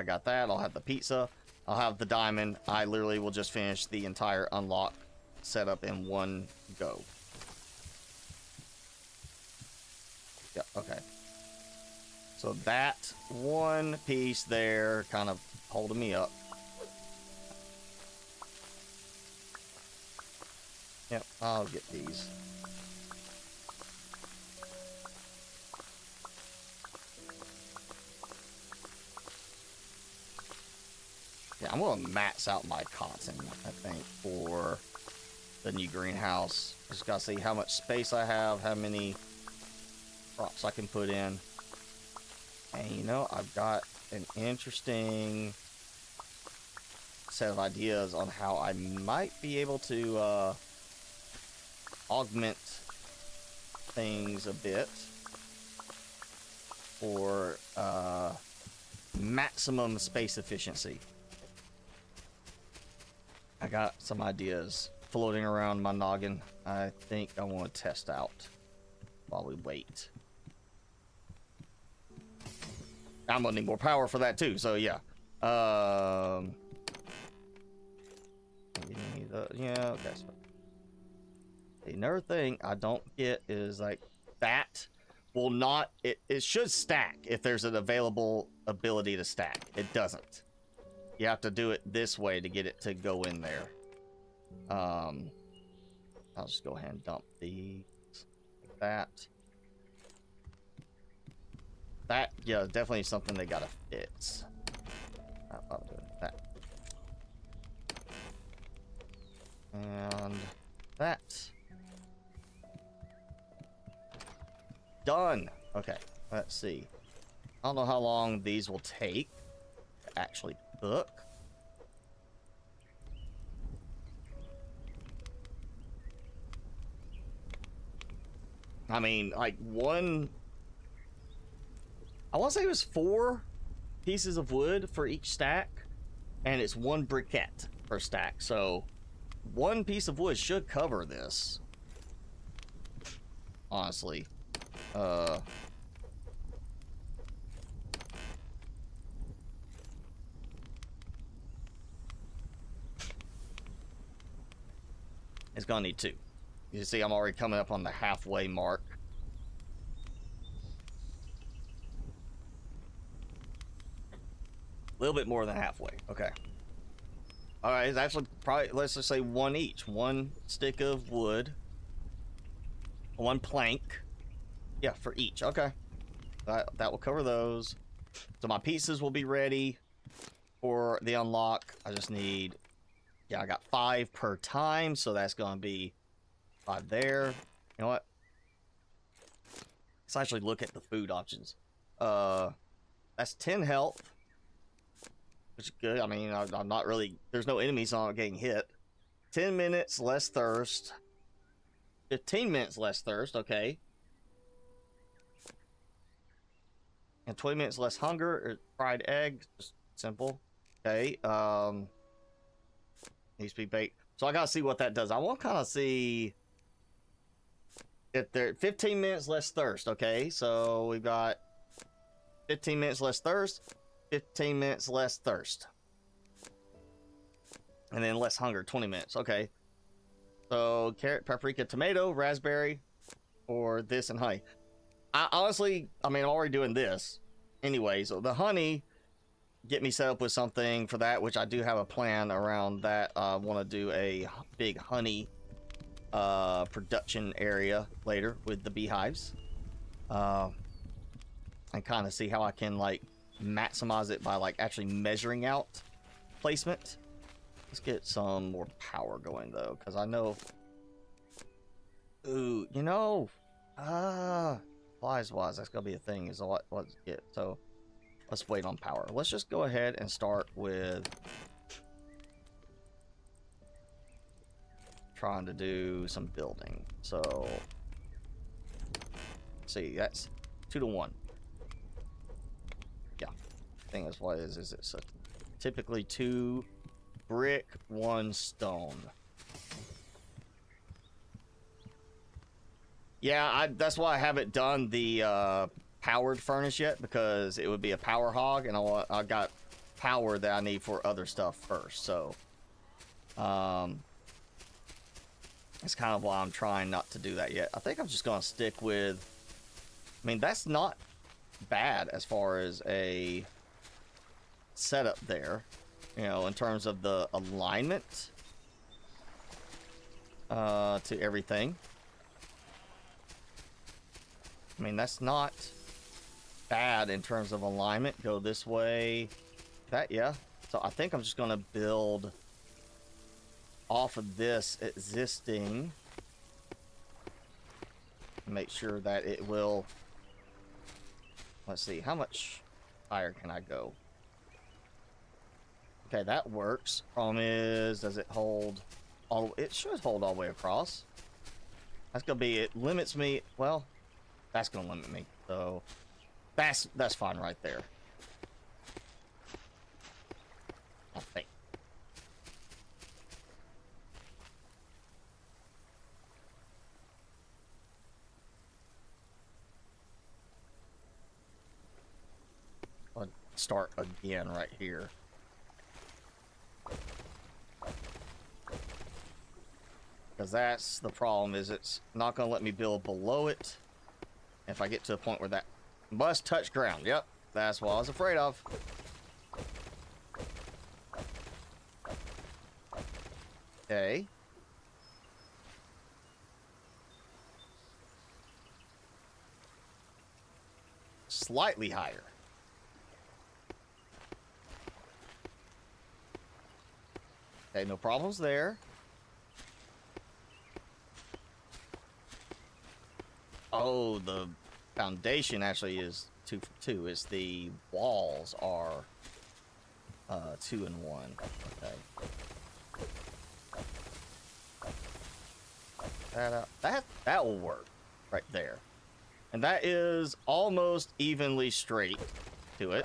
got that. I'll have the pizza. I'll have the diamond. I literally will just finish the entire unlock setup in one go. Yeah, okay. So that one piece there kind of holding me up. Yep, I'll get these. Yeah, I'm gonna max out my cotton, I think, for the new greenhouse. Just gotta see how much space I have, how many crops I can put in. And you know, I've got an interesting set of ideas on how I might be able to augment things a bit for maximum space efficiency. I got some ideas floating around my noggin. I think I want to test out while we wait. I'm gonna need more power for that too, so yeah. Yeah, okay. So another thing I don't get is like that will not, it should stack if there's an available ability to stack. It doesn't. You have to do it this way to get it to go in there. I'll just go ahead and dump these like that. That, yeah, definitely something they gotta fix. I'll do that. And that. Done. Okay, let's see. I don't know how long these will take to actually cook. I mean, like one, I want to say it was 4 pieces of wood for each stack, and it's 1 briquette per stack. So 1 piece of wood should cover this, honestly. It's gonna need 2. You see, I'm already coming up on the halfway mark. A little bit more than halfway. Okay. All right, it's actually probably, let's just say 1 each. 1 stick of wood, 1 plank. Yeah, for each. Okay. That will cover those. So my pieces will be ready for the unlock. I just need, yeah, I got 5 per time, so that's going to be 5 there. You know what? Let's actually look at the food options. That's 10 health, which is good. I mean, I'm not really, there's no enemies on getting hit. 10 minutes less thirst. 15 minutes less thirst, okay. And 20 minutes less hunger. Fried egg, just simple. Okay. Needs to be baked. So I gotta see what that does. I want to kind of see if there 15 minutes less thirst. Okay, so we've got 15 minutes less thirst, 15 minutes less thirst, and then less hunger. 20 minutes. Okay. So carrot, paprika, tomato, raspberry, or this and honey. I honestly, I mean, I'm already doing this anyway. So the honey, get me set up with something for that, which I do have a plan around that. I want to do a big honey production area later with the beehives, and kind of see how I can like maximize it by like actually measuring out placement. Let's get some more power going though, because I know, ooh, you know, supplies wise, that's gonna be a thing, is what let's get. So let's wait on power. Let's just go ahead and start with trying to do some building. So let's see, that's 2 to 1. Yeah, thing is, what is it? So typically 2 brick, 1 stone. Yeah, that's why I haven't done the powered furnace yet, because it would be a power hog, and I got power that I need for other stuff first. So that's kind of why I'm trying not to do that yet. I think I'm just gonna stick with, I mean, that's not bad as far as a setup there, you know, in terms of the alignment to everything. I mean, that's not bad in terms of alignment. Go this way, that, yeah. So I think I'm just gonna build off of this existing, make sure that it will, let's see, how much higher can I go? Okay, that works. Problem is, does it hold all, it should hold all the way across. That's gonna be, it limits me, well, that's gonna limit me, so that's fine right there, I think. I'll start again right here. Because that's the problem, is it's not going to let me build below it. If I get to a point where that must touch ground. Yep, that's what I was afraid of. Okay. Slightly higher. Okay, no problems there. Oh, the foundation actually is 2 for 2. It's the walls are 2 and 1. Okay. That will work right there. And that is almost evenly straight to it.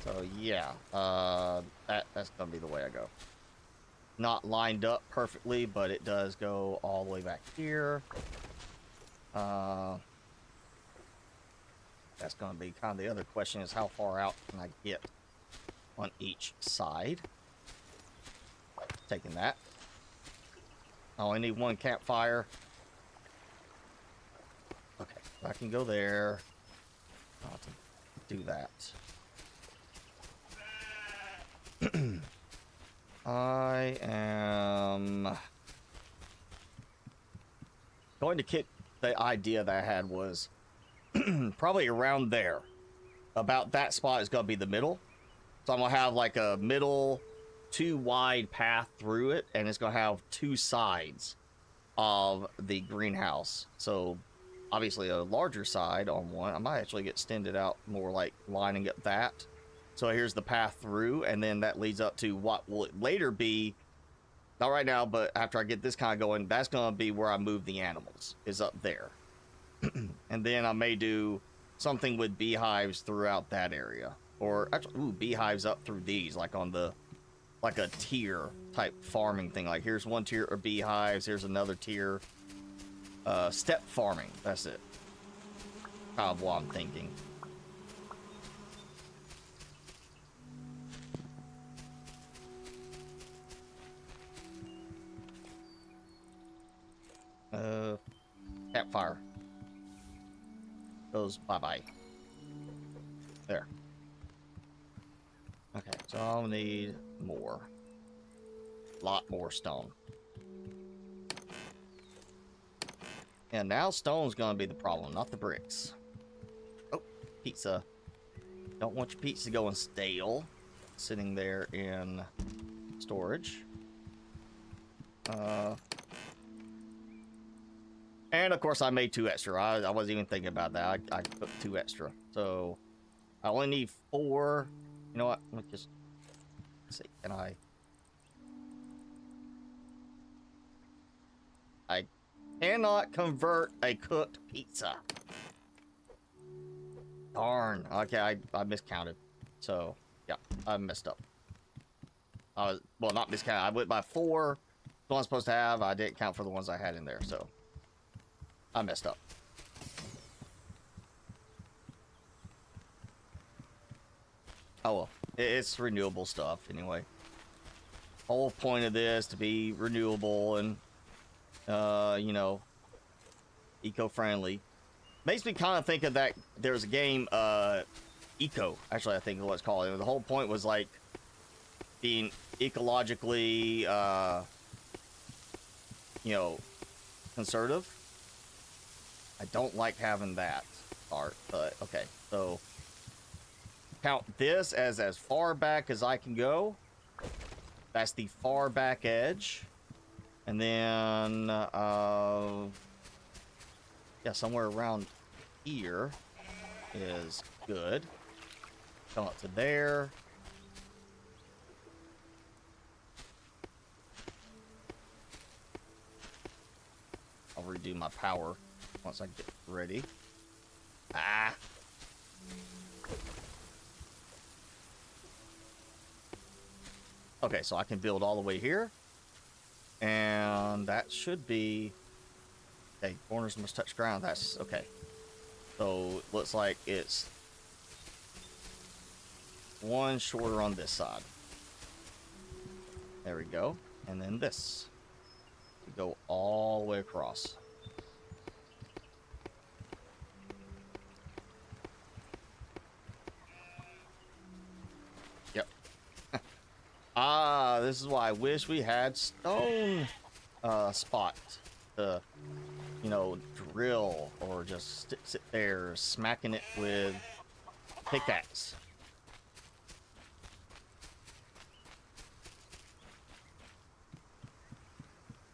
So yeah, that's gonna be the way I go. Not lined up perfectly, but it does go all the way back here. That's gonna be kind of the other question, is how far out can I get on each side? Taking that. I only need 1 campfire. Okay, I can go there. I'll have to do that. I am going to the idea that I had was probably around there. About that spot is going to be the middle. So I'm going to have like a middle, 2 wide path through it, and it's going to have 2 sides of the greenhouse. So obviously a larger side on one. I might actually extend it out more, like lining up that. So here's the path through, and then that leads up to what will later be, not right now, but after I get this kind of going, that's going to be where I move the animals, is up there. And then I may do something with beehives throughout that area. Or actually, ooh, beehives up through these, like on the, like a tier type farming thing. Like here's one tier of beehives, here's another tier. Step farming, that's it. Kind of what I'm thinking. Campfire. Goes bye-bye. There. Okay, so I'll need more. Lot more stone. And now stone's gonna be the problem, not the bricks. Oh, pizza. Don't want your pizza going stale. Sitting there in storage. And of course I made 2 extra. I wasn't even thinking about that. I put 2 extra. So I only need 4. You know what? Let me just see. Can I cannot convert a cooked pizza. Darn. Okay, I miscounted. So yeah, I messed up. I was, well, not miscounted. I went by 4. The one I'm supposed to have. I didn't count for the ones I had in there. So I messed up. Oh well, it's renewable stuff anyway. Whole point of this to be renewable and you know, eco-friendly. Makes me kind of think of that. There's a game, Eco. Actually, I think is what it's called. The whole point was like being ecologically, you know, conservative. I don't like having that part, but okay. So count this as far back as I can go. That's the far back edge. And then, yeah, somewhere around here is good. Come up to there. I'll redo my power once I get ready. Ah. Okay, so I can build all the way here. And that should be... Okay, corners must touch ground. That's okay. So, looks like it's one shorter on this side. There we go. And then this. We go all the way across. Yep. Ah, this is why I wish we had stone spot to, you know, drill or just sit there smacking it with pickaxe.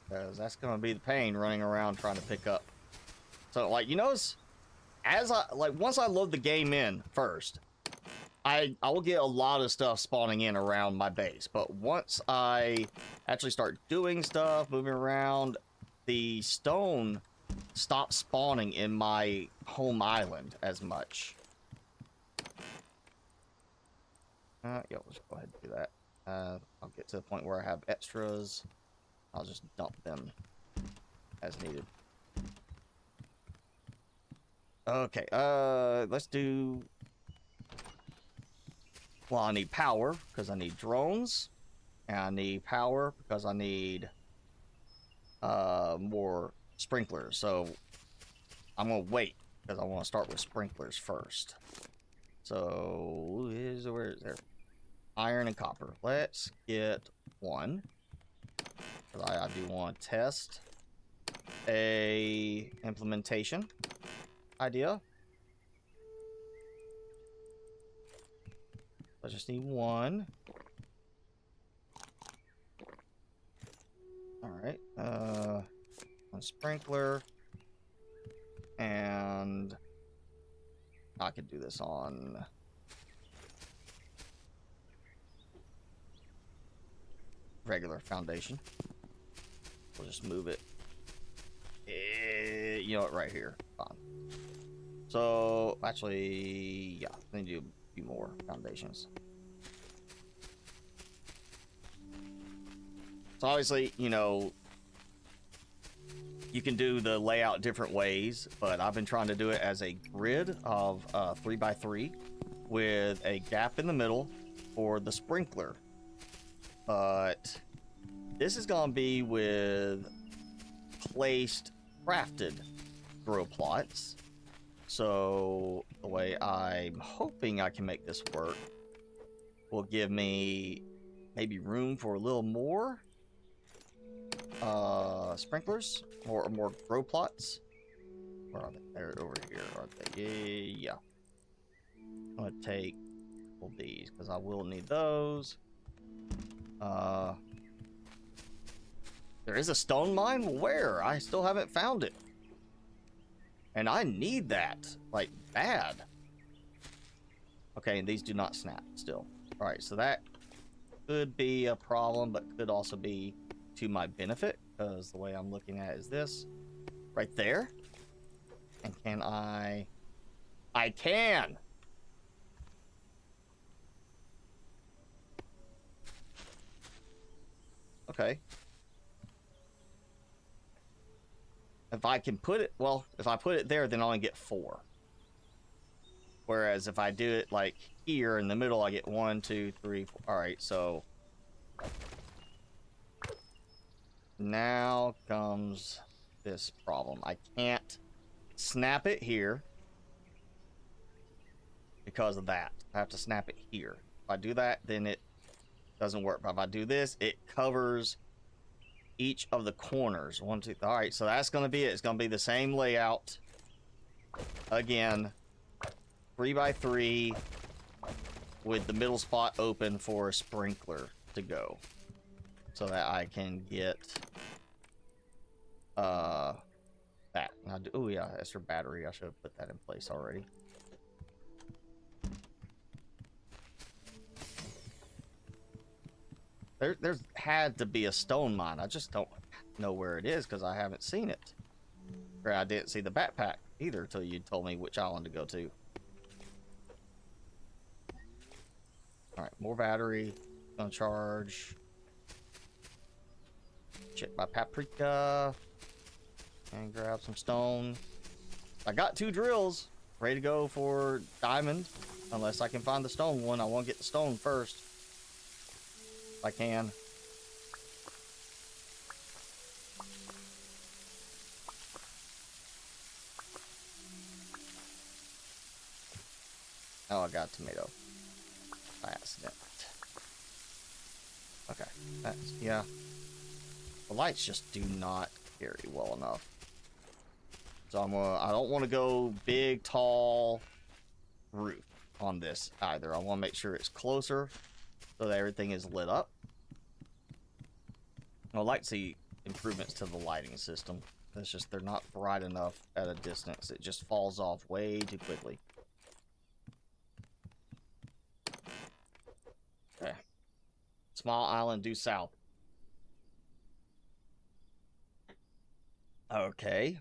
Because that's gonna be the pain running around trying to pick up. So like, you notice as I once I load the game in first, I will get a lot of stuff spawning in around my base, but once I actually start doing stuff, moving around, the stone stops spawning in my home island as much. Yeah, let's go ahead and do that. I'll get to the point where I have extras. I'll just dump them as needed. Okay, let's do... Well, I need power because I need drones, and I need power because I need more sprinklers. So I'm gonna wait because I want to start with sprinklers first. So where is there? Iron and copper. Let's get one because I do want to test a implementation idea. I just need one. All right. One sprinkler, and I could do this on regular foundation. We'll just move it. You know what? Right here. Fine. So actually, yeah, I need to do a few more foundations. So obviously, you know, you can do the layout different ways, but I've been trying to do it as a grid of 3x3 with a gap in the middle for the sprinkler. But this is going to be with placed crafted grow plots. So the way I'm hoping I can make this work will give me maybe room for a little more sprinklers or more grow plots. Where are they? They're over here, aren't they? Yeah. I'm gonna take all these because I will need those. There is a stone mine. Where? I still haven't found it, and I need that like bad. Okay, and these do not snap still. All right, so that could be a problem, but could also be to my benefit, because the way I'm looking at it is this right there. And can I can. Okay. If I can put it, well, if I put it there, then I only get 4. Whereas if I do it like here in the middle, I get 1, 2, 3, 4. All right, so now comes this problem. I can't snap it here because of that. I have to snap it here. If I do that, then it doesn't work. But if I do this, it covers each of the corners. 1, 2. All right, so that's going to be it. It's going to be the same layout again, 3x3 with the middle spot open for a sprinkler to go, so that I can get that. Now, oh yeah, that's for battery. I should have put that in place already. There's had to be a stone mine. I just don't know where it is because I haven't seen it. Or I didn't see the backpack either until you told me which island to go to. All right, more battery. Gonna charge. Check my paprika. And grab some stone. I got 2 drills ready to go for diamond. Unless I can find the stone one. I want to get the stone first. If I can. Oh, I got a tomato by accident. Okay, that's, yeah. The lights just do not carry well enough. So I don't want to go big, tall roof on this either. I want to make sure it's closer so that everything is lit up. I like to see improvements to the lighting system. It's just they're not bright enough at a distance. It just falls off way too quickly. Okay. Small island due south. Okay.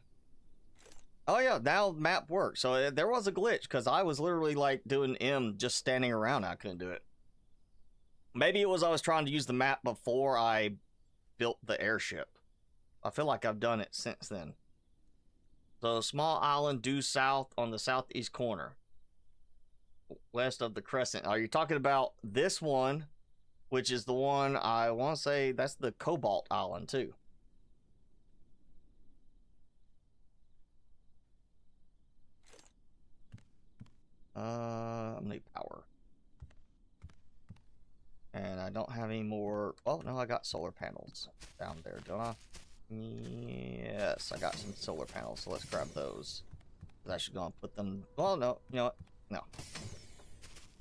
Oh yeah, now map works. So there was a glitch because I was literally like doing M just standing around. I couldn't do it. Maybe it was I was trying to use the map before I built the airship. I feel like I've done it since then. So small island due south on the southeast corner. West of the crescent. Are you talking about this one, which is the one I want to say that's the Cobalt Island too? I need power. And I don't have any more. Oh, no, I got solar panels down there, don't I? Yes, I got some solar panels, so let's grab those. I should go and put them. Well, no, you know what? No.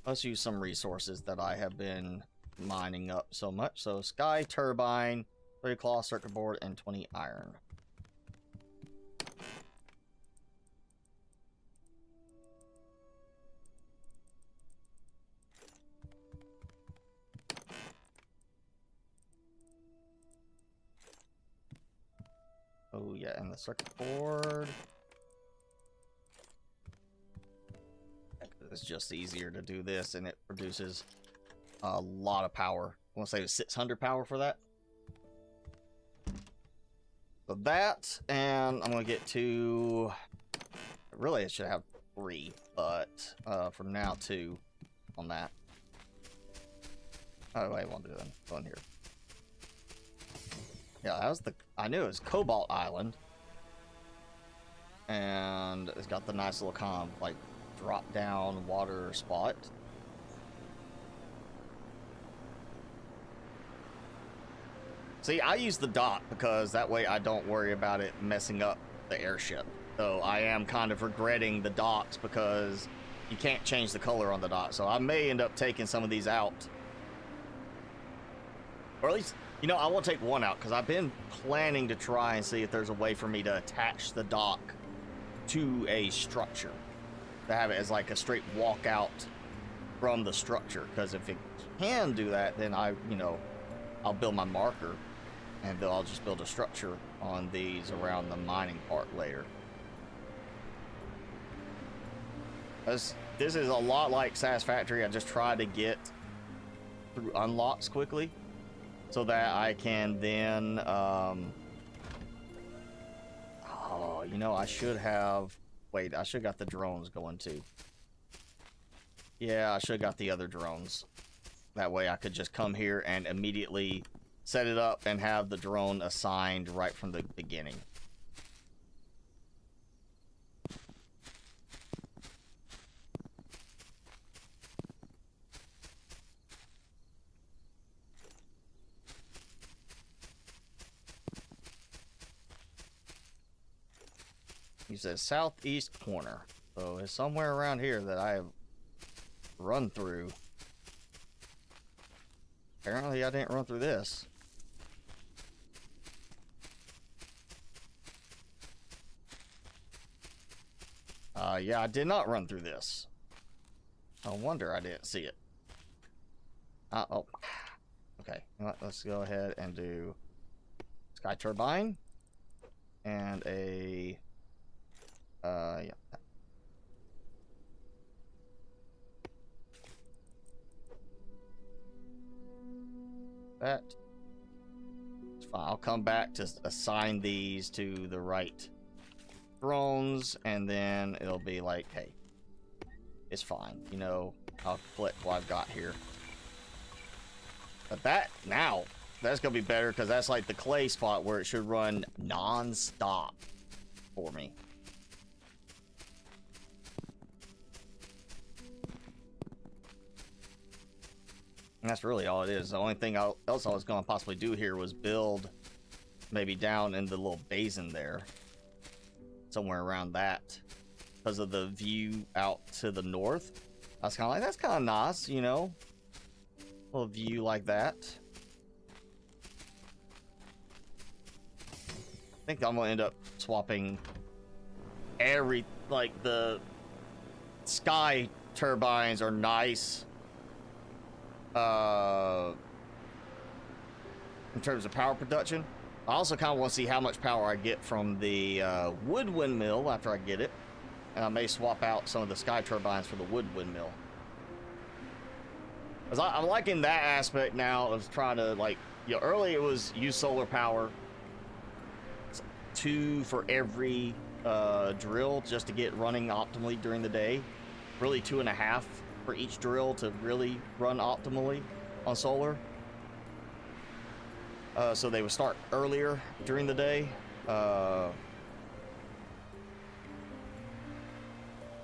Let's use some resources that I have been mining up so much. So, sky turbine, 3 claw circuit board, and 20 iron. Oh, yeah, and the circuit board. It's just easier to do this, and it produces a lot of power. I want to say it was 600 power for that. So that, and I'm going to get to... Really, I should have 3, but for now, 2 on that. Oh, wait, I won't do that. Go in here. Yeah, that was the... I knew it was Cobalt Island. And it's got the nice little kind of, like, drop-down water spot. See, I use the dock because that way I don't worry about it messing up the airship. So I am kind of regretting the docks because you can't change the color on the dock. So I may end up taking some of these out. Or at least... You know, I will take one out because I've been planning to try and see if there's a way for me to attach the dock to a structure. To have it as like a straight walkout from the structure. Because if it can do that, then I'll build my marker and then I'll just build a structure on these around the mining part later. This is a lot like Satisfactory. I just try to get through unlocks quickly. So that I can then, oh, you know, I should have, wait, I should have got the drones going too. Yeah, I should have got the other drones. That way I could just come here and immediately set it up and have the drone assigned right from the beginning. He says southeast corner. So it's somewhere around here that I have run through. Apparently I didn't run through this. Yeah, I did not run through this. No wonder I didn't see it. Oh. Okay, let's go ahead and do sky turbine. And a... yeah. That. It's fine. I'll come back to assign these to the right drones, and then it'll be like, hey, it's fine. You know, I'll collect what I've got here. But that, now, that's going to be better, because that's like the clay spot where it should run non-stop for me. And that's really all it is. The only thing else I was going to possibly do here was build maybe down in the little basin there. Somewhere around that. Because of the view out to the north. I was kind of like, that's kind of nice, you know? A little view like that. I think I'm going to end up swapping like the sky turbines are nice. In terms of power production. I also kind of want to see how much power I get from the wood windmill after I get it. And I may swap out some of the sky turbines for the wood windmill. Because I'm liking that aspect now of trying to, like, you know, early it was use solar power. 2 for every drill just to get running optimally during the day. Really 2.5 for each drill to really run optimally on solar. So they would start earlier during the day.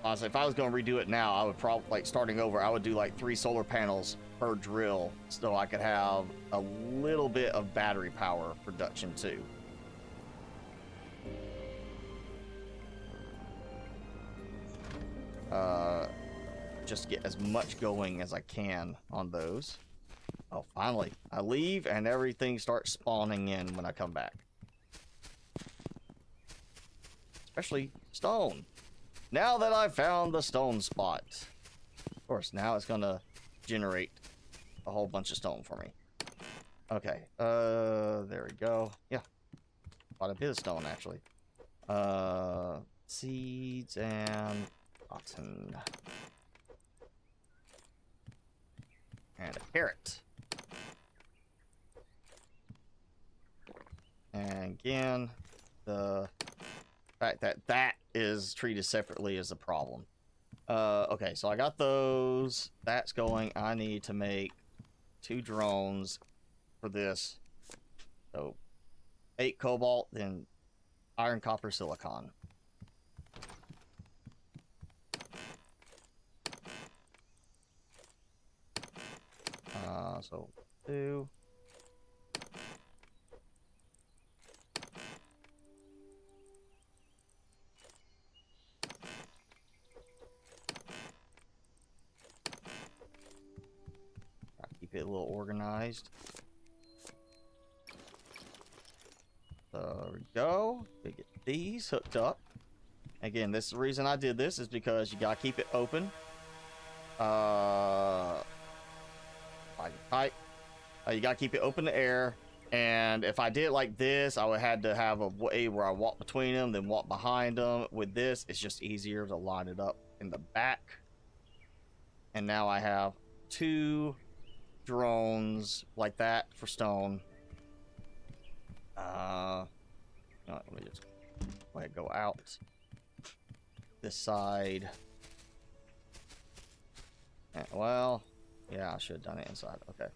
Honestly, if I was going to redo it now, I would probably, like, starting over, I would do like 3 solar panels per drill so I could have a little bit of battery power production too. just get as much going as I can on those. Oh, finally. I leave and everything starts spawning in when I come back. Especially stone. Now that I've found the stone spot. Of course, now it's gonna generate a whole bunch of stone for me. Okay, there we go. Yeah, quite a bit of stone, actually. Seeds and cotton. And a carrot. And again, the fact that that is treated separately is a problem. Okay, so I got those. That's going. I need to make 2 drones for this. So 8 cobalt, then iron, copper, silicon. So 2. Keep it a little organized. There we go. We get these hooked up. Again, this is the reason I did this, is because you gotta keep it open. Tight. You gotta keep it open to air. And if I did it like this, I would have to have a way where I walk between them, then walk behind them. With this, it's just easier to line it up in the back. And now I have 2 drones like that for stone. Let me just let it go out this side. And, well, yeah, I should have done it inside. Okay,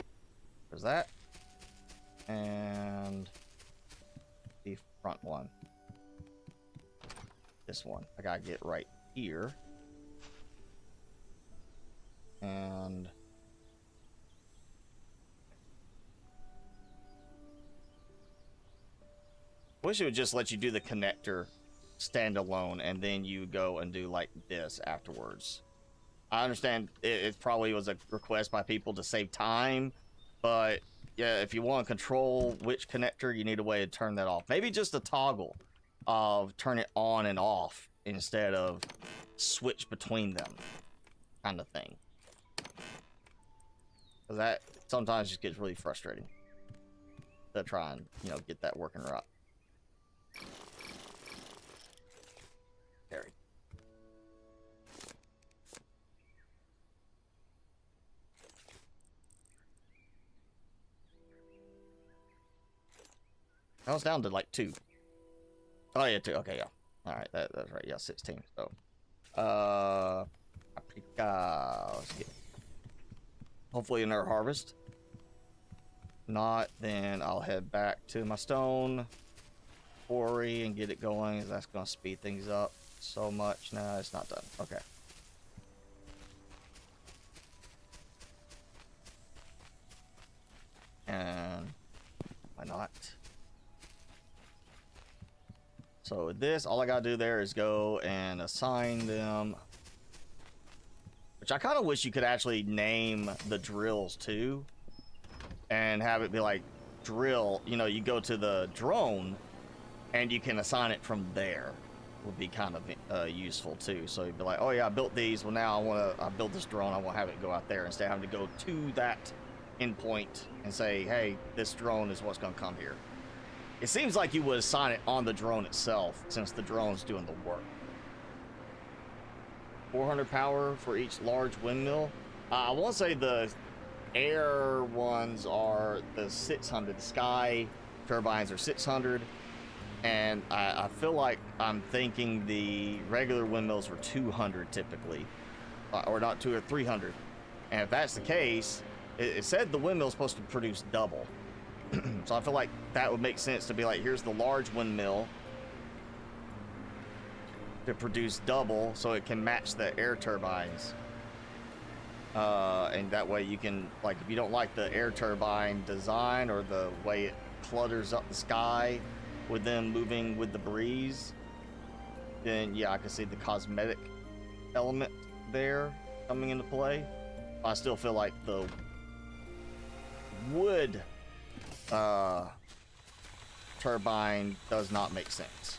there's that, and the front one. This one I gotta get right here, and wish it would just let you do the connector standalone, and then you go and do like this afterwards. I understand it probably was a request by people to save time, but yeah, if you want to control which connector, you need a way to turn that off. Maybe just a toggle of turn it on and off instead of switch between them, kind of thing. Because that sometimes just gets really frustrating to try and, you know, get that working right. There. I was down to like 2. Oh yeah, 2. Okay, yeah. All right, that's right. Yeah, 16. So, paprika. Let's get hopefully another harvest. Not, then I'll head back to my stone quarry and get it going. That's gonna speed things up so much. No, it's not done. Okay. And why not? So with this, all I gotta do there is go and assign them, which I kind of wish you could actually name the drills too, and have it be like drill, you know, you go to the drone and you can assign it from there. Would be kind of useful too. So you'd be like, oh yeah, I built these. Well, now I built this drone. I want to have it go out there instead of having to go to that endpoint and say, hey, this drone is what's going to come here. It seems like you would assign it on the drone itself, since the drone's doing the work. 400 power for each large windmill. I want to say the air ones are the 600. The sky turbines are 600. And I feel like I'm thinking the regular windmills were 200 typically, or not 200 or 300. And if that's the case, it said the windmill's supposed to produce double. So I feel like that would make sense to be like, here's the large windmill to produce double, so it can match the air turbines. And that way you can, like, if you don't like the air turbine design or the way it clutters up the sky with them moving with the breeze, then yeah, I can see the cosmetic element there coming into play. I still feel like the wood turbine does not make sense.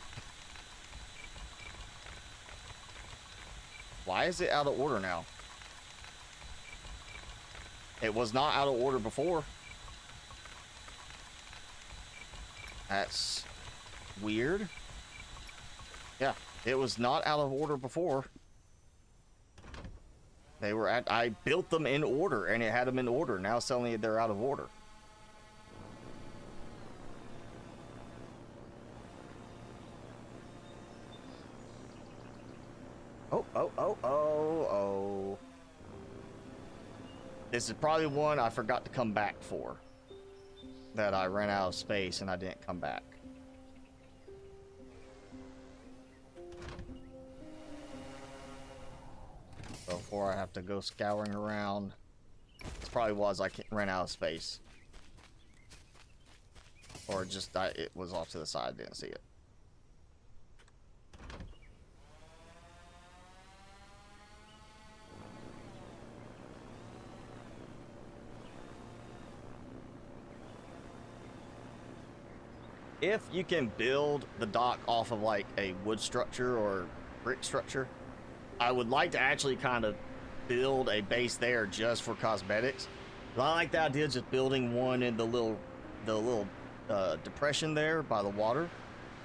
Why is it out of order now? It was not out of order before. That's weird. Yeah, it was not out of order before. They were at, I built them in order and it had them in order. Now suddenly they're out of order. Oh. This is probably one I forgot to come back for. That I ran out of space and I didn't come back. So before I have to go scouring around, this probably was I ran out of space. Or just it was off to the side, didn't see it. If you can build the dock off of like a wood structure or brick structure, I would like to actually kind of build a base there just for cosmetics. But I like the idea of just building one in the little depression there by the water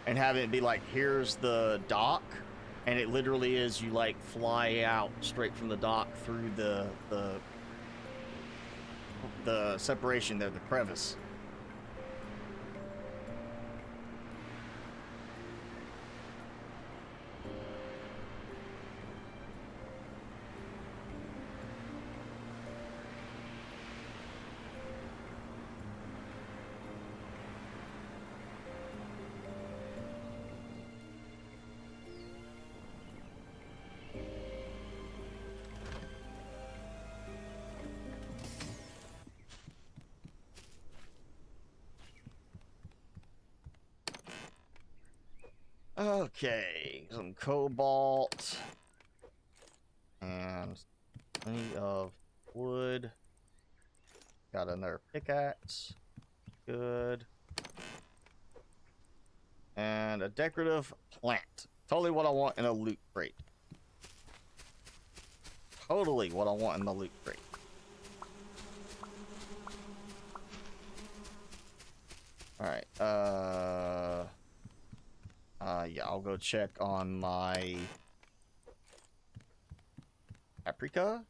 and having it be like, here's the dock, and it literally is you like fly out straight from the dock through the separation there, the crevice. Okay, some cobalt and plenty of wood. Got another pickaxe. Good. And a decorative plant. Totally what I want in a loot crate. Totally what I want in the loot crate. Alright, yeah, I'll go check on my paprika.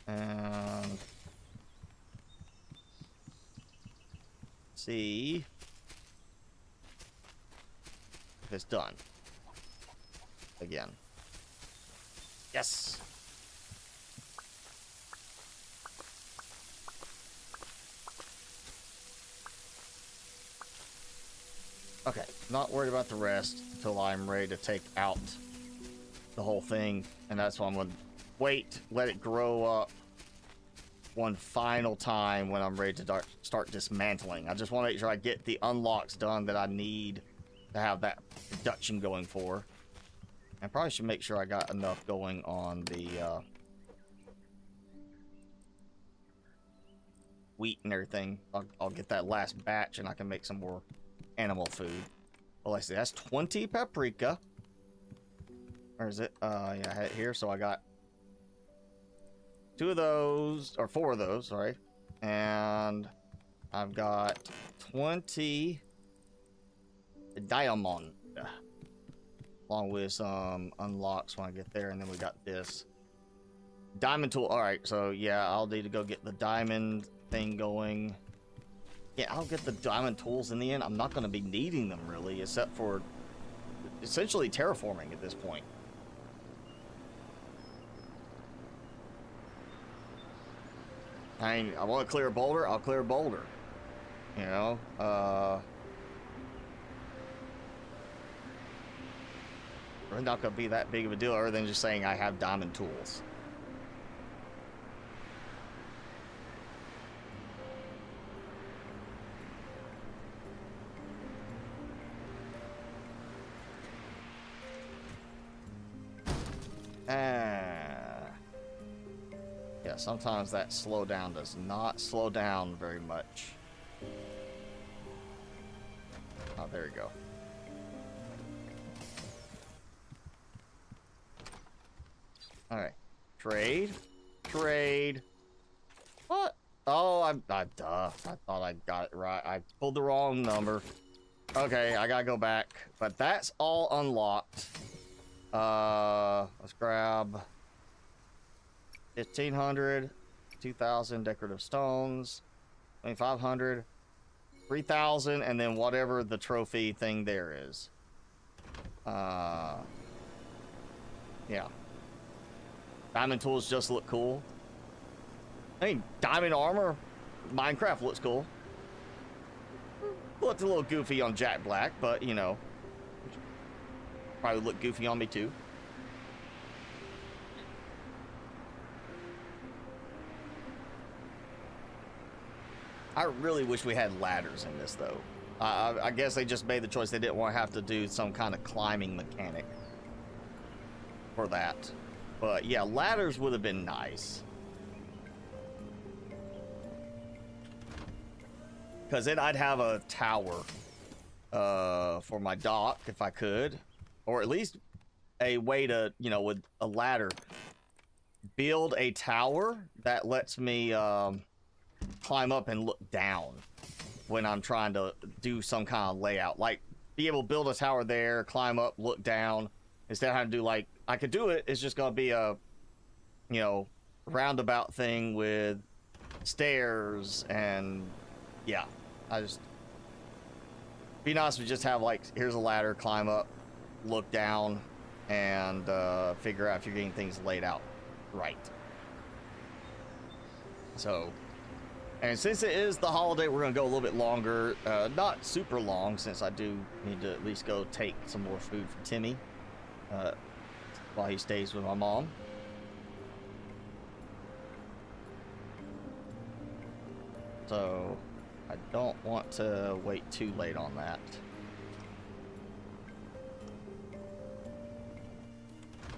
And see if it's done. Again. Yes! Okay, not worried about the rest until I'm ready to take out the whole thing. And that's why I'm going to wait, let it grow up one final time when I'm ready to start dismantling. I just want to make sure I get the unlocks done that I need to have that production going for. I probably should make sure I got enough going on the wheat and everything. I'll get that last batch and I can make some more animal food. Well, I see that's 20 paprika. Where is it? Yeah, I had it here, so I got 2 of those, or 4 of those, sorry. And I've got 20 diamond. Along with some unlocks when I get there, and then we got this diamond tool. All right, so yeah, I'll need to go get the diamond thing going. Yeah, I'll get the diamond tools in the end. I'm not going to be needing them really, except for essentially terraforming at this point. I mean, I want to clear a boulder, I'll clear a boulder. You know, really not going to be that big of a deal other than just saying I have diamond tools. Yeah, sometimes that slowdown does not slow down very much. Oh, there we go. Alright. Trade. Trade. What? Oh, duh. I thought I got it right. I pulled the wrong number. Okay, I gotta go back. But that's all unlocked. Let's grab 1,500, 2,000 decorative stones, 2,500, 3,000, and then whatever the trophy thing there is. Yeah. Diamond tools just look cool. I mean, diamond armor, Minecraft looks cool. Looked a little goofy on Jack Black, but you know, probably look goofy on me too. I really wish we had ladders in this though. I guess they just made the choice. They didn't want to have to do some kind of climbing mechanic for that. But yeah, ladders would have been nice. Because then I'd have a tower for my dock if I could. Or at least a way to, you know, with a ladder, build a tower that lets me climb up and look down when I'm trying to do some kind of layout. Like, be able to build a tower there, climb up, look down. Instead of having to do, like, I could do it. It's just going to be a, you know, roundabout thing with stairs and, yeah. I just, be nice to just have, like, here's a ladder, climb up, look down, and figure out if you're getting things laid out right. So, and since it is the holiday, we're going to go a little bit longer. Not super long, since I do need to at least go take some more food for Timmy while he stays with my mom. So, I don't want to wait too late on that.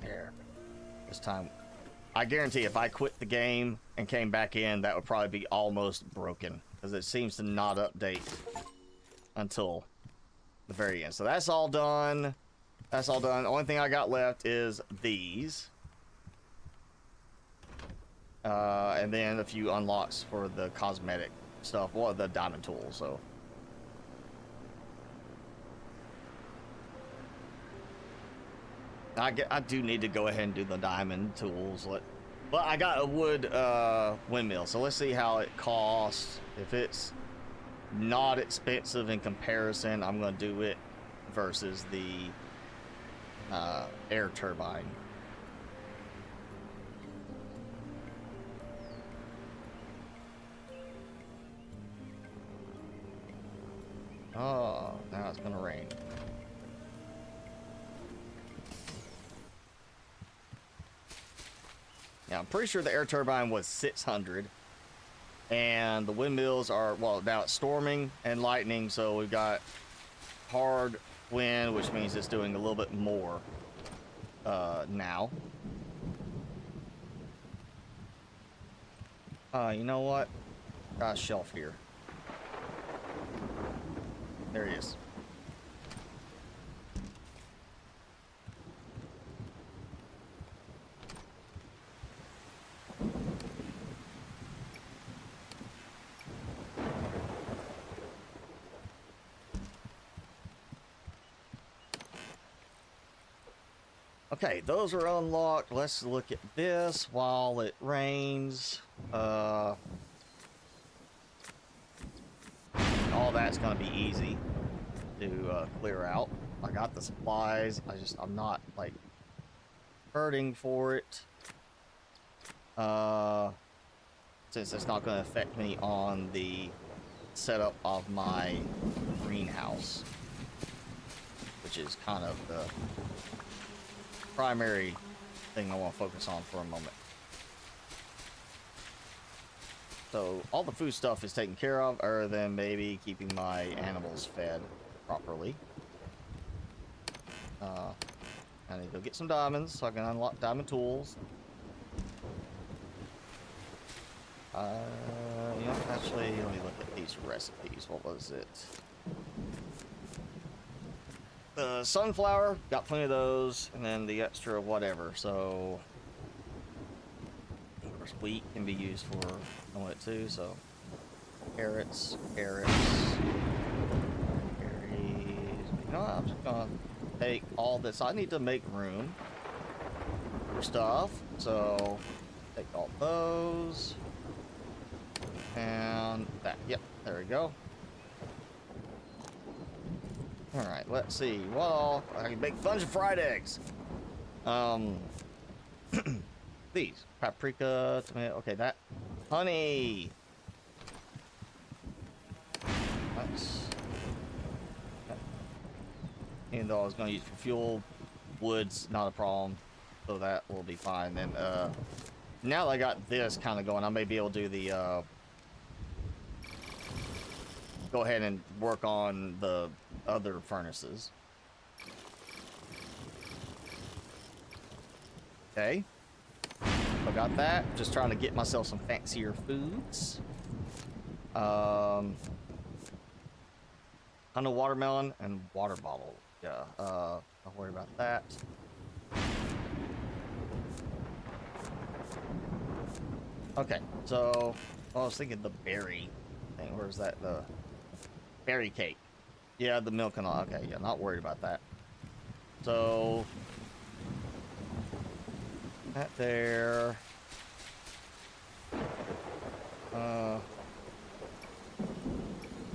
There. This time, I guarantee if I quit the game and came back in, that would probably be almost broken, because it seems to not update until the very end. So that's all done. That's all done. The only thing I got left is these. And then a few unlocks for the cosmetic stuff, or the diamond tools, so. I do need to go ahead and do the diamond tools. But I got a wood windmill, so let's see how it costs. If it's not expensive in comparison, I'm going to do it versus the air turbine. Oh, now it's going to rain. Yeah, I'm pretty sure the air turbine was 600. And the windmills are, well, now it's storming and lightning, so we've got hard wind, which means it's doing a little bit more now. You know what? Got a shelf here. There he is. Okay, those are unlocked. Let's look at this while it rains. All that's gonna be easy to clear out. I got the supplies. I'm not like hurting for it. Since it's not gonna affect me on the setup of my greenhouse, which is kind of the primary thing I want to focus on for a moment. So all the food stuff is taken care of, other than maybe keeping my animals fed properly. I need to go get some diamonds so I can unlock diamond tools. Yeah, actually, let me look at these recipes. What was it? The sunflower, got plenty of those, and then the extra whatever. So, of course, wheat can be used for it too. So, carrots, berries. You know what? I'm just gonna take all this. I need to make room for stuff. So, take all those. And that. Yep, there we go. Alright, let's see. What all? I can make bunch of fried eggs. These. Paprika, tomato. Okay, that. Honey. That's. Even though I was going to use for fuel, wood's not a problem. So that will be fine. Then, now that I got this kind of going, I may be able to do the, go ahead and work on the other furnaces. Okay. I got that. Just trying to get myself some fancier foods. I know watermelon and water bottle. Yeah. Don't worry about that. Okay. So I was thinking the berry thing. Where's that? The berry cake. Yeah, the milk and all. Okay, yeah, not worried about that. So that there. Yeah,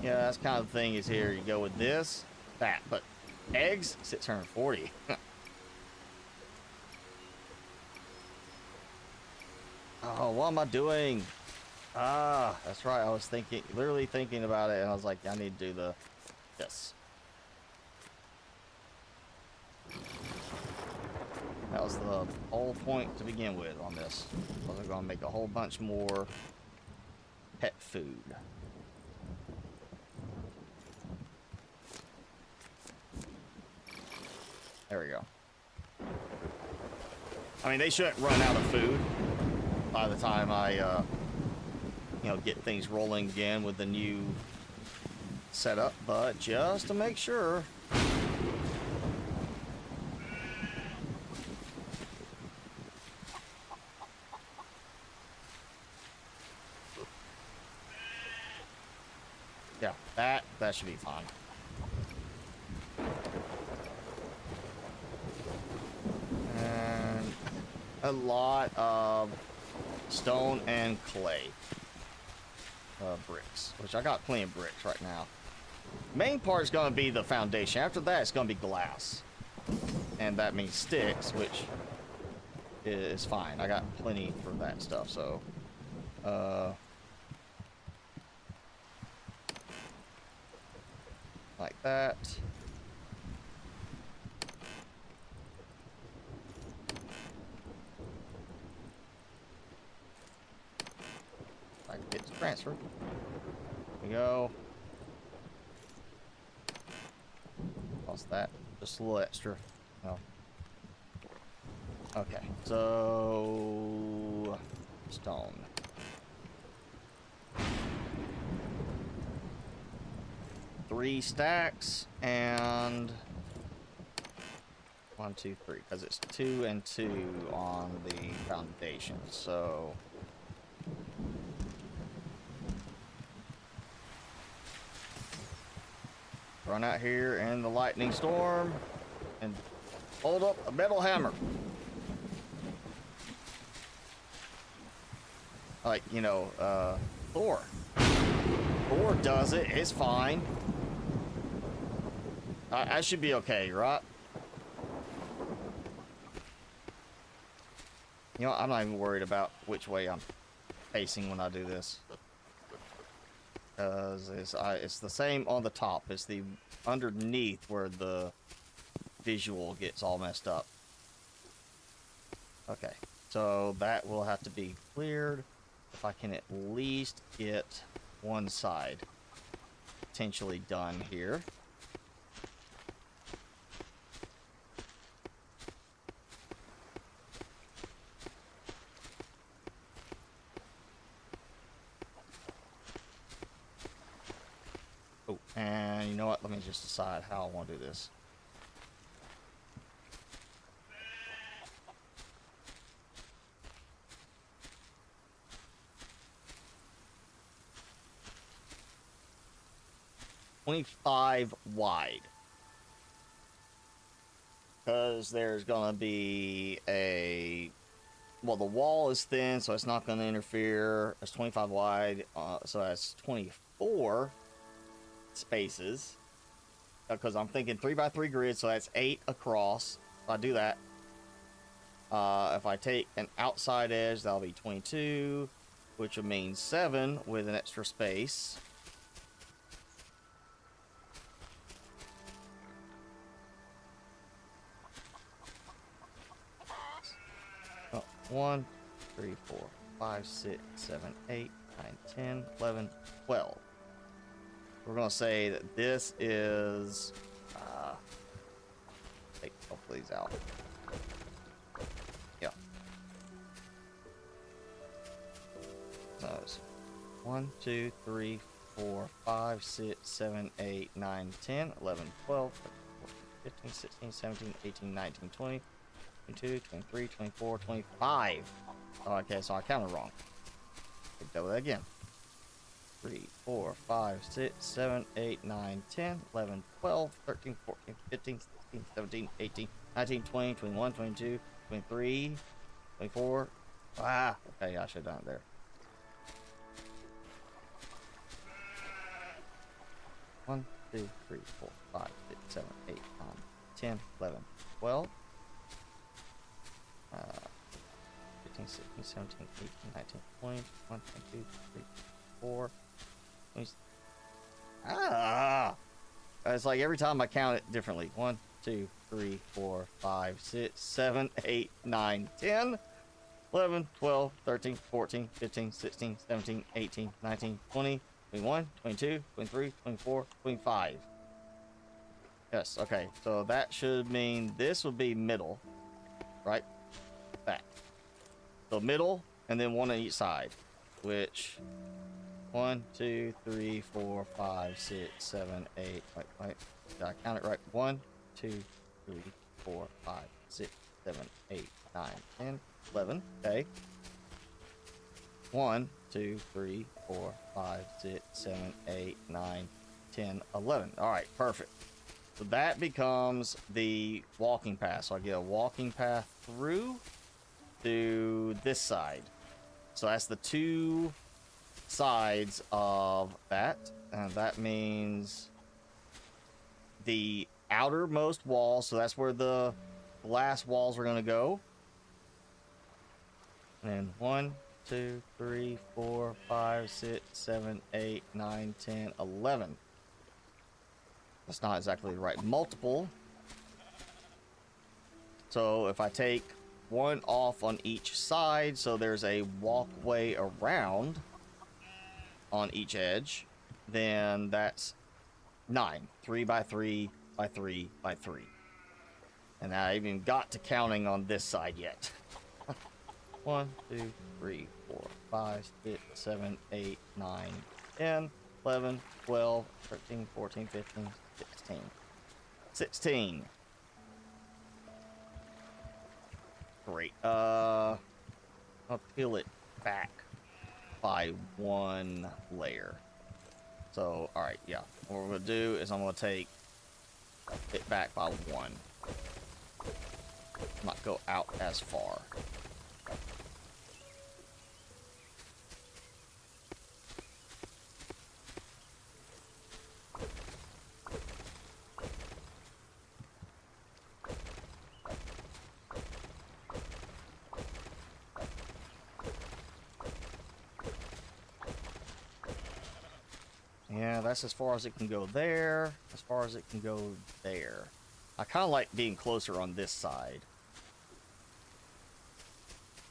that's kind of the thing is here. You go with this, that, but eggs 640. Oh, what am I doing? Ah, that's right. I was thinking, literally thinking about it, and I was like, I need to do the this. That was the whole point to begin with on this. I was going to make a whole bunch more pet food. There we go. I mean, they shouldn't run out of food by the time I, you know, get things rolling again with the new setup, but just to make sure. Yeah, that should be fine. And a lot of stone and clay bricks, which I got plenty of bricks right now. Main part is going to be the foundation. After that, it's going to be glass, and that means sticks, which is fine. I got plenty for that stuff. So, like that. I can get this transfer. There we go. Lost that. Just a little extra. Oh. Okay. So stone. Three stacks and 1, 2, 3, because it's 2 and 2 on the foundation. So run out here in the lightning storm and hold up a metal hammer. Like, you know, Thor. Thor does it. It's fine. I should be okay, right? You know, I'm not even worried about which way I'm facing when I do this. Because it's the same on the top. It's the underneath where the visual gets all messed up. Okay, so that will have to be cleared. If I can at least get one side potentially done here. you know what? Let me just decide how I want to do this. $25 wide. Because there's going to be a... Well, the wall is thin, so it's not going to interfere. It's 25 wide, so that's 24 spaces. Because I'm thinking 3x3 grid, so that's 8 across. If I do that, if I take an outside edge, that'll be 22, which would mean 7 with an extra space. Oh, 1, 3, 4, 5, 6, 7, 8, 9, 10, 11, 12. We're going to say that this is... take both of these out. Yeah. So it's 1, 2, 3, 4, 5, 6, 7, 8, 9, 10, 11, 12, 13, 14, 15, 16, 17, 18, 19, 20, 22, 23, 24, 25. Oh, okay, so I counted wrong. Double that again. 3, 4, 5, 6, 7, 8, 9, 10, 11, 12, 13, 14, 15, 16, 17, 18, 19, 20, 21, 22, 23, 24. Ah, okay, I should have done it there. One, 2, 3, 4, 5, 6, 7, 8, 9, 10, 11, 12. 15, 16, 17, 18, 19, 20, 21, 22, 23, 24. It's like every time I count it differently. 1, 2, 3, 4, 5, 6, 7, 8, 9, 10, 11, 12, 13, 14, 15, 16, 17, 18, 19, 20, 21, 22, 23, 24, 25. Yes, okay. So that should mean this would be middle, right? Back. So middle, and then one on each side, which... 1, 2, 3, 4, 5, 6, 7, 8. Wait. Did I count it right? 1, 2, 3, 4, 5, 6, 7, 8, 9, 10, 11. Okay. 1, 2, 3, 4, 5, 6, 7, 8, 9, 10, 11. All right, perfect. So that becomes the walking path. So I get a walking path through to this side. So that's the 2 sides of that, and that means the outermost wall, so that's where the glass walls are going to go. And then 1, 2, 3, 4, 5, 6, 7, 8, 9, 10, 11. That's not exactly the right multiple. So if I take 1 off on each side, so there's a walkway around on each edge, then that's 9. 3 by 3 by 3 by 3. And I haven't even got to counting on this side yet. 1, 2, 3, 4, 5, 6, 7, 8, 9, 10, 11, 12, 13, 14, 15, 16. 16. Great. I'll peel it back by 1 layer. So, alright, yeah. What we're going to do is I'm going to take it back by 1. Not go out as far. Yeah, that's as far as it can go there, as far as it can go there. I kind of like being closer on this side.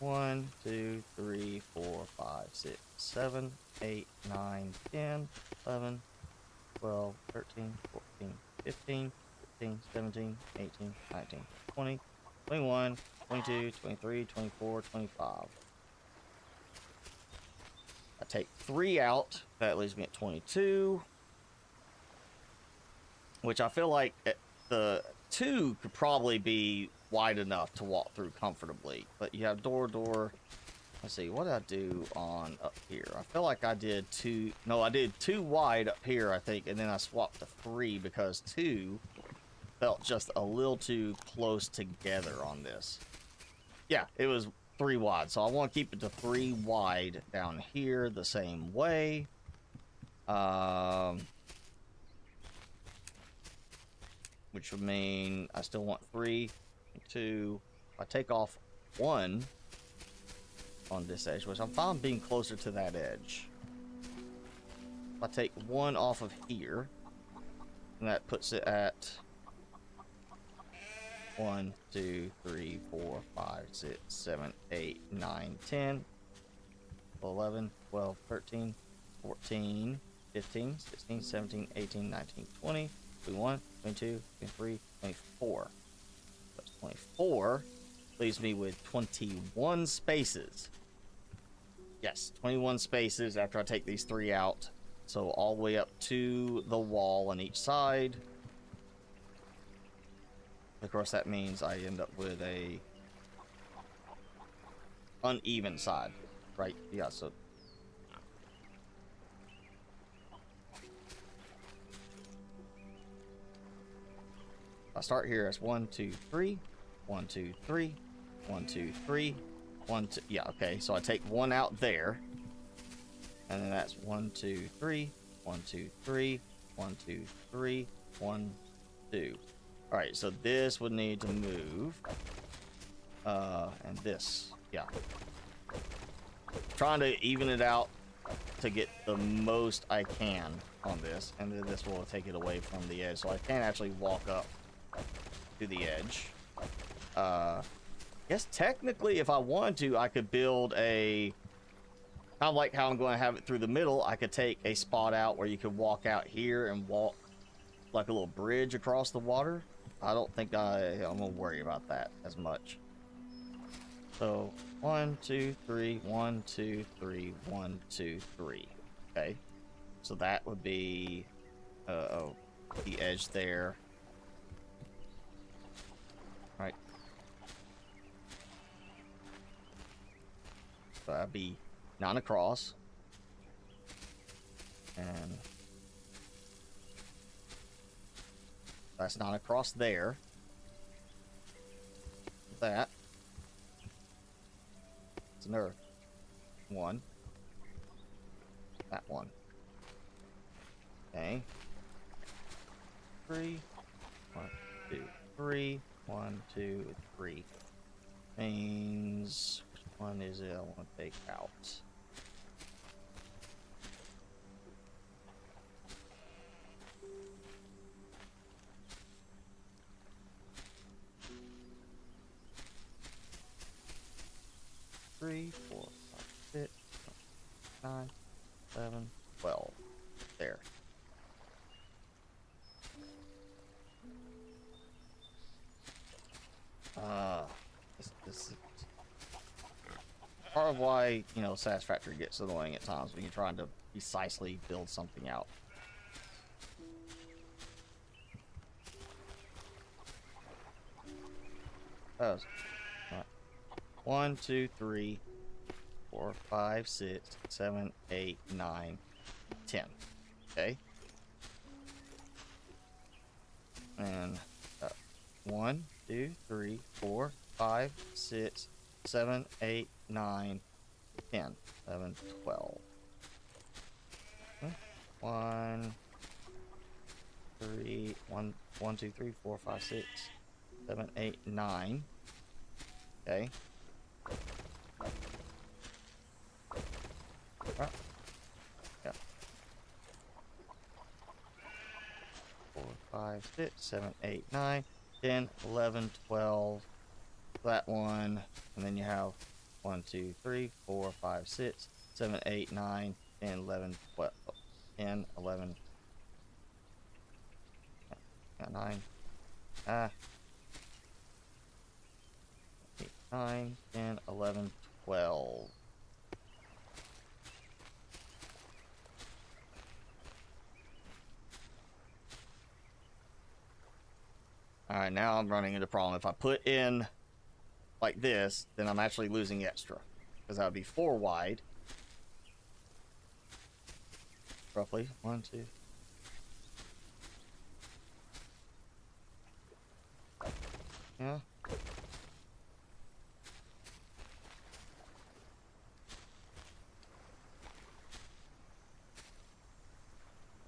1, 2, 3, 4, 5, 6, 7, 8, 9, 10, 11, 12, 13, 14, 15, 16, 17, 18, 19, 20, 21, 22, 23, 24, 25. I take 3 out. That leaves me at 22. which I feel like the 2 could probably be wide enough to walk through comfortably. But you have door. Let's see, what did I do on up here? I feel like I did 2. No, I did 2 wide up here, I think, and then I swapped to 3 because 2 felt just a little too close together on this. Yeah, it was 3 wide, so I want to keep it to 3 wide down here the same way. Which would mean I still want 3, 2. I take off 1 on this edge, which I'm fine being closer to that edge. If I take 1 off of here, and that puts it at 1, 2, 3, 4, 5, 6, 7, 8, 9, 10, 11, 12, 13, 14, 15, 16, 17, 18, 19, 20, 21, 22, 23, 24. That's 24. Leaves me with 21 spaces. Yes, 21 spaces after I take these 3 out. So all the way up to the wall on each side. Of course, that means I end up with a uneven side, right? Yeah, so I start here as 1, 2, 3, 1, 2, 3, 1, 2, 3, 1, 2. Yeah, okay. So I take 1 out there, and then that's 1, 2, 3, 1, 2, 3, 1, 2, 3, 1, 2. All right. So this would need to move, and this, yeah. Trying to even it out to get the most I can on this, and then this will take it away from the edge, so I can't actually walk up to the edge. I guess technically if I wanted to, I could build a, kind of like how I'm going to have it through the middle. I could take a spot out where you could walk out here and walk like a little bridge across the water. I don't think I'm going to worry about that as much. So 1, 2, 3, 1, 2, 3, 1, 2, 3. Okay, so that would be the edge there. Right. So that'd be 9 across. And that's 9 across there. That. It's another 1. That 1. Okay. 3. 1, 2, 3. 1, 2, 3. Means, which one is it I want to take out? Three, 4, 5, 6, 9, 11, 12. There. This is part of why, you know, Satisfactory gets annoying at times when you're trying to precisely build something out. Oh, right. 1, 2, 3, 4, 5, 6, 7, 8, 9, 10. Okay. And 1, 2, 3, 4, 5, 6, 7, 8, 9, 10, 11, 12. 1, 3, 1, 1, 2, 3, 4, 5, 6, 7, 8, 9. Okay. Ah. Yeah. 4, 5, 6, 7, 8, 9, 10, 11, 12. That one, and then you have 1, 2, 3, 4, 5, 6, 7, 8, 9, 10, 11, 12, 10, 11, 9, 8, 9, 10, 11, 12. All right, now I'm running into a problem. If I put in like this, then I'm actually losing extra, because that would be 4 wide. Roughly 1, 2. Yeah.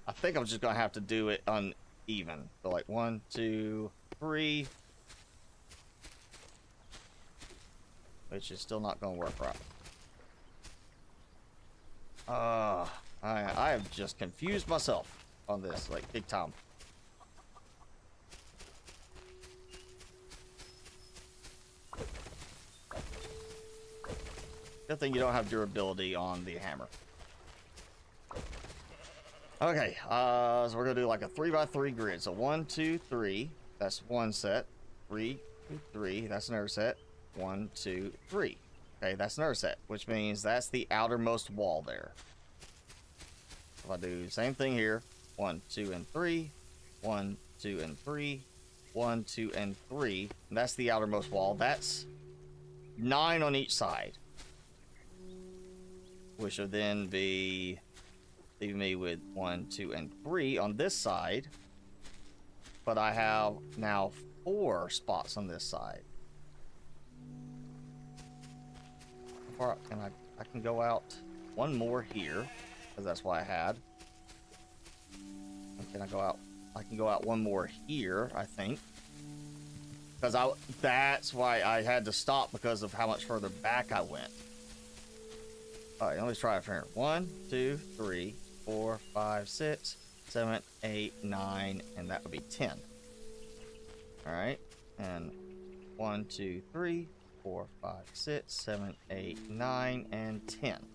I think I'm just gonna have to do it uneven. So like 1, 2, 3, which is still not gonna work right. I have just confused myself on this, like, big time. Good thing you don't have durability on the hammer. Okay, so we're gonna do like a 3x3 grid. So 1, 2, 3. That's one set. 3, 2, 3. That's another set. 1, 2, 3. Okay, that's another set, which means that's the outermost wall there. If I do the same thing here, 1, 2, and 3. 1, 2, and 3. 1, 2, and 3. And that's the outermost wall. That's 9 on each side, which would then be leaving me with 1, 2, and 3 on this side. But I have now 4 spots on this side. How far can I can go out one more here, because that's what I had. And can I go out? I can go out one more here, I think. Because that's why I had to stop, because of how much further back I went. Alright, let me try it from here. 1, 2, 3, 4, 5, 6, 7, 8, 9, and that would be 10. Alright, and 1, 2, 3, 4, 5, 6, 7, 8, 9, and 10.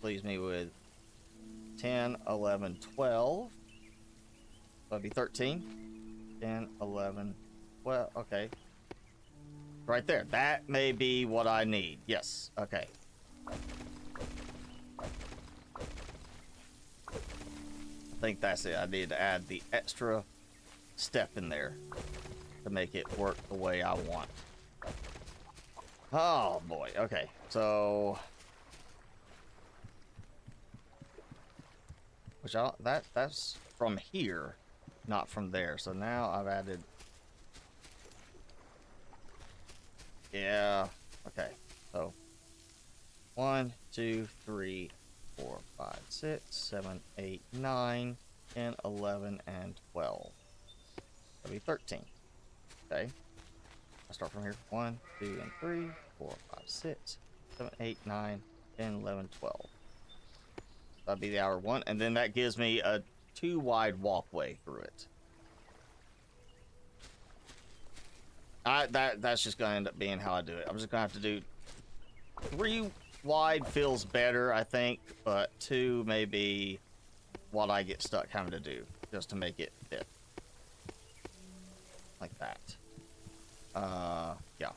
Leaves me with 10, 11, 12. That'd be 13. 10, 11, 12. Okay. Right there. That may be what I need. Yes. Okay. I think that's it. I need to add the extra step in there to make it work the way I want. Oh boy. Okay. So which that's from here, not from there. So now I've added. Yeah. Okay. So 1, 2, 3, 4, 5, 6, 7, 8, 9, 10, 11, and 12. That'll be 13. Okay. I start from here. 1, 2, and 3, 4, 5, 6, 7, 8, 9, 10, 11, 12. That'll be the hour 1, and then that gives me a 2 wide walkway through it. That's just gonna end up being how I do it. I'm just gonna have to do 3 wide feels better, I think, but 2 may be what I get stuck having to do just to make it fit. Like that. Yeah.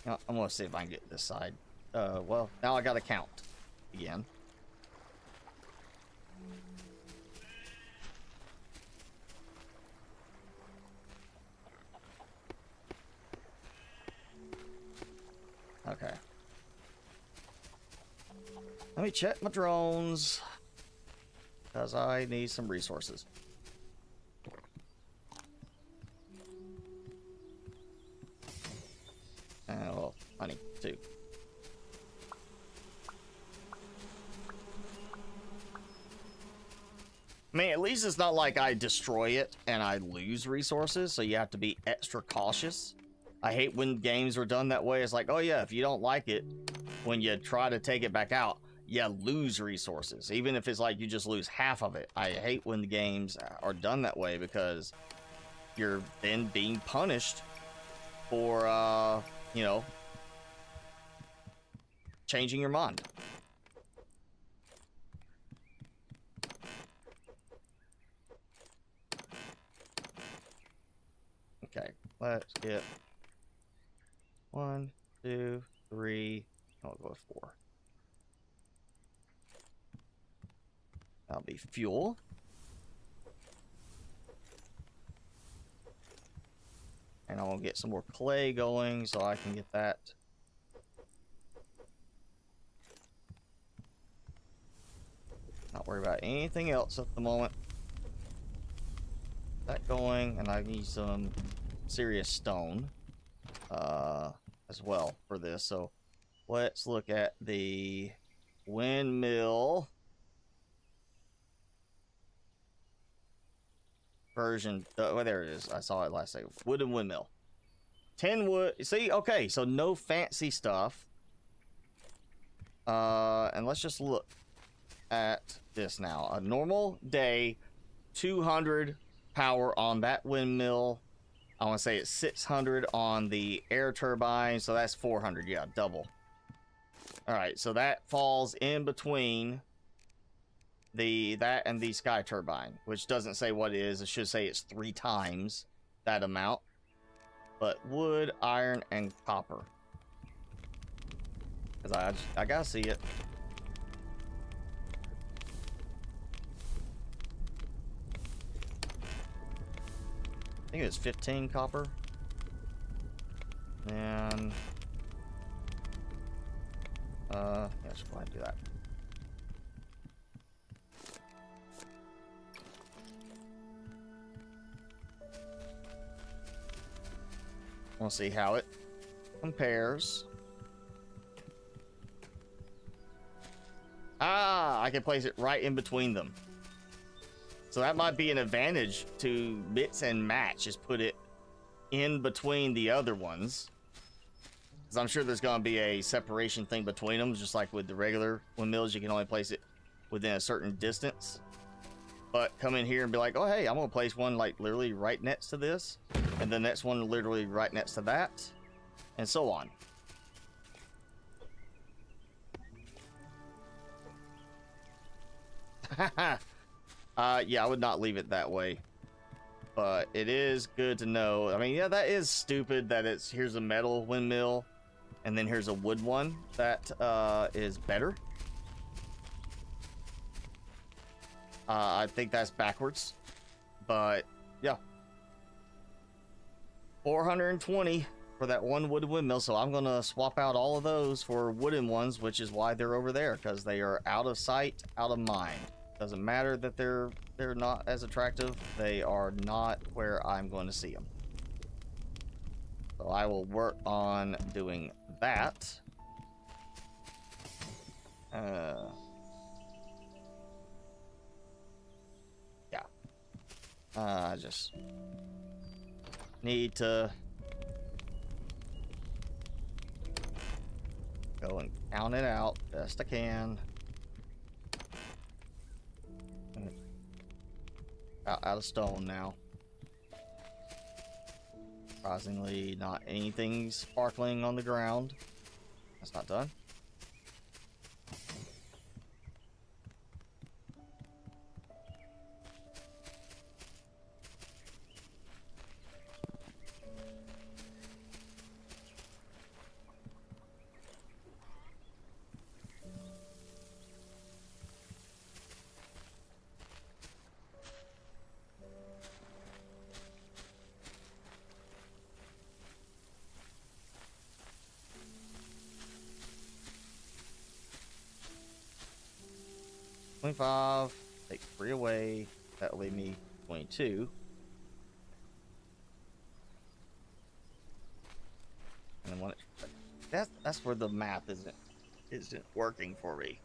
Now, I'm gonna see if I can get this side. Well, now I gotta count again. Okay. Let me check my drones, because I need some resources. Well, honey, too. I mean, at least it's not like I destroy it and I lose resources, so you have to be extra cautious. I hate when games are done that way. It's like, oh yeah, if you don't like it, when you try to take it back out, you lose resources. Even if it's like you just lose half of it. I hate when the games are done that way, because you're then being punished for, you know, changing your mind. Okay, let's get 1, 2, 3. I'll go with 4. That'll be fuel. And I'm gonna get some more clay going so I can get that. Not worry about anything else at the moment. That going, and I need some serious stone as well for this. So let's look at the windmill version. Oh, there it is. I saw it last second. Wooden windmill. 10 wood. See, okay, so no fancy stuff. And let's just look at this now. A normal day, 200 power on that windmill. I want to say it's 600 on the air turbine, so that's 400. Yeah, double. All right, so that falls in between that and the sky turbine, which doesn't say what it is. It should say it's 3 times that amount. But wood, iron, and copper. Because I gotta see it. I think it's 15 copper. And yeah, let's go ahead and do that. We'll see how it compares. Ah, I can place it right in between them. So that might be an advantage to mix and match, is put it in between the other ones. Because I'm sure there's going to be a separation thing between them, just like with the regular windmills, you can only place it within a certain distance. But come in here and be like, oh, hey, I'm going to place one like literally right next to this. And the next one literally right next to that. And so on. Yeah, I would not leave it that way. But it is good to know. I mean, yeah, that is stupid that here's a metal windmill and then here's a wood one. That is better. I think that's backwards. But yeah. 420 for that one wooden windmill, so I'm gonna swap out all of those for wooden ones, which is why they're over there, because they are out of sight, out of mind. Doesn't matter that they're not as attractive, they are not where I'm going to see them. So I will work on doing that. Yeah. I just need to go and count it out best I can. Out of stone now. Surprisingly, not anything sparkling on the ground. That's not done. $25, take 3 away, that will leave me 22. And then that's where the math isn't working for me.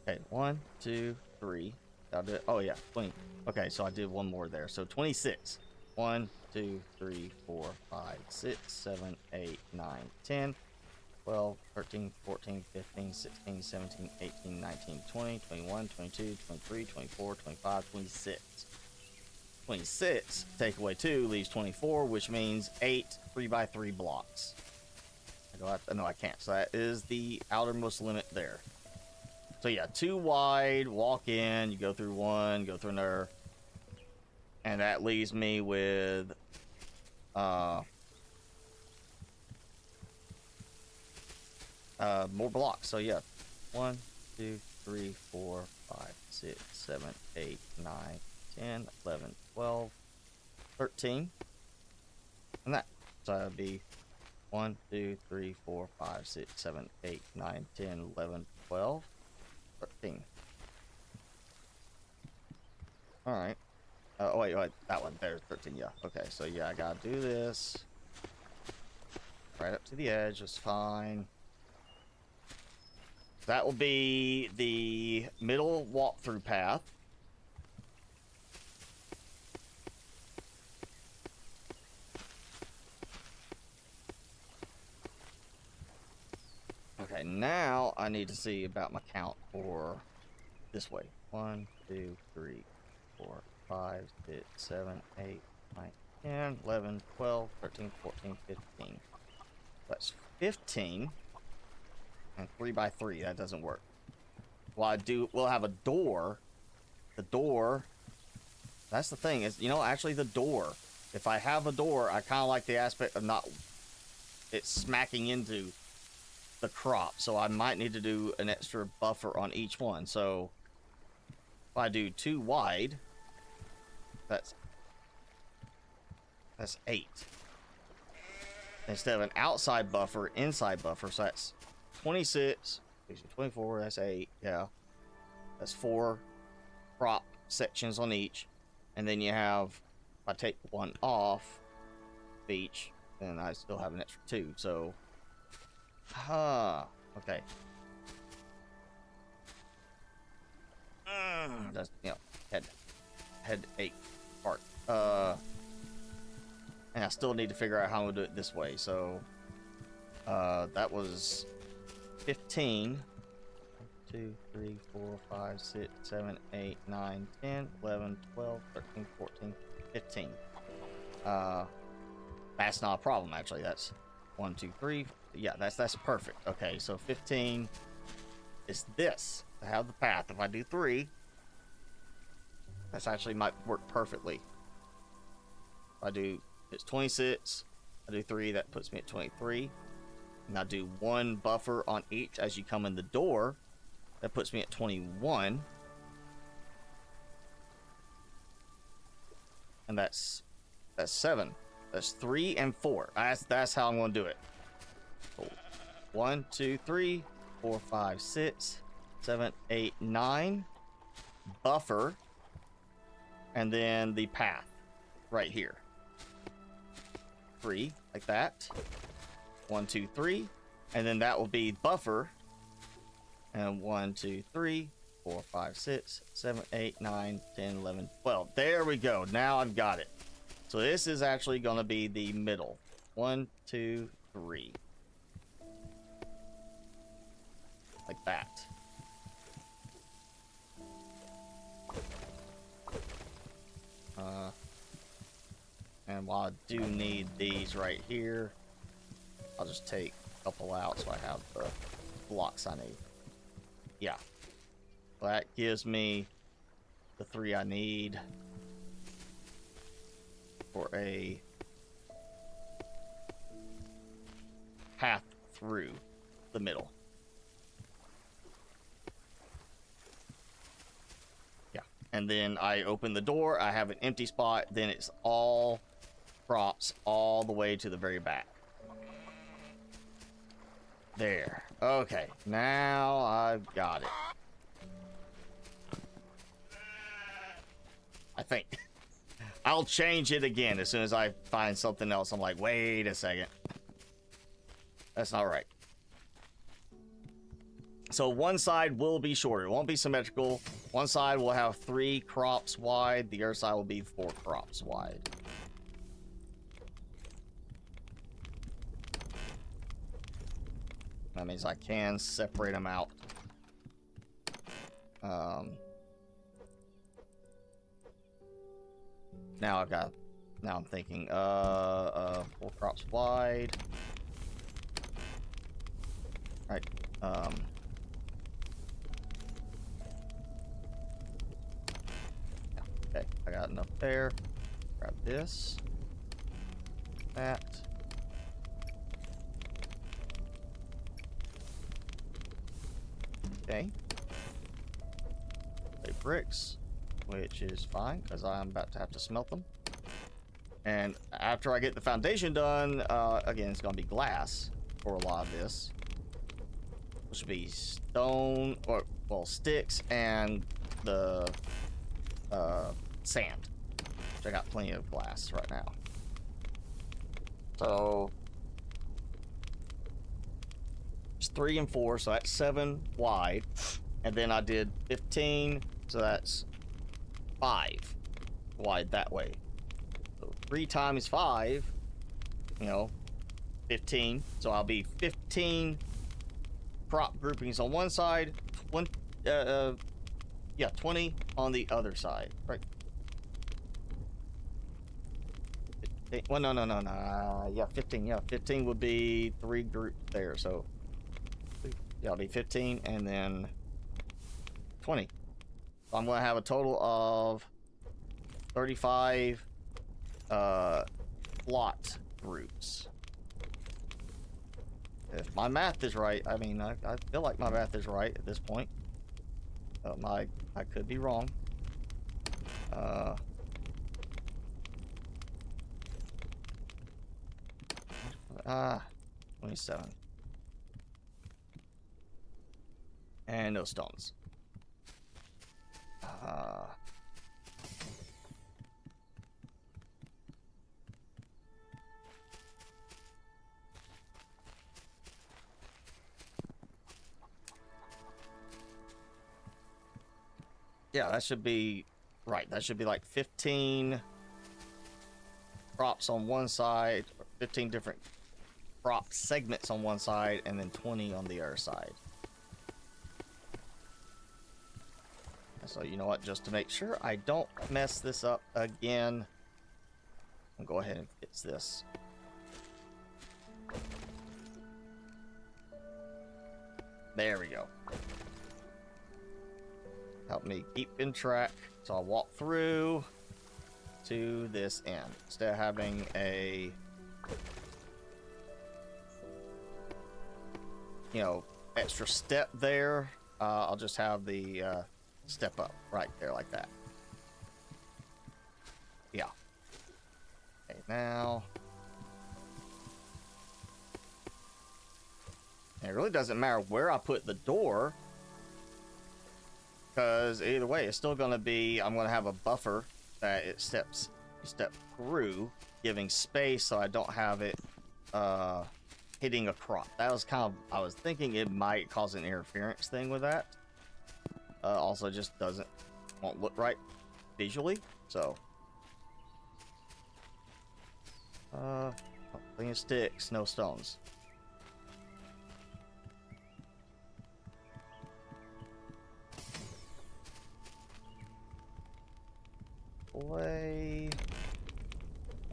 Okay, 1, 2, 3. I'll do it. Oh yeah, 20. Okay, so I did one more there. So 26. 1, 2, 3, 4, 5, 6, 7, 8, 9, 10. 12, 13, 14, 15, 16, 17, 18, 19, 20, 21, 22, 23, 24, 25, 26. 26, take away 2, leaves 24, which means 8 3x3 blocks. No, I can't. So that is the outermost limit there. So yeah, 2 wide, walk in, you go through one, go through another. And that leaves me with more blocks. So yeah, 1, 2, 3, 4, 5, 6, 7, 8, 9, 10, 11, 12, 13. And that. So that would be 1, 2, 3, 4, 5, 6, 7, 8, 9, 10, 11, 12, 13. Alright. Oh, wait, that one. There's 13, yeah. Okay, so yeah, I gotta do this. Right up to the edge is fine. That will be the middle walkthrough path. Okay, now I need to see about my count for this way. 1, 2, 3, 4, 5, 6, 7, 8, 9, 10, 11, 12, 13, 14, 15. That's 15. And 3 by 3, that doesn't work. Well, we'll have a door. The door, that's the thing, is, you know, actually the door. If I have a door, I kind of like the aspect of not it smacking into the crop. So I might need to do an extra buffer on each one. So if I do 2 wide, that's 8. Instead of an outside buffer, inside buffer. So that's 26, 24, that's 8, yeah. That's 4 crop sections on each. And then you have, if I take one off each, then I still have an extra 2, so... okay. That's, you know, head ache part. And I still need to figure out how I'm gonna do it this way, so... that was 15. 2, 3, 4, 5, 6, 7, 8, 9, 10, 11, 12, 13, 14, 15. That's not a problem, actually. That's 1, 2, 3. Yeah, that's perfect. Okay, so 15 is this. I have the path. If I do 3, that's actually might work perfectly. If I do, it's 26. I do 3, that puts me at 23. And I do 1 buffer on each as you come in the door. That puts me at 21. And that's 7. That's 3 and 4. That's how I'm going to do it. 1, 2, 3, 4, 5, 6, 7, 8, 9. Buffer. And then the path right here. 3, like that. 1, 2, 3. And then that will be buffer. And 1, 2, 3, 4, 5, 6, 7, 8, 9, 10, 11, 12. There we go. Now I've got it. So this is actually going to be the middle. 1, 2, 3. Like that. And while I do need these right here, I'll just take a couple out so I have the blocks I need. Yeah. Well, that gives me the 3 I need for a path through the middle. Yeah. And then I open the door, I have an empty spot, then it's all props all the way to the very back. There. Okay. Now I've got it. I think. I'll change it again as soon as I find something else. I'm like, wait a second. That's not right. So one side will be shorter. It won't be symmetrical. One side will have 3 crops wide. The other side will be 4 crops wide. That means I can separate them out. Now I'm thinking, 4 crops wide. Right. Okay, I got enough there. Grab this. That. Okay. bricks, which is fine because I'm about to have to smelt them. And after I get the foundation done, again, it's going to be glass for a lot of this. Which would be stone, or, well, sticks and the sand. Which I got plenty of glass right now. So, it's 3 and 4, so that's 7 wide. And then I did 15, so that's 5 wide that way. 3 times 5, you know, 15. So I'll be 15 prop groupings on one side, 20 on the other side, right? Well, no. Yeah, 15. Yeah, 15 would be 3 groups there. So yeah, it'll be 15 and then 20. So I'm going to have a total of 35 plot groups. If my math is right, I mean, I feel like my math is right at this point. I could be wrong. 27. And no stones. Yeah, that should be right. That should be like 15 props on one side, 15 different prop segments on one side, and then 20 on the other side. So you know what, just to make sure I don't mess this up again, I'll go ahead and fix this. There we go. Help me keep in track. So I'll walk through to this end instead of having a, you know, extra step there. I'll just have the step up right there like that. Yeah. Okay, now it really doesn't matter where I put the door, because either way it's still going to be, I'm going to have a buffer that it step through, giving space so I don't have it hitting a crop. That was kind of, I was thinking it might cause an interference thing with that. Also just won't look right visually, so plenty of sticks, no stones. Way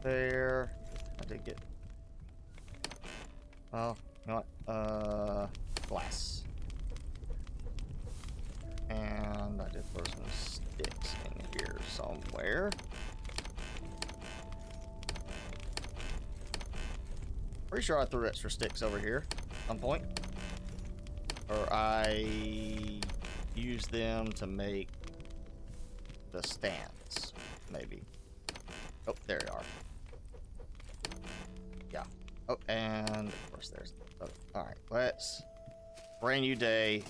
there. I did get, well, you know what, glass. And I did throw some sticks in here somewhere. Pretty sure I threw extra sticks over here at some point. Or I used them to make the stands, maybe. Oh, there they are. Yeah. Oh, and of course there's, oh, alright, let's, brand new day.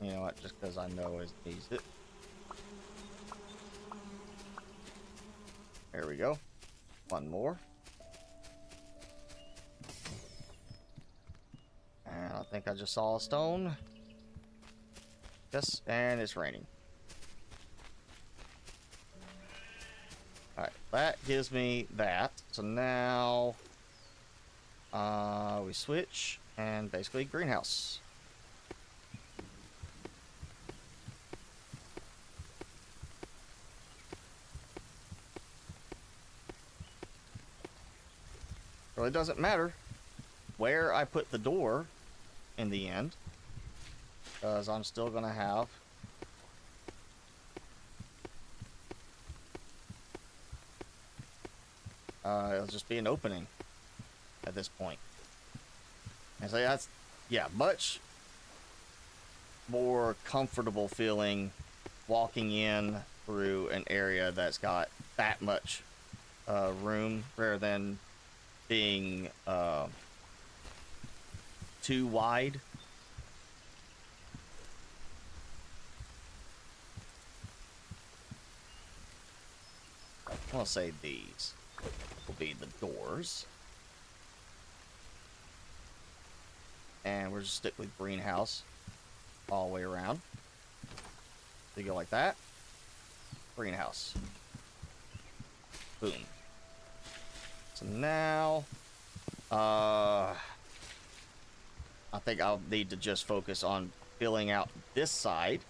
You know what, just because I know it needs it. There we go. One more. And I think I just saw a stone. Yes, and it's raining. Alright, that gives me that. So now we switch and basically greenhouse. So it doesn't matter where I put the door in the end, because I'm still going to have it'll just be an opening at this point. And so that's, yeah, much more comfortable feeling walking in through an area that's got that much room rather than being too wide. I want to say these will be the doors. And we're just stick with greenhouse all the way around. So you go like that. Greenhouse. Boom. So now, I think I'll need to just focus on filling out this side.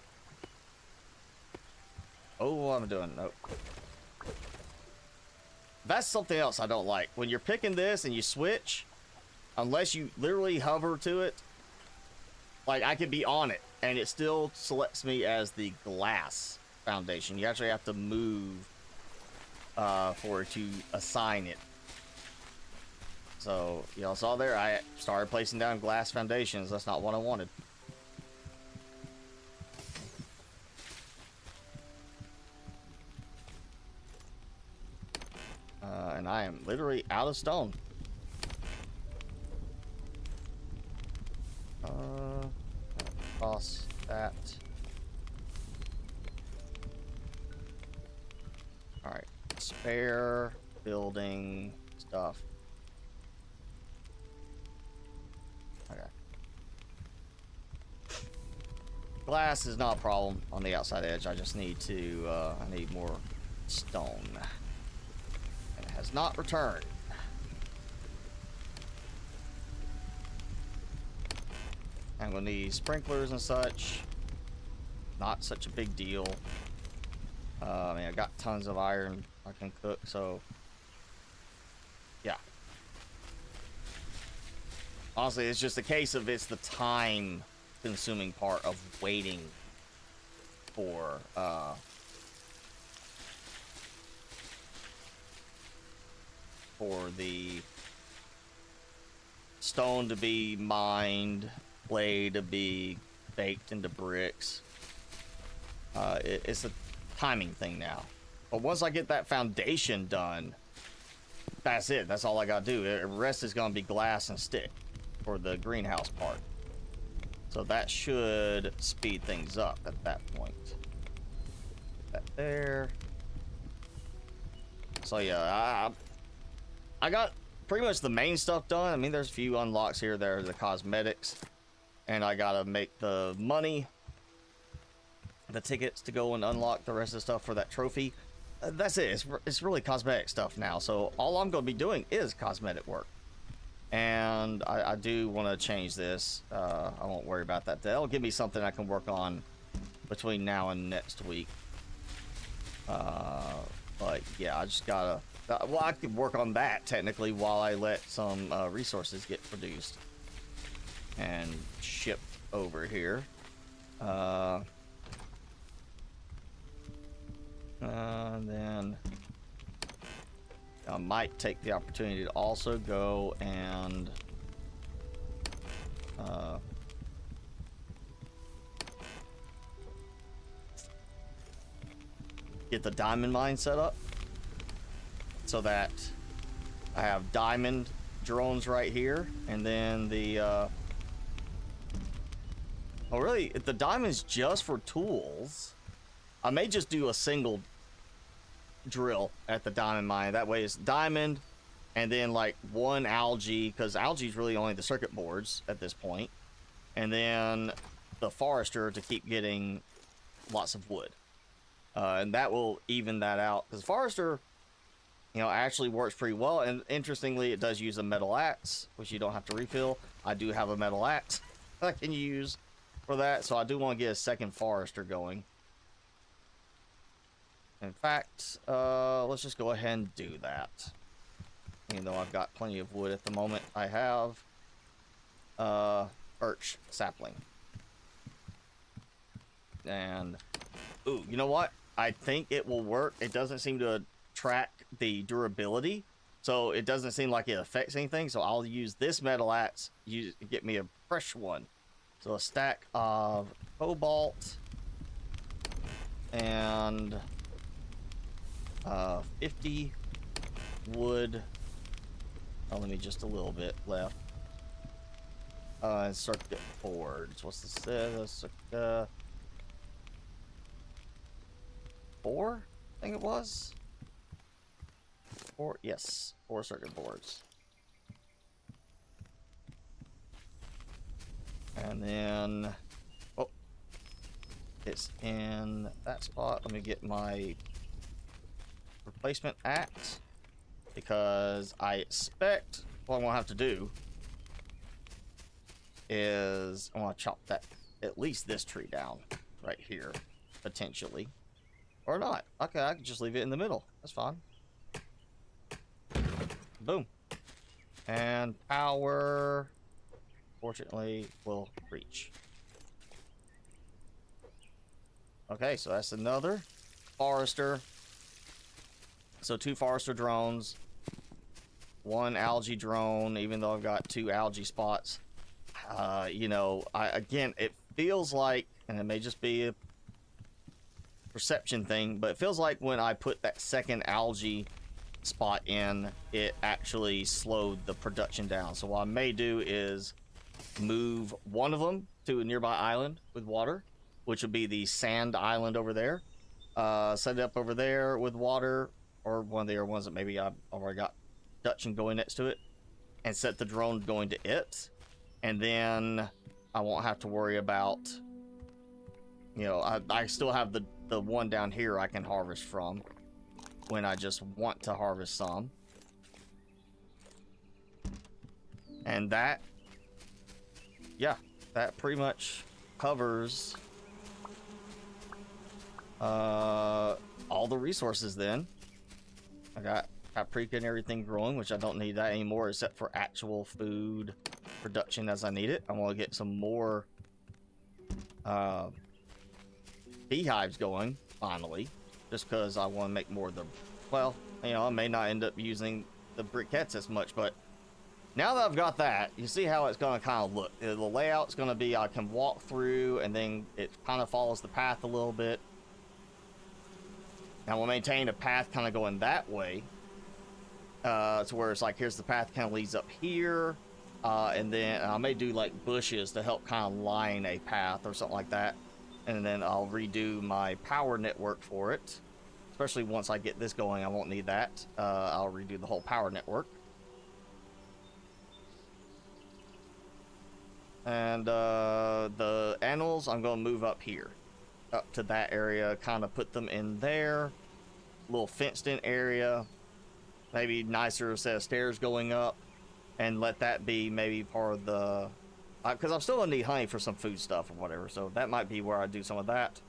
Oh, what am I doing? Nope. That's something else I don't like. When you're picking this and you switch, unless you literally hover to it, like I could be on it and it still selects me as the glass foundation. You actually have to move for it to assign it. So, you know, saw there, I started placing down glass foundations. That's not what I wanted. And I am literally out of stone. Toss that. Alright. Spare building stuff. Okay. Glass is not a problem on the outside edge. I just need to, I need more stone. And it has not returned. And with these sprinklers and such, not such a big deal. I mean, I got tons of iron I can cook, so yeah. Honestly, it's just a case of it's the time-consuming part of waiting for the stone to be mined, clay to be baked into bricks. It's a timing thing now. But once I get that foundation done, that's it. That's all I gotta do. The rest is gonna be glass and stick for the greenhouse part. So that should speed things up at that point. That there. So yeah, I got pretty much the main stuff done. I mean, there's a few unlocks here. There's the cosmetics. And I gotta make the money, the tickets to go and unlock the rest of the stuff for that trophy. That's it. It's really cosmetic stuff now. So all I'm going to be doing is cosmetic work. And I do want to change this. I won't worry about that. That'll give me something I can work on between now and next week. But yeah, I just gotta... well, I could work on that technically while I let some resources get produced and shipped over here. And then I might take the opportunity to also go and get the diamond mine set up so that I have diamond drones right here, and then the oh really, if the diamond's just for tools, I may just do a single drill at the diamond mine. That way it's diamond and then like one algae, because algae is really only the circuit boards at this point, and then the forester to keep getting lots of wood, and that will even that out, because forester, you know, actually works pretty well. And interestingly, it does use a metal axe, which you don't have to refill. I do have a metal axe I can use for that, so I do want to get a second forester going. In fact, let's just go ahead and do that. Even though I've got plenty of wood at the moment, I have birch sapling. And, ooh, you know what? I think it will work. It doesn't seem to track the durability, so it doesn't seem like it affects anything. So I'll use this metal axe, get me a fresh one. So a stack of cobalt and 50 wood. Only just a little bit left. And circuit boards. What's this? 4? I think it was. 4? Yes, 4 circuit boards. And then, oh, it's in that spot. Let me get my replacement axe, because I expect what I'm gonna have to do is I want to chop that, at least this tree down right here, potentially, or not. Okay, I can just leave it in the middle. That's fine. Boom. And power, fortunately, will reach. Okay, so that's another forester. So 2 forester drones, 1 algae drone, even though I've got 2 algae spots. You know, again, it feels like, and it may just be a perception thing, but it feels like when I put that second algae spot in, it actually slowed the production down. So what I may do is move one of them to a nearby island with water, which would be the sand island over there. Set it up over there with water, or one of the other ones that maybe I've already got production going next to it, and set the drone going to it. And then I won't have to worry about, you know, I still have the one down here I can harvest from when I just want to harvest some. And that, yeah, that pretty much covers all the resources then. I got paprika and everything growing, which I don't need that anymore except for actual food production as I need it. I want to get some more beehives going finally, just because I want to make more of the, well, you know, I may not end up using the briquettes as much, but now that I've got that, you see how it's going to kind of look. The layout's going to be, I can walk through and then it kind of follows the path a little bit. Now we'll maintain a path kind of going that way, to where it's like, here's the path kind of leads up here, and then I may do like bushes to help kind of line a path or something like that, and then I'll redo my power network for it. Especially once I get this going, I won't need that. I'll redo the whole power network. And the animals, I'm going to move up here, up to that area, kind of put them in there. Little fenced in area, maybe nicer set of stairs going up, and let that be maybe part of the, because I'm still gonna need honey for some food stuff or whatever, so that might be where I do some of that.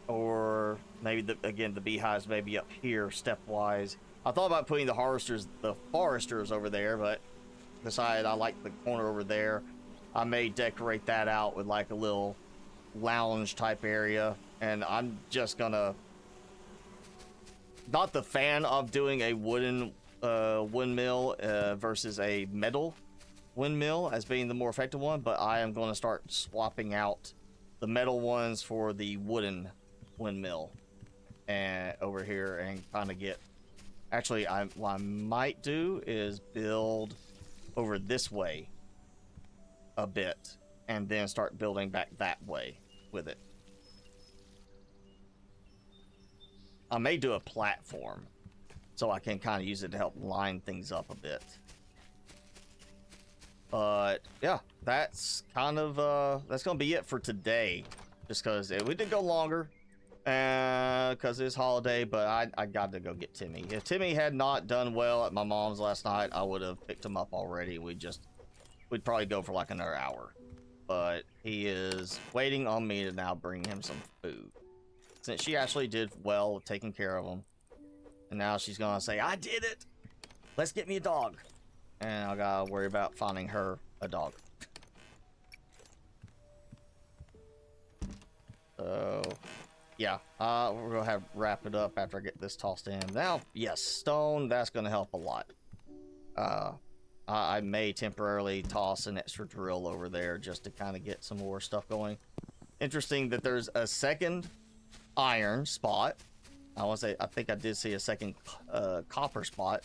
Or maybe again the beehives maybe up here stepwise. I thought about putting the foresters over there, but decided I like the corner over there. I may decorate that out with like a little lounge type area, and I'm just gonna, not the fan of doing a wooden windmill versus a metal windmill as being the more effective one, but I am going to start swapping out the metal ones for the wooden windmill and over here, and kind of get, actually what I might do is build over this way a bit and then start building back that way with it. I may do a platform so I can kind of use it to help line things up a bit. But yeah, that's kind of that's gonna be it for today, just because we did go longer because it's holiday, but I got to go get Timmy. If Timmy had not done well at my mom's last night, I would have picked him up already. We'd probably go for like another hour, but he is waiting on me to now bring him some food, since she actually did well with taking care of him. And now she's gonna say, I did it, let's get me a dog. And I gotta worry about finding her a dog. So yeah, we're gonna wrap it up after I get this tossed in. Now, yes, stone, that's gonna help a lot. I may temporarily toss an extra drill over there just to kind of get some more stuff going. Interesting that there's a second iron spot. I want to say, I think I did see a second copper spot,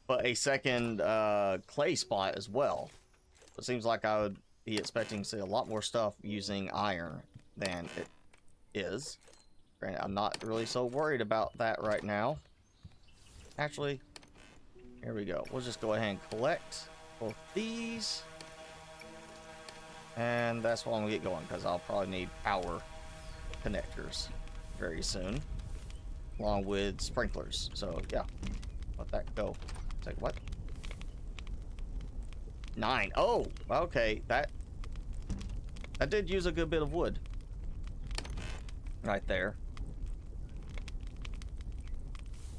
but a second clay spot as well. It seems like I would be expecting to see a lot more stuff using iron than it is. Granted, I'm not really so worried about that right now. Actually, here we go. We'll just go ahead and collect both these. And that's what I'm gonna get going, because I'll probably need power connectors very soon, along with sprinklers. So yeah, let that go. It's like, what? 9. Oh, okay. That did use a good bit of wood right there.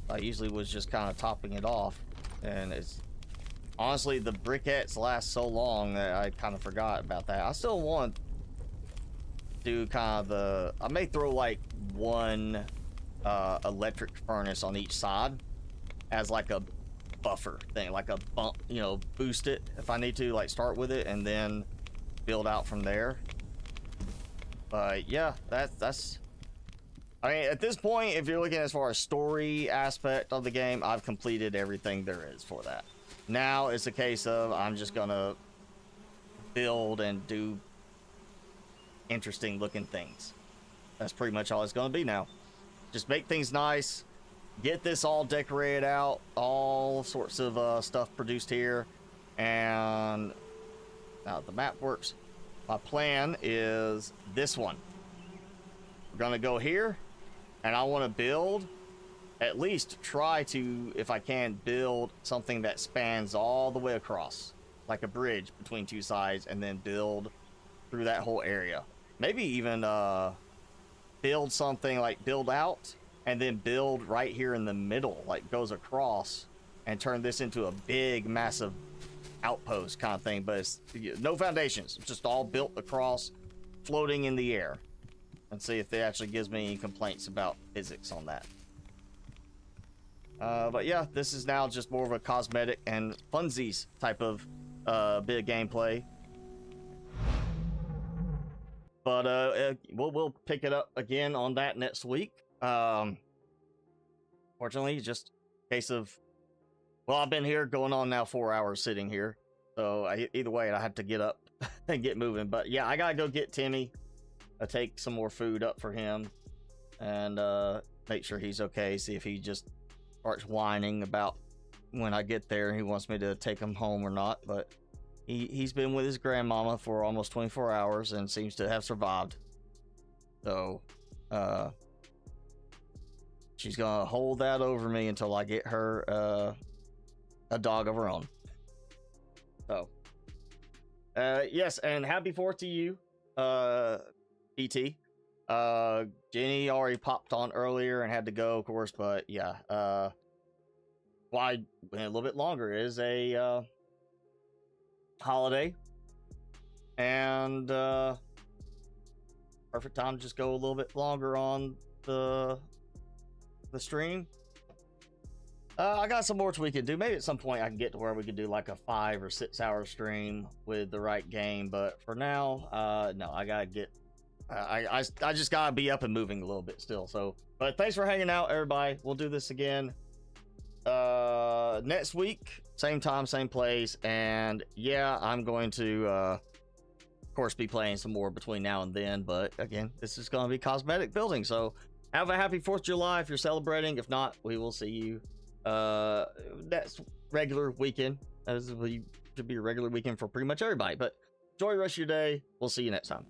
I usually was just kind of topping it off, and it's honestly, the briquettes last so long that I kind of forgot about that. I still want to do kind of the, I may throw like one electric furnace on each side as like a buffer thing, like a bump, you know, boost it if I need to, like start with it and then build out from there. But yeah, that's I mean, at this point, if you're looking as far as story aspect of the game, I've completed everything there is for that. Now it's a case of I'm just gonna build and do interesting looking things. That's pretty much all it's gonna be now. Just make things nice, get this all decorated out, all sorts of stuff produced here, and now the map works. My plan is this one. We're gonna go here, and I want to build, at least try to, if I can, build something that spans all the way across, like a bridge between two sides, and then build through that whole area. Maybe even build something like build out and then build right here in the middle, like goes across, and turn this into a big massive outpost kind of thing, but it's no foundations, it's just all built across, floating in the air, and see if it actually gives me any complaints about physics on that. But yeah, this is now just more of a cosmetic and funsies type of bit of gameplay. But we'll pick it up again on that next week. Fortunately, just a case of, well, I've been here going on now 4 hours sitting here, so either way I have to get up and get moving. But yeah, I gotta go get Timmy, take some more food up for him, and make sure he's okay. See if he just starts whining about when I get there and he wants me to take him home or not. But he's been with his grandmama for almost 24 hours and seems to have survived. So she's gonna hold that over me until I get her a dog of her own. So yes, and happy 4th to you, PT. Jenny already popped on earlier and had to go, of course, but yeah, why went a little bit longer. It is a holiday, and perfect time to just go a little bit longer on the stream. I got some more we can do. Maybe at some point I can get to where we could do like a 5 or 6 hour stream with the right game, but for now, no, I gotta get I just gotta be up and moving a little bit still. So, but thanks for hanging out, everybody. We'll do this again next week, same time, same place. And yeah, I'm going to of course be playing some more between now and then, but again, this is going to be cosmetic building. So have a happy 4th of July if you're celebrating. If not, we will see you next regular weekend, as we should be a regular weekend for pretty much everybody. But enjoy the rest of your day. We'll see you next time.